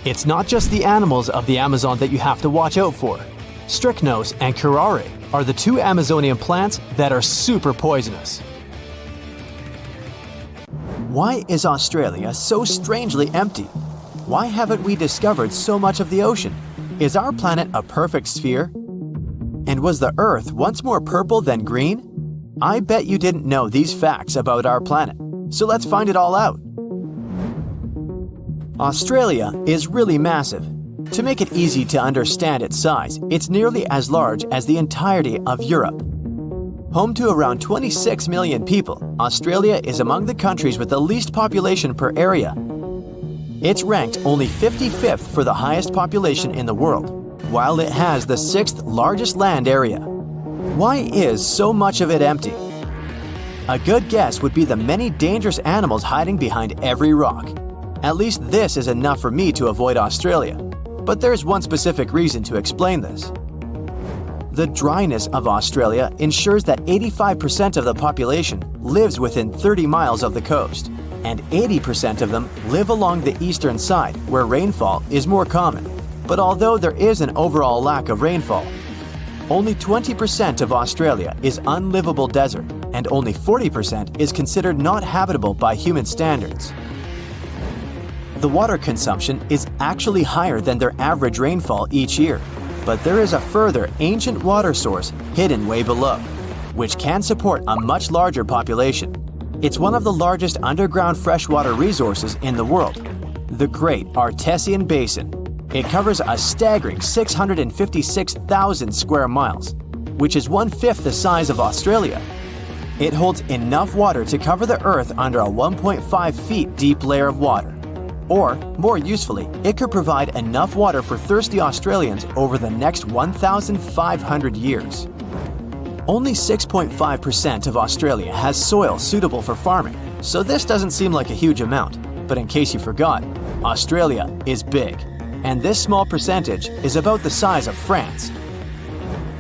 It's not just the animals of the Amazon that you have to watch out for. Strychnos and curare are the two Amazonian plants that are super poisonous. Why is Australia so strangely empty? Why haven't we discovered so much of the ocean? Is our planet a perfect sphere? And was the Earth once more purple than green? I bet you didn't know these facts about our planet. So let's find it all out. Australia is really massive. To make it easy to understand its size, it's nearly as large as the entirety of Europe. Home to around 26 million people, Australia is among the countries with the least population per area. It's ranked only 55th for the highest population in the world, while it has the 6th largest land area. Why is so much of it empty? A good guess would be the many dangerous animals hiding behind every rock. At least this is enough for me to avoid Australia. But there's one specific reason to explain this. The dryness of Australia ensures that 85% of the population lives within 30 miles of the coast, and 80% of them live along the eastern side where rainfall is more common. But although there is an overall lack of rainfall, only 20% of Australia is unlivable desert, and only 40% is considered not habitable by human standards. The water consumption is actually higher than their average rainfall each year, but there is a further ancient water source hidden way below, which can support a much larger population. It's one of the largest underground freshwater resources in the world, the Great Artesian Basin. It covers a staggering 656,000 square miles, which is 1/5 the size of Australia. It holds enough water to cover the Earth under a 1.5 feet deep layer of water. Or, more usefully, it could provide enough water for thirsty Australians over the next 1,500 years. Only 6.5% of Australia has soil suitable for farming, so this doesn't seem like a huge amount. But in case you forgot, Australia is big, and this small percentage is about the size of France.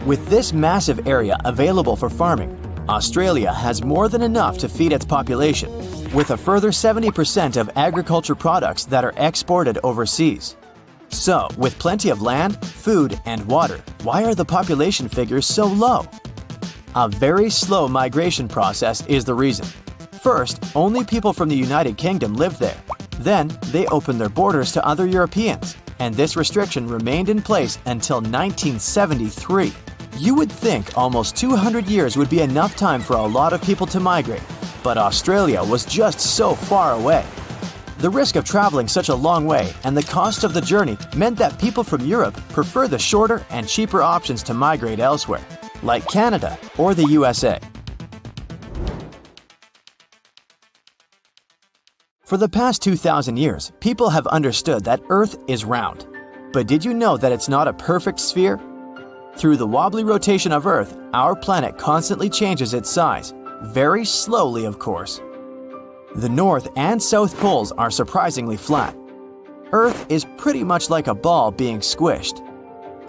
With this massive area available for farming, Australia has more than enough to feed its population, with a further 70% of agriculture products that are exported overseas. So, with plenty of land, food, and water, why are the population figures so low? A very slow migration process is the reason. First, only people from the United Kingdom lived there. Then, they opened their borders to other Europeans, and this restriction remained in place until 1973. You would think almost 200 years would be enough time for a lot of people to migrate, but Australia was just so far away. The risk of traveling such a long way and the cost of the journey meant that people from Europe prefer the shorter and cheaper options to migrate elsewhere, like Canada or the USA. For the past 2,000 years, people have understood that Earth is round. But did you know that it's not a perfect sphere? Through the wobbly rotation of Earth, our planet constantly changes its size, very slowly of course. The North and South poles are surprisingly flat. Earth is pretty much like a ball being squished.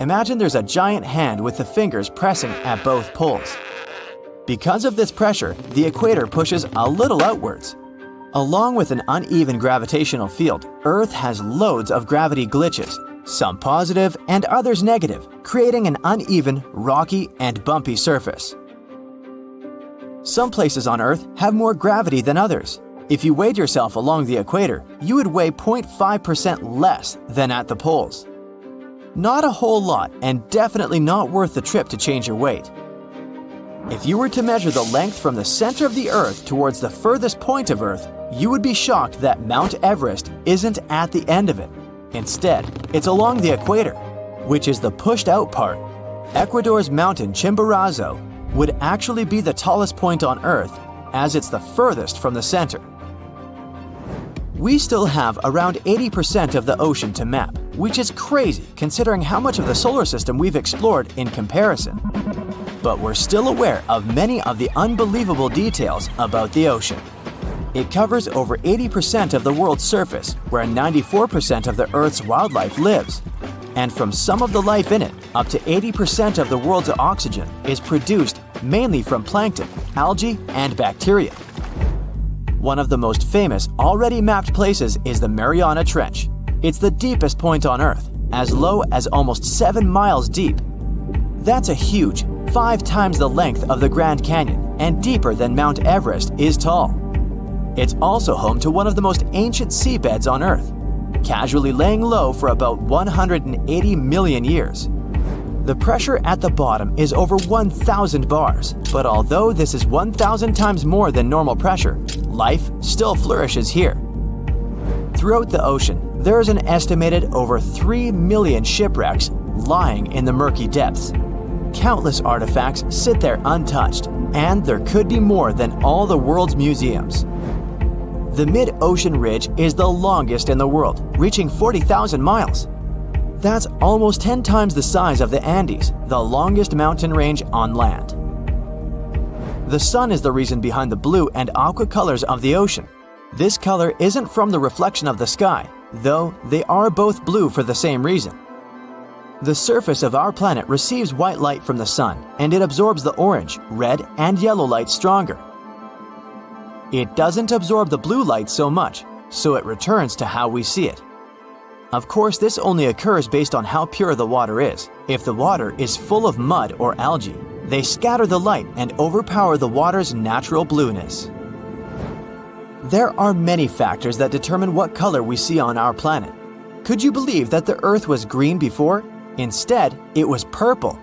Imagine there's a giant hand with the fingers pressing at both poles. Because of this pressure, the equator pushes a little outwards. Along with an uneven gravitational field, Earth has loads of gravity glitches, some positive and others negative, creating an uneven, rocky, and bumpy surface. Some places on Earth have more gravity than others. If you weighed yourself along the equator, you would weigh 0.5% less than at the poles. Not a whole lot, and definitely not worth the trip to change your weight. If you were to measure the length from the center of the Earth towards the furthest point of Earth, you would be shocked that Mount Everest isn't at the end of it. Instead, it's along the equator, which is the pushed out part. Ecuador's mountain Chimborazo would actually be the tallest point on Earth, as it's the furthest from the center. We still have around 80% of the ocean to map, which is crazy considering how much of the solar system we've explored in comparison. But we're still aware of many of the unbelievable details about the ocean. It covers over 80% of the world's surface, where 94% of the Earth's wildlife lives. And from some of the life in it, up to 80% of the world's oxygen is produced mainly from plankton, algae, and bacteria. One of the most famous, already mapped places is the Mariana Trench. It's the deepest point on Earth, as low as almost 7 miles deep. That's a huge 5 times the length of the Grand Canyon and deeper than Mount Everest is tall. It's also home to one of the most ancient seabeds on Earth, casually laying low for about 180 million years. The pressure at the bottom is over 1,000 bars, but although this is 1,000 times more than normal pressure, life still flourishes here. Throughout the ocean, there is an estimated over 3 million shipwrecks lying in the murky depths. Countless artifacts sit there untouched, and there could be more than all the world's museums. The mid-ocean ridge is the longest in the world, reaching 40,000 miles. That's almost 10 times the size of the Andes, the longest mountain range on land. The sun is the reason behind the blue and aqua colors of the ocean. This color isn't from the reflection of the sky, though they are both blue for the same reason. The surface of our planet receives white light from the sun, and it absorbs the orange, red, and yellow light stronger. It doesn't absorb the blue light so much, so it returns to how we see it. Of course, this only occurs based on how pure the water is. If the water is full of mud or algae, they scatter the light and overpower the water's natural blueness. There are many factors that determine what color we see on our planet. Could you believe that the Earth was green before? Instead, it was purple.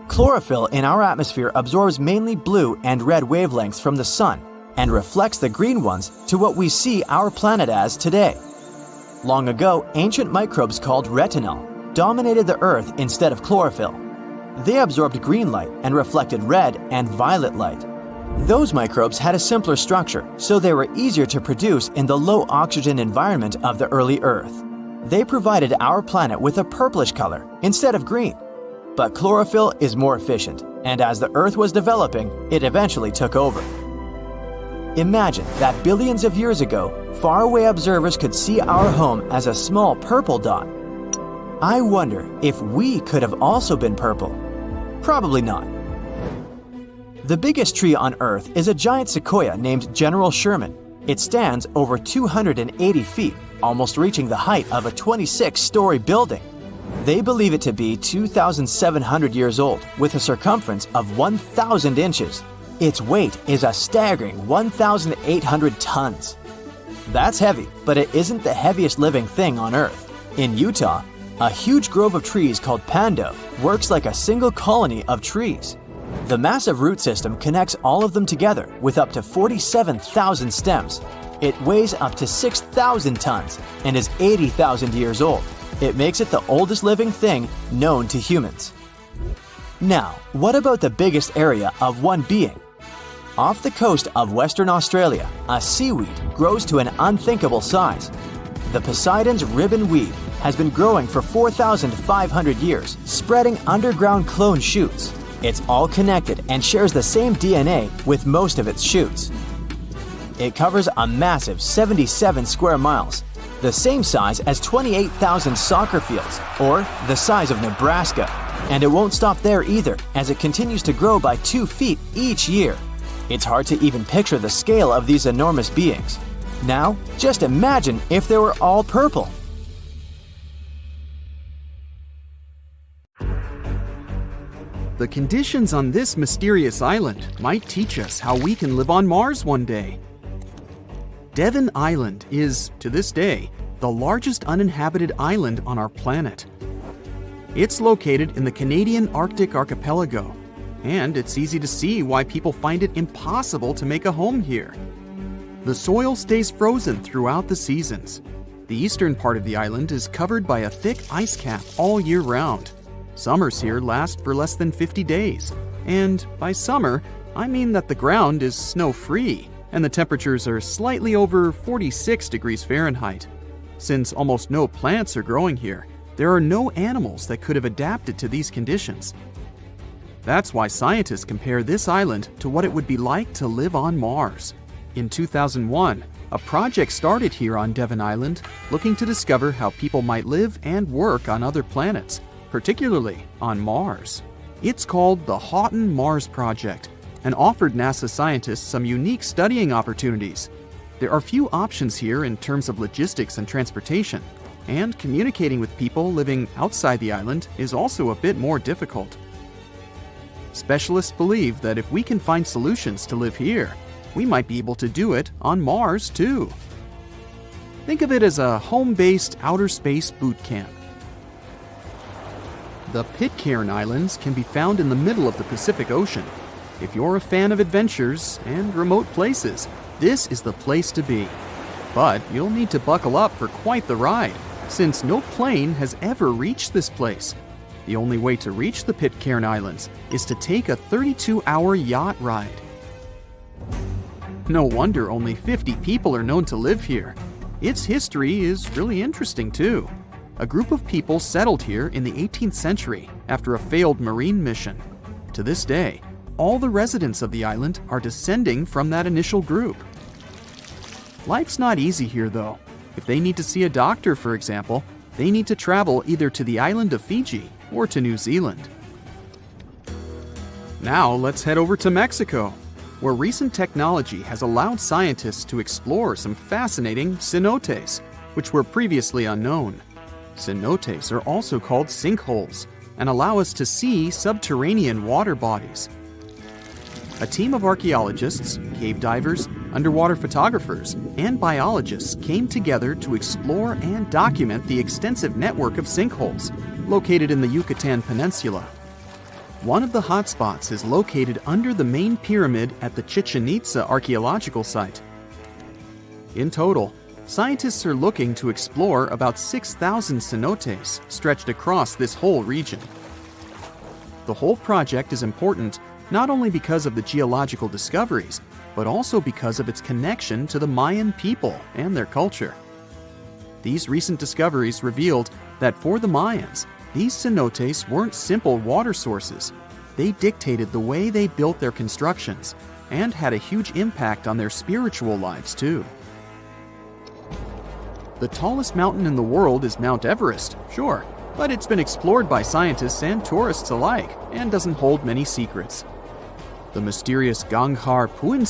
Chlorophyll in our atmosphere absorbs mainly blue and red wavelengths from the sun and reflects the green ones to what we see our planet as today. Long ago, ancient microbes called retinal dominated the Earth instead of chlorophyll. They absorbed green light and reflected red and violet light. Those microbes had a simpler structure, so they were easier to produce in the low oxygen environment of the early Earth. They provided our planet with a purplish color instead of green. But chlorophyll is more efficient, and as the Earth was developing, it eventually took over. Imagine that billions of years ago, faraway observers could see our home as a small purple dot. I wonder if we could have also been purple. Probably not. The biggest tree on Earth is a giant sequoia named General Sherman. It stands over 280 feet, almost reaching the height of a 26-story building. They believe it to be 2,700 years old, with a circumference of 1,000 inches. Its weight is a staggering 1,800 tons. That's heavy, but it isn't the heaviest living thing on Earth. In Utah, a huge grove of trees called Pando works like a single colony of trees. The massive root system connects all of them together with up to 47,000 stems. It weighs up to 6,000 tons and is 80,000 years old. It makes it the oldest living thing known to humans. Now, what about the biggest area of one being? Off the coast of Western Australia, a seaweed grows to an unthinkable size. The Poseidon's ribbon weed has been growing for 4,500 years, spreading underground clone shoots. It's all connected and shares the same DNA with most of its shoots. It covers a massive 77 square miles, the same size as 28,000 soccer fields, or the size of Nebraska. And it won't stop there either, as it continues to grow by 2 feet each year. It's hard to even picture the scale of these enormous beings. Now, just imagine if they were all purple. The conditions on this mysterious island might teach us how we can live on Mars one day. Devon Island is, to this day, the largest uninhabited island on our planet. It's located in the Canadian Arctic archipelago, and it's easy to see why people find it impossible to make a home here. The soil stays frozen throughout the seasons. The eastern part of the island is covered by a thick ice cap all year round. Summers here last for less than 50 days. And by summer, I mean that the ground is snow-free and the temperatures are slightly over 46 degrees Fahrenheit. Since almost no plants are growing here, there are no animals that could have adapted to these conditions. That's why scientists compare this island to what it would be like to live on Mars. In 2001, a project started here on Devon Island looking to discover how people might live and work on other planets, particularly on Mars. It's called the Houghton Mars Project and offered NASA scientists some unique studying opportunities. There are few options here in terms of logistics and transportation, and communicating with people living outside the island is also a bit more difficult. Specialists believe that if we can find solutions to live here, we might be able to do it on Mars too. Think of it as a home-based outer space boot camp. The Pitcairn Islands can be found in the middle of the Pacific Ocean. If you're a fan of adventures and remote places, this is the place to be. But you'll need to buckle up for quite the ride, since no plane has ever reached this place. The only way to reach the Pitcairn Islands is to take a 32-hour yacht ride. No wonder only 50 people are known to live here. Its history is really interesting too. A group of people settled here in the 18th century after a failed marine mission. To this day, all the residents of the island are descending from that initial group. Life's not easy here though. If they need to see a doctor, for example, they need to travel either to the island of Fiji or to New Zealand. Now let's head over to Mexico, where recent technology has allowed scientists to explore some fascinating cenotes, which were previously unknown. Cenotes are also called sinkholes and allow us to see subterranean water bodies. A team of archaeologists, cave divers, underwater photographers, and biologists came together to explore and document the extensive network of sinkholes located in the Yucatan Peninsula. One of the hotspots is located under the main pyramid at the Chichen Itza archaeological site. In total, scientists are looking to explore about 6,000 cenotes stretched across this whole region. The whole project is important not only because of the geological discoveries, but also because of its connection to the Mayan people and their culture. These recent discoveries revealed that for the Mayans, these cenotes weren't simple water sources. They dictated the way they built their constructions and had a huge impact on their spiritual lives too. The tallest mountain in the world is Mount Everest, sure, but it's been explored by scientists and tourists alike and doesn't hold many secrets. The mysterious Ganghar Puensum